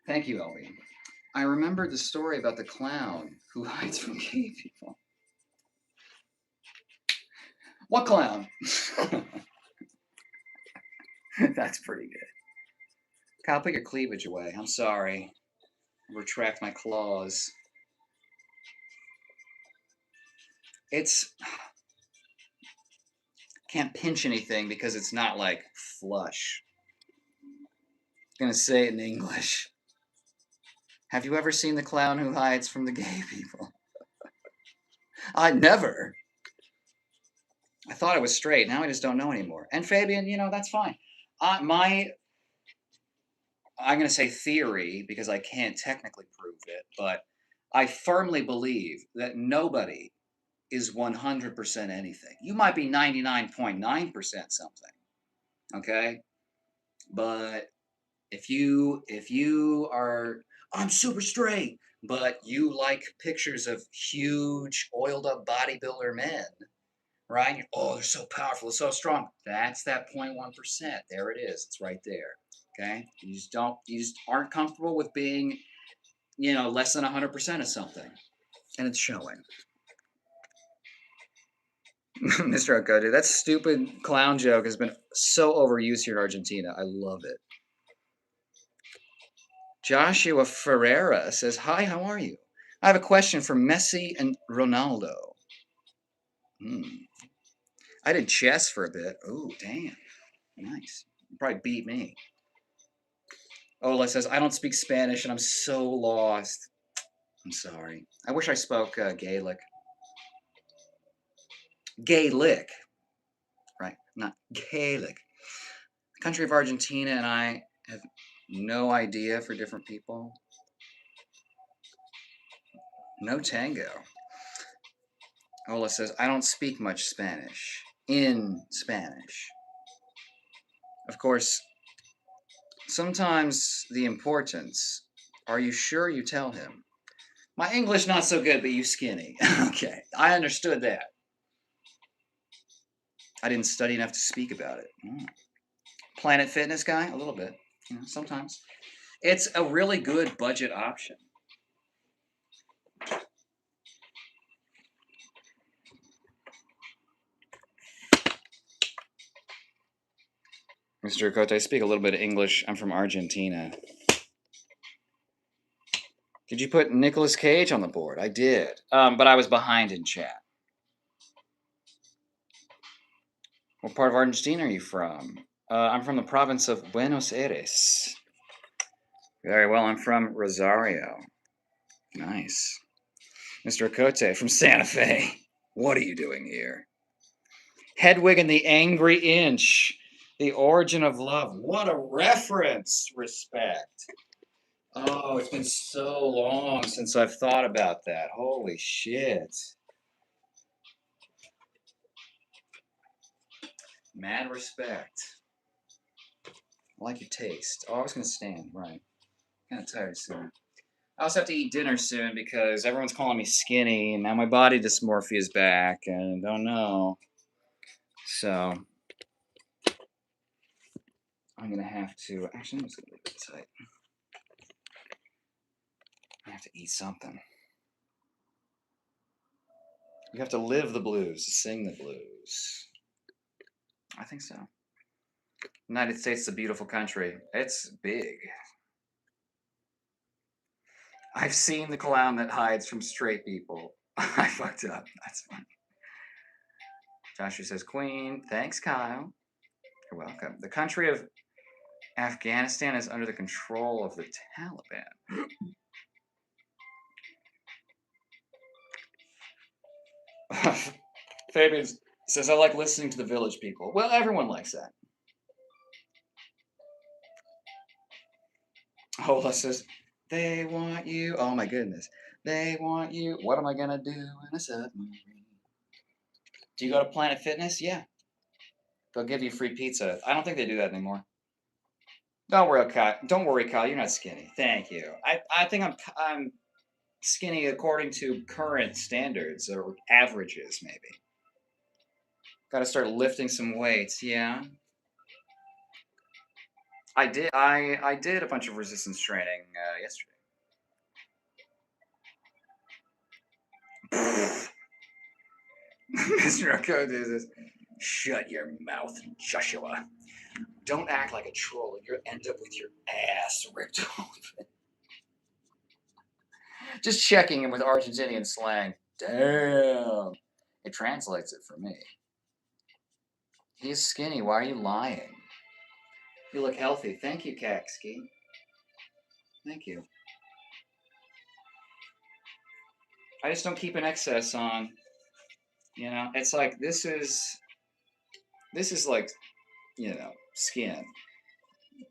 Thank you, LB. I remembered the story about the clown who hides from gay people. What clown? That's pretty good. Kyle, put your cleavage away. I'm sorry. Retract my claws. It's can't pinch anything because it's not like flush. I'm gonna say it in English. Have you ever seen the clown who hides from the gay people? I never. I thought I was straight. Now I just don't know anymore. And Fabian, that's fine. I'm going to say theory because I can't technically prove it, but I firmly believe that nobody is 100% anything. You might be 99.9% something, okay? But if you are I'm super straight, but you like pictures of huge oiled up bodybuilder men, right? Oh, they're so powerful, they're so strong. That's that 0.1%. There it is. It's right there. Okay? You just aren't comfortable with being, less than 100% of something. And it's showing. Mr. Okodu, that stupid clown joke has been so overused here in Argentina. I love it. Joshua Ferreira says, hi, how are you? I have a question for Messi and Ronaldo. I did chess for a bit. Oh, damn. Nice. You probably beat me. Ola says, I don't speak Spanish and I'm so lost. I'm sorry. I wish I spoke Gaelic. Gaelic, right? Not Gaelic. The country of Argentina and I have no idea for different people. No tango. Ola says, I don't speak much Spanish. In Spanish. Of course, sometimes the importance, are you sure you tell him? My English not so good, but you skinny. Okay, I understood that. I didn't study enough to speak about it. Planet Fitness guy, a little bit. Sometimes. It's a really good budget option. Mr. Cote, I speak a little bit of English. I'm from Argentina. Did you put Nicolas Cage on the board? I did, but I was behind in chat. What part of Argentina are you from? I'm from the province of Buenos Aires. Very well, I'm from Rosario. Nice. Mr. Okote from Santa Fe. What are you doing here? Hedwig and the Angry Inch. The Origin of Love. What a reference! Respect. Oh, it's been so long since I've thought about that. Holy shit. Mad respect. I like your taste. Oh, I was going to stand. Right. Kind of tired soon. I also have to eat dinner soon because everyone's calling me skinny, and now my body dysmorphia is back, and I don't know. So I'm gonna have to. Actually, I'm just gonna leave it tight. I have to eat something. You have to live the blues, sing the blues. I think so. United States is a beautiful country. It's big. I've seen the clown that hides from straight people. I fucked up. That's funny. Joshua says, Queen. Thanks, Kyle. You're welcome. The country of Afghanistan is under the control of the Taliban. Fabian says, I like listening to the village people. Well, everyone likes that. Hola says, they want you. Oh my goodness. They want you. What am I going to do in a submarine? Do you go to Planet Fitness? Yeah. They'll give you free pizza. I don't think they do that anymore. Don't worry, Kyle. Don't worry, Kyle. You're not skinny. Thank you. I think I'm skinny according to current standards or averages, maybe. Got to start lifting some weights. Yeah. I did. I did a bunch of resistance training yesterday. Mr. Oko says, shut your mouth, Joshua. Don't act like a troll. You'll end up with your ass ripped open. Just checking in with Argentinian slang. Damn. It translates it for me. He's skinny. Why are you lying? You look healthy. Thank you, Kakski. Thank you. I just don't keep an excess on. You know, it's like this is like, skin.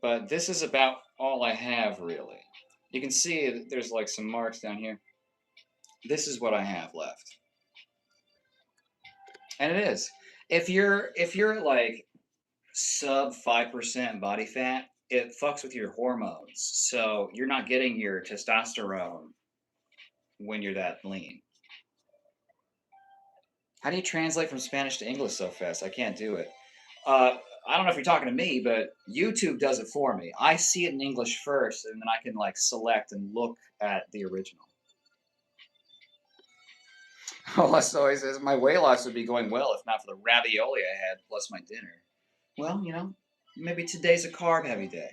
But this is about all I have, really. You can see that there's like some marks down here. This is what I have left. And it is. If you're like sub 5% body fat, it fucks with your hormones. So you're not getting your testosterone when you're that lean. How do you translate from Spanish to English so fast? I can't do it. I don't know if you're talking to me, but YouTube does it for me. I see it in English first, and then I can like select and look at the original. Les always says my weight loss would be going well if not for the ravioli I had plus my dinner. Well, maybe today's a carb heavy day.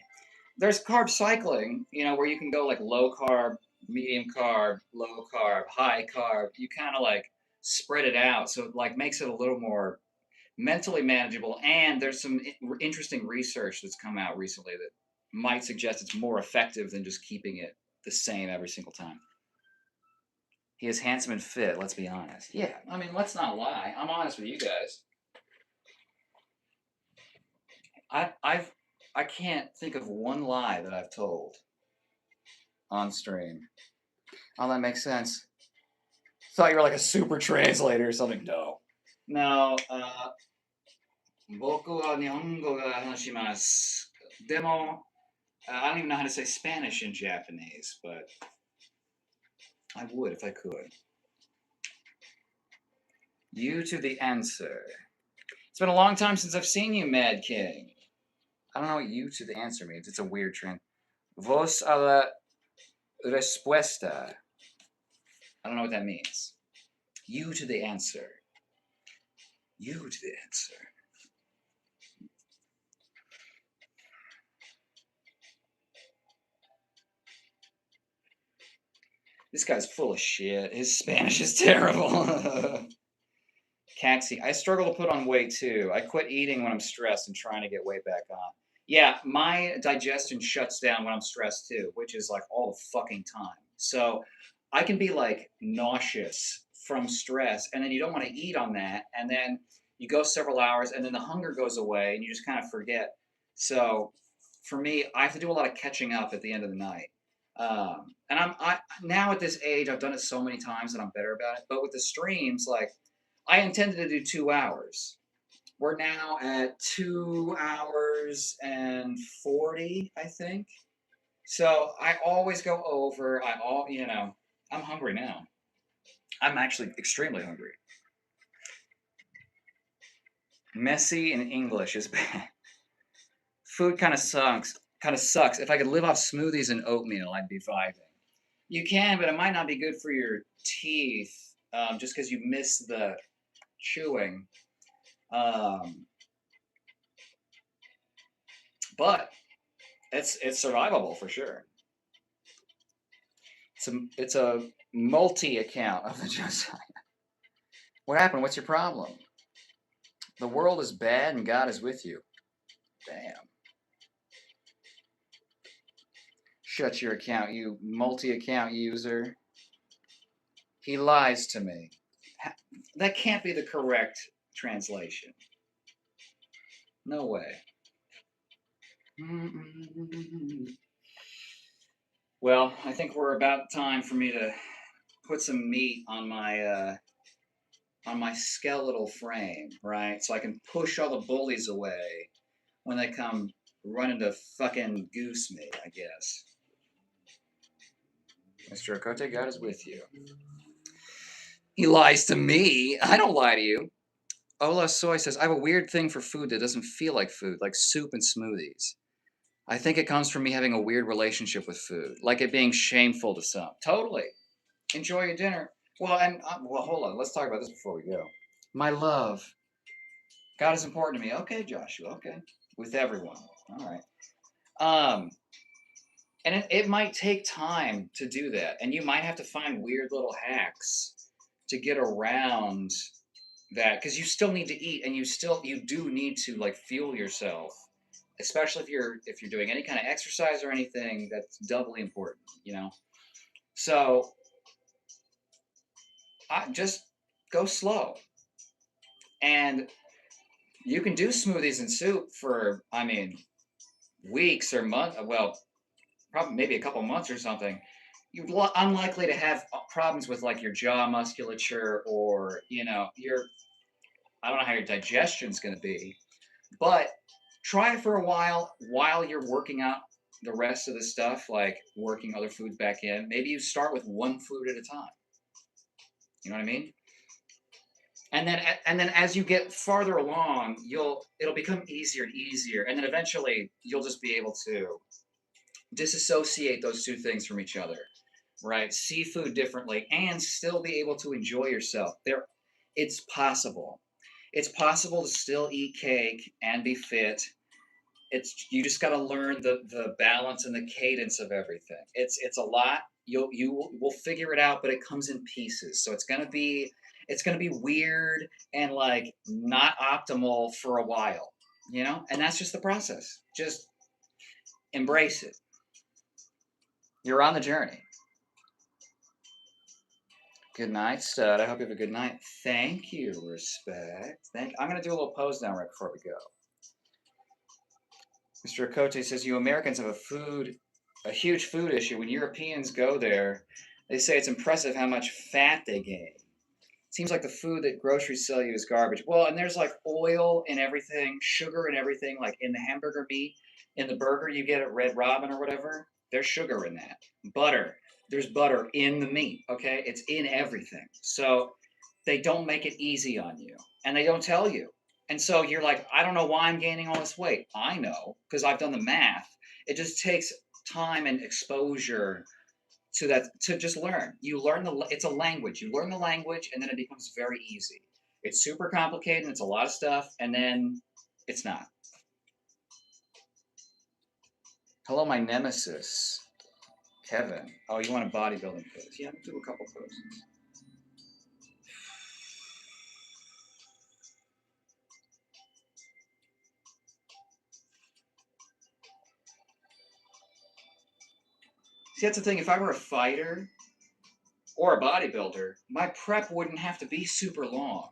There's carb cycling, where you can go like low carb, medium carb, low carb, high carb. You kind of like spread it out, so it like makes it a little more mentally manageable. And there's some interesting research that's come out recently that might suggest it's more effective than just keeping it the same every single time. He is handsome and fit, let's be honest. Yeah, I mean, let's not lie. I'm honest with you guys. I can't think of one lie that I've told on stream. Oh, that makes sense. Thought you were like a super translator or something. No. Boku wa nihongo ga hanashimasu. Demo, I don't even know how to say Spanish in Japanese, but I would if I could. You to the answer. It's been a long time since I've seen you, Mad King. I don't know what you to the answer means. It's a weird trend. Vos a la respuesta. I don't know what that means. You to the answer. You to the answer. This guy's full of shit. His Spanish is terrible. Caxi, I struggle to put on weight too. I quit eating when I'm stressed and trying to get weight back on. Yeah, my digestion shuts down when I'm stressed too, which is like all the fucking time. So I can be like nauseous from stress, and then you don't want to eat on that, and then you go several hours, and then the hunger goes away, and you just kind of forget. So for me, I have to do a lot of catching up at the end of the night. And I now at this age, I've done it so many times that I'm better about it. But with the streams, like I intended to do 2 hours. We're now at 2 hours and 40, I think. So I always go over. I'm hungry now. I'm actually extremely hungry. Messy in English is bad. Food kind of sucks. Kind of sucks. If I could live off smoothies and oatmeal, I'd be vibing. You can, but it might not be good for your teeth, just because you miss the chewing. Um, but it's survivable for sure. It's a multi account of the Josiah. What happened? What's your problem? The world is bad and God is with you. Damn. Shut your account, you multi account user. He lies to me. That can't be the correct translation. No way. Well, I think we're about time for me to put some meat on my skeletal frame, right? So I can push all the bullies away when they come running to fucking goose me, I guess. Mr. Okote, God is with you. He lies to me. I don't lie to you. Ola Soy says, I have a weird thing for food that doesn't feel like food, like soup and smoothies. I think it comes from me having a weird relationship with food, like it being shameful to some. Totally. Enjoy your dinner. Well, hold on. Let's talk about this before we go. My love. God is important to me. Okay, Joshua. Okay. With everyone. All right. Um, and it might take time to do that, and you might have to find weird little hacks to get around that because you still need to eat, and you do need to like fuel yourself, especially if you're doing any kind of exercise or anything. That's doubly important. So I just go slow, and you can do smoothies and soup for, I mean, weeks or months. Well, probably maybe a couple months or something. You're unlikely to have problems with like your jaw musculature or your I don't know how your digestion's going to be, but try it for a while you're working out the rest of the stuff, like working other foods back in. Maybe you start with one food at a time. You know what I mean? And then as you get farther along, it'll become easier and easier, and then eventually you'll just be able to disassociate those two things from each other, right? See food differently and still be able to enjoy yourself. It's possible. It's possible to still eat cake and be fit. You just got to learn the balance and the cadence of everything. It's a lot. Will figure it out, but it comes in pieces. So it's gonna be weird and like not optimal for a while, and that's just the process. Just embrace it. You're on the journey. Good night, stud. I hope you have a good night. Thank you, respect. I'm gonna do a little pose now right before we go. Mr. Okote says, you Americans have a huge food issue. When Europeans go there, they say it's impressive how much fat they gain. It seems like the food that groceries sell you is garbage. Well, and there's like oil in everything, sugar in everything, like in the hamburger meat, in the burger you get at Red Robin or whatever. There's sugar in that. Butter. There's butter in the meat, okay? It's in everything. So they don't make it easy on you, and they don't tell you. And so you're like, I don't know why I'm gaining all this weight. I know because I've done the math. It just takes time and exposure to just learn. It's a language. You learn the language, and then it becomes very easy. It's super complicated, and it's a lot of stuff, and then it's not. Hello, my nemesis, Kevin. Oh, you want a bodybuilding pose? Yeah, do a couple poses. See, that's the thing. If I were a fighter or a bodybuilder, my prep wouldn't have to be super long.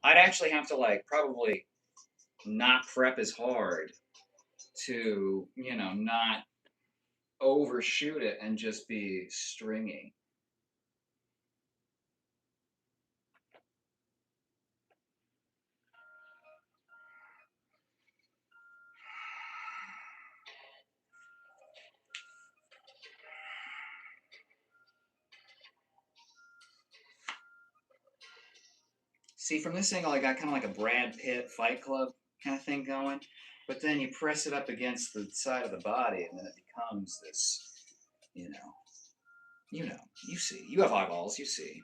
I'd actually have to like probably not prep as hard to, not overshoot it and just be stringy. See, from this angle, I got kind of like a Brad Pitt Fight Club kind of thing going, but then you press it up against the side of the body, and then it becomes this, you know, you see, you have eyeballs, you see.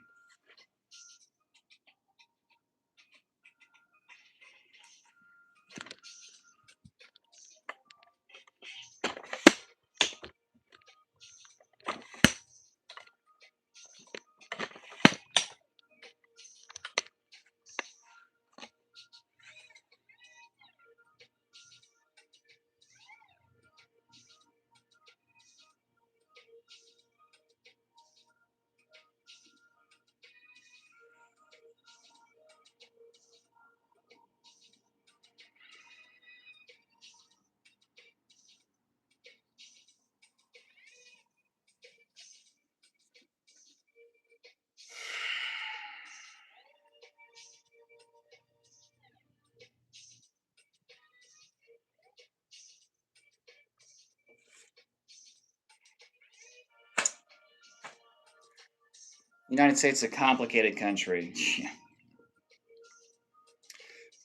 United States is a complicated country.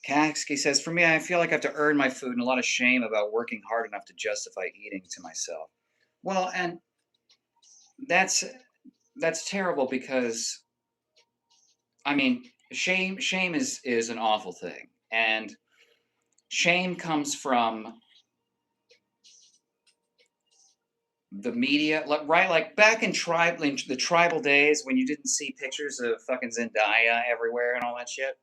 Kaski says, for me, I feel like I have to earn my food and a lot of shame about working hard enough to justify eating to myself. Well, and that's that's terrible because I mean, shame is an awful thing. And shame comes from the media, like right, like back in the tribal days when you didn't see pictures of fucking Zendaya everywhere and all that shit.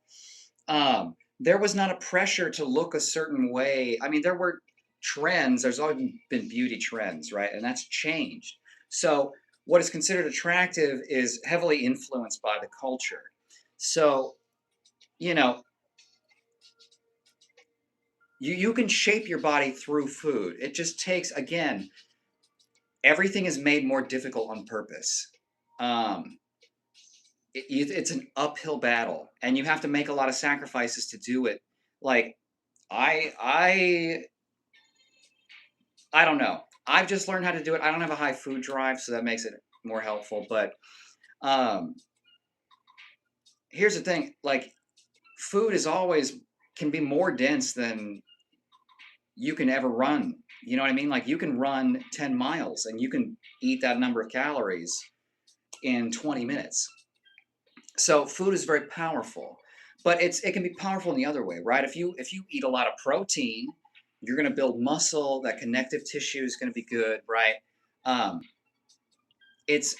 There was not a pressure to look a certain way. I mean, there were trends. There's always been beauty trends, right? And that's changed. So what is considered attractive is heavily influenced by the culture. So, you know, you can shape your body through food. It just takes, again, everything is made more difficult on purpose. Um, it's an uphill battle, and you have to make a lot of sacrifices to do it. Like I, I, I don't know. I've just learned how to do it. I don't have a high food drive, so that makes it more helpful. But um, here's the thing: like food is always can be more dense than you can ever run. You know what I mean? Like you can run 10 miles and you can eat that number of calories in 20 minutes. So food is very powerful, but it can be powerful in the other way, right? If you eat a lot of protein, you're going to build muscle. That connective tissue is going to be good, right? Um, it's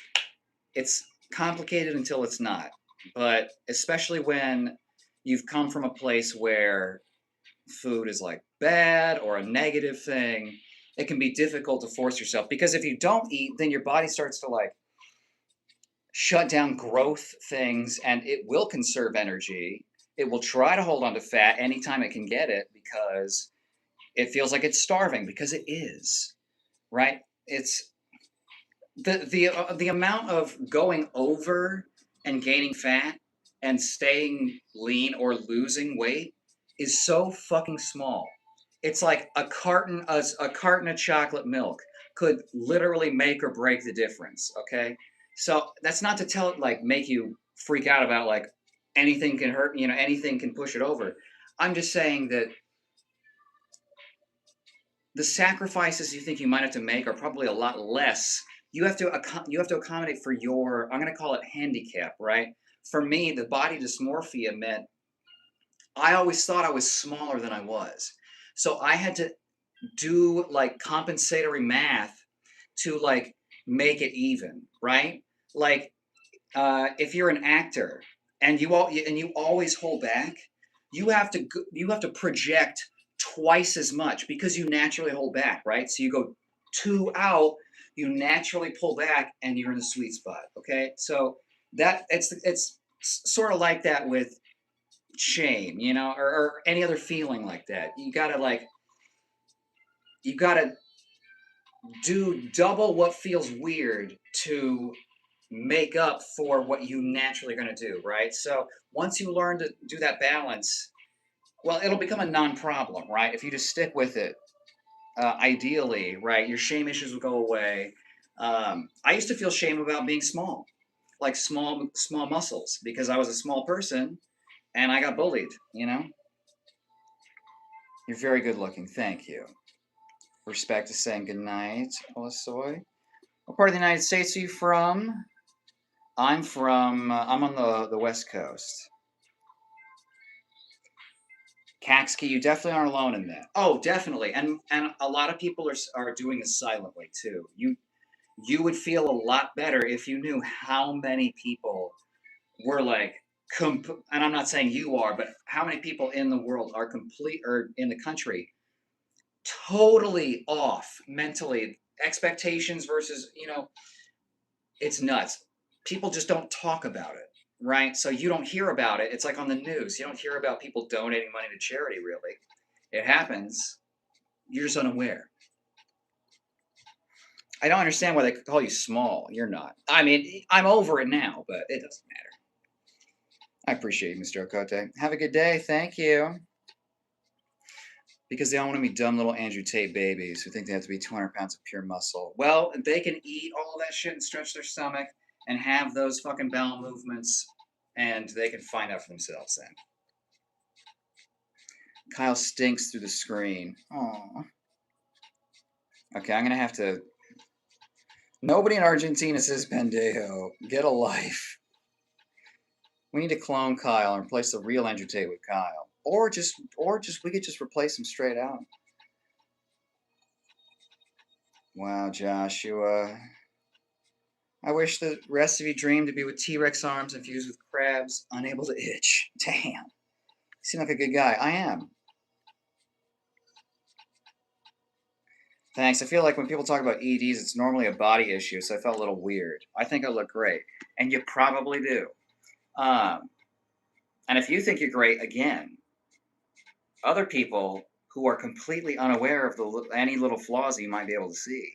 it's complicated until it's not, but especially when you've come from a place where food is like bad or a negative thing, it can be difficult to force yourself because if you don't eat, then your body starts to like shut down growth things and it will conserve energy. It will try to hold on to fat anytime it can get it because it feels like it's starving because it is, right? It's the amount of going over and gaining fat and staying lean or losing weight is so fucking small. It's like a carton of chocolate milk could literally make or break the difference. Okay, so that's not to tell it like make you freak out about like anything can hurt. Anything can push it over. I'm just saying that the sacrifices you think you might have to make are probably a lot less. You have to accommodate for your, I'm going to call it handicap, right? For me, the body dysmorphia meant I always thought I was smaller than I was. So I had to do like compensatory math to like make it even, right? Like if you're an actor and you always hold back, you have to project twice as much because you naturally hold back, right? So you go two out, you naturally pull back and you're in the sweet spot. Okay, so that it's sort of like that with shame, or any other feeling like that. You gotta do double what feels weird to make up for what you naturally are going to do, right? So once you learn to do that balance, well, it'll become a non-problem, right? If you just stick with it, ideally, right, your shame issues will go away. I used to feel shame about being small, like small muscles, because I was a small person and I got bullied. You're very good looking. Thank you. Respect is saying good night, Olasoy. What part of the United States are you from? I'm on the West Coast. Kaxki, you definitely aren't alone in that. Oh, definitely, and a lot of people are doing this silently too. You would feel a lot better if you knew how many people were like, and I'm not saying you are, but how many people in the world are complete, or in the country, totally off mentally, expectations versus, it's nuts. People just don't talk about it, right? So you don't hear about it. It's like on the news. You don't hear about people donating money to charity, really. It happens. You're just unaware. I don't understand why they call you small. You're not. I mean, I'm over it now, but it doesn't matter. I appreciate you, Mr. Okote. Have a good day. Thank you. Because they all want to be dumb little Andrew Tate babies who think they have to be 200 pounds of pure muscle. Well, they can eat all that shit and stretch their stomach and have those fucking bowel movements, and they can find out for themselves then. Kyle stinks through the screen. Aww. Okay, I'm gonna have to. Nobody in Argentina says pendejo. Get a life. We need to clone Kyle and replace the real Andrew Tate with Kyle, or just we could just replace him straight out. Wow, Joshua. I wish the rest of you dreamed to be with T-Rex arms infused with crabs, unable to itch. Damn. You seem like a good guy. I am. Thanks. I feel like when people talk about EDs, it's normally a body issue, so I felt a little weird. I think I look great, and you probably do. Um, and if you think you're great, again, other people who are completely unaware of any little flaws you might be able to see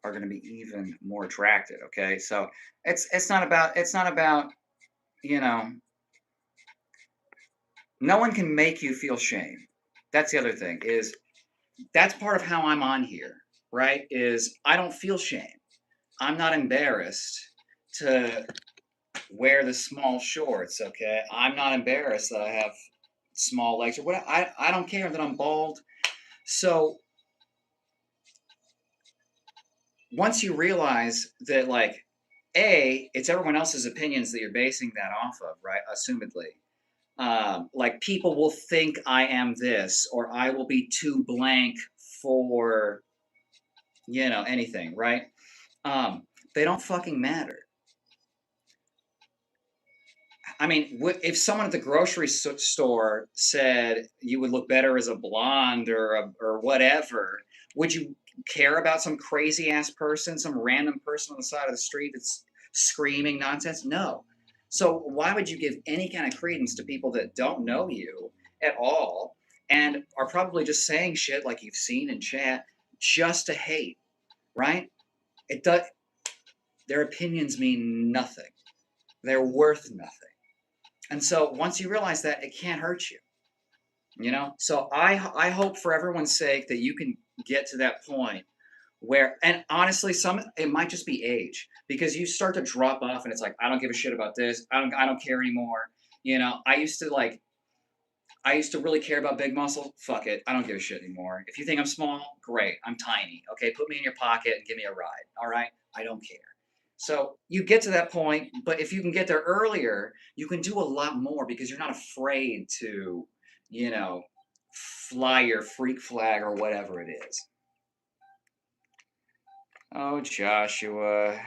are going to be even more attracted. Okay, so it's not about you know. No one can make you feel shame. That's the other thing, is that's part of how I'm on here, right? Is I don't feel shame. I'm not embarrassed to wear the small shorts, okay? I'm not embarrassed that I have small legs or what. I don't care that I'm bald. So once you realize that, like, it's everyone else's opinions that you're basing that off of, right? Assumedly. Like, people will think I am this, or I will be too blank for, anything, right? Um, they don't fucking matter. I mean, if someone at the grocery store said you would look better as a blonde or whatever, would you care about some crazy ass person, some random person on the side of the street that's screaming nonsense? No. So why would you give any kind of credence to people that don't know you at all and are probably just saying shit like you've seen in chat just to hate, right? It does. Their opinions mean nothing. They're worth nothing. And so once you realize that, it can't hurt you. So I hope for everyone's sake that you can get to that point where, and honestly, it might just be age, because you start to drop off and it's like, I don't give a shit about this. I don't care anymore. I used to really care about big muscle. Fuck it. I don't give a shit anymore. If you think I'm small, great. I'm tiny. Okay, put me in your pocket and give me a ride. All right? I don't care. So you get to that point, but if you can get there earlier, you can do a lot more because you're not afraid to, you know, fly your freak flag or whatever it is. Oh, Joshua.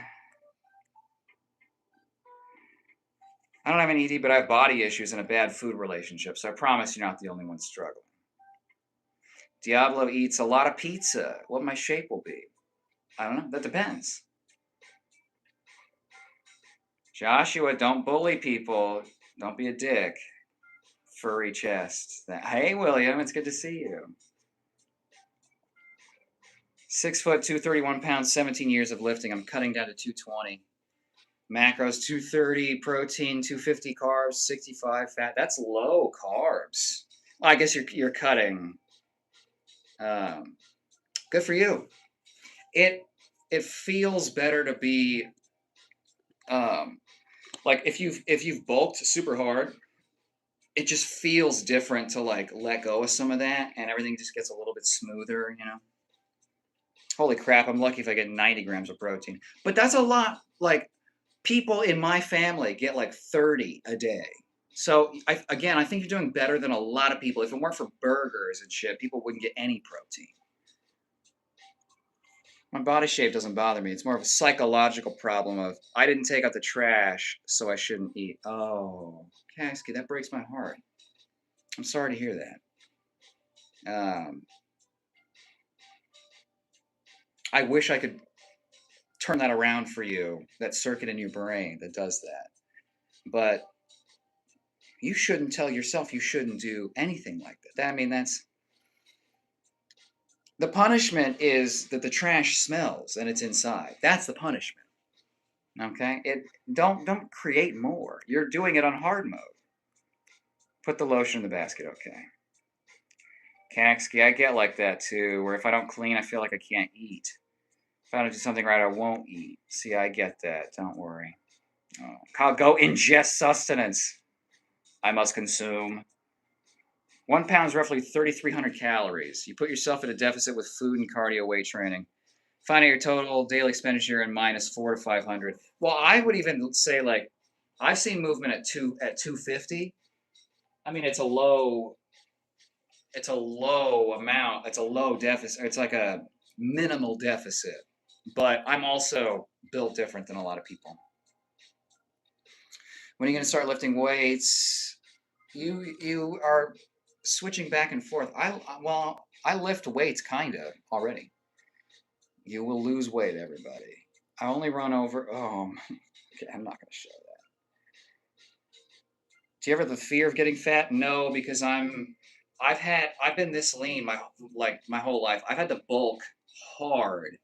I don't have an ED, but I have body issues and a bad food relationship, so I promise you're not the only one struggling. Diablo eats a lot of pizza. What my shape will be. I don't know. That depends. Joshua, don't bully people. Don't be a dick. Furry chest. Hey, William, it's good to see you. 6 foot, 231 pounds, 17 years of lifting. I'm cutting down to 220. Macros 230, protein 250, carbs 65, fat. That's low carbs. Well, I guess you're cutting. Good for you. It feels better to be like if you've bulked super hard, it just feels different to like let go of some of that and everything just gets a little bit smoother, you know. Holy crap, I'm lucky if I get 90 grams of protein. But that's a lot. Like people in my family get like 30 a day. So I think you're doing better than a lot of people. If it weren't for burgers and shit, people wouldn't get any protein. My body shape doesn't bother me. It's more of a psychological problem of I didn't take out the trash, so I shouldn't eat. Oh, Kasky, that breaks my heart. I'm sorry to hear that. I wish I could turn that around for you, that circuit in your brain that does that. But you shouldn't tell yourself you shouldn't do anything like that. I mean, that's the punishment is that the trash smells and it's inside. That's the punishment. Okay? Don't create more. You're doing it on hard mode. Put the lotion in the basket, okay. Kaksky, I get like that too, where if I don't clean, I feel like I can't eat. If I don't do something right, I won't eat. See, I get that. Don't worry. Oh. Kyle, go ingest sustenance. I must consume. 1 pound is roughly 3,300 calories. You put yourself at a deficit with food and cardio weight training. Find out your total daily expenditure and minus 400 to 500. Well, I would even say like I've seen movement at 250. I mean, it's a low amount. It's a low deficit. It's like a minimal deficit. But I'm also built different than a lot of people. When are you going to start lifting weights? You are switching back and forth. I lift weights kind of already. You will lose weight, everybody. I only run over. Oh, okay, I'm not going to show that. Do you ever have the fear of getting fat? No, because I've been this lean my whole life. I've had to bulk hard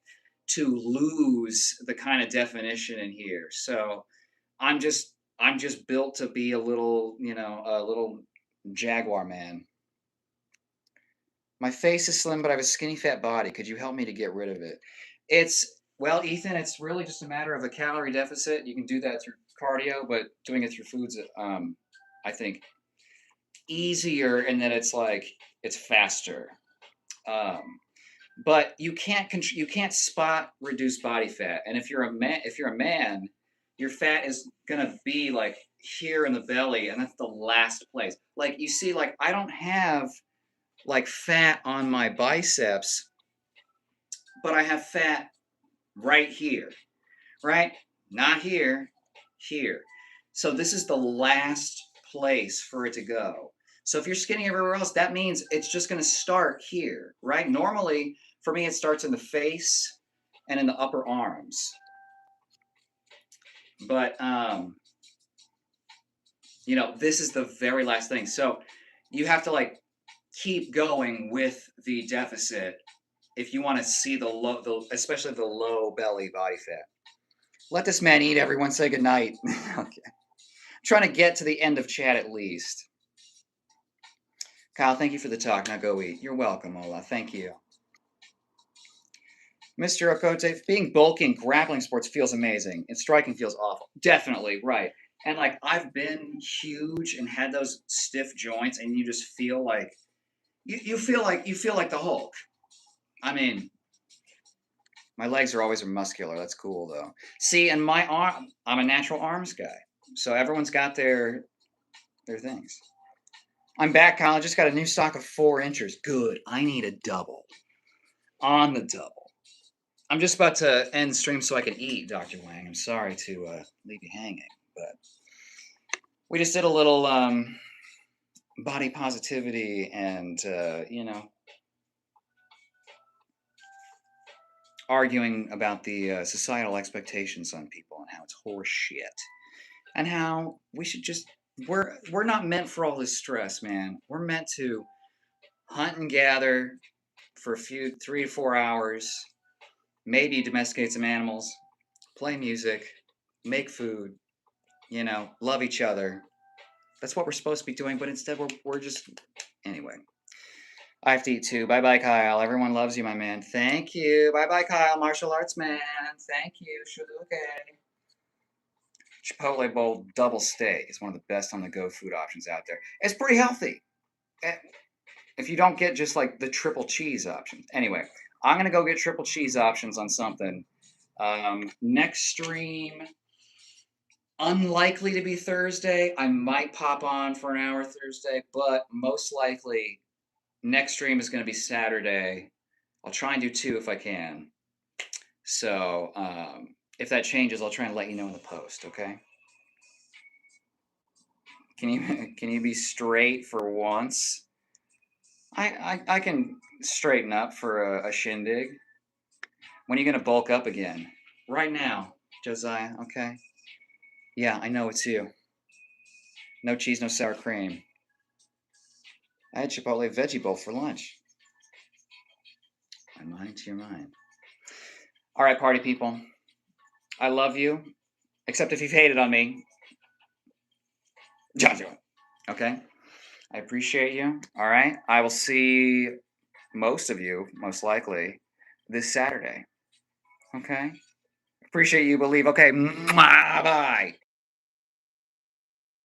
to lose the kind of definition in here. So I'm just built to be a little, a little jaguar man. My face is slim, but I have a skinny fat body. Could you help me to get rid of it? Well, Ethan, it's really just a matter of a calorie deficit. You can do that through cardio, but doing it through foods, I think, easier, and then it's faster. But you can't spot reduced body fat, and if you're a man, your fat is gonna be like here in the belly, and that's the last place. Like you see, like I don't have like fat on my biceps, but I have fat right here, right? Not here, here. So this is the last place for it to go. So if you're skinny everywhere else, that means it's just going to start here, right? Normally, for me, it starts in the face and in the upper arms. But, this is the very last thing. So you have to like keep going with the deficit if you want to see especially the low belly body fat. Let this man eat, everyone. Say goodnight. Okay. I'm trying to get to the end of chat at least. Kyle, thank you for the talk. Now go eat. You're welcome, Ola. Thank you. Mr. Okote, being bulky in grappling sports feels amazing, and striking feels awful. Definitely, right. And like I've been huge and had those stiff joints, and you just feel like you feel like the Hulk. I mean, my legs are always muscular. That's cool though. See, and my arm, I'm a natural arms guy. So everyone's got their things. I'm back, Kyle. I just got a new stock of 4 inches. Good. I need a double. On the double. I'm just about to end stream so I can eat, Dr. Wang. I'm sorry to leave you hanging, but we just did a little body positivity and, arguing about the societal expectations on people and how it's horse shit, and how we should just we're not meant for all this stress, man. We're meant to hunt and gather for a few 3 to 4 hours, maybe domesticate some animals, play music, make food, love each other. That's what we're supposed to be doing, but instead we're just anyway. I have to eat too. Bye bye, Kyle. Everyone loves you, my man. Thank you. Bye bye, Kyle. Martial arts man. Thank you. Okay. Chipotle bowl double steak is one of the best on the go food options out there. It's pretty healthy. If you don't get just like the triple cheese option. Anyway, I'm gonna go get triple cheese options on something. Next stream, unlikely to be Thursday. I might pop on for an hour Thursday, but most likely next stream is going to be Saturday. I'll try and do 2 if I can. So if that changes, I'll try and let you know in the post. Okay? Can you be straight for once? I can straighten up for a shindig. When are you going to bulk up again? Right now, Josiah. Okay. Yeah, I know it's you. No cheese, no sour cream. I had Chipotle veggie bowl for lunch. My mind to your mind. All right, party people. I love you, except if you've hated on me. Joshua. Okay? I appreciate you. All right? I will see most of you, most likely, this Saturday. Okay? Appreciate you, believe. Okay. Bye.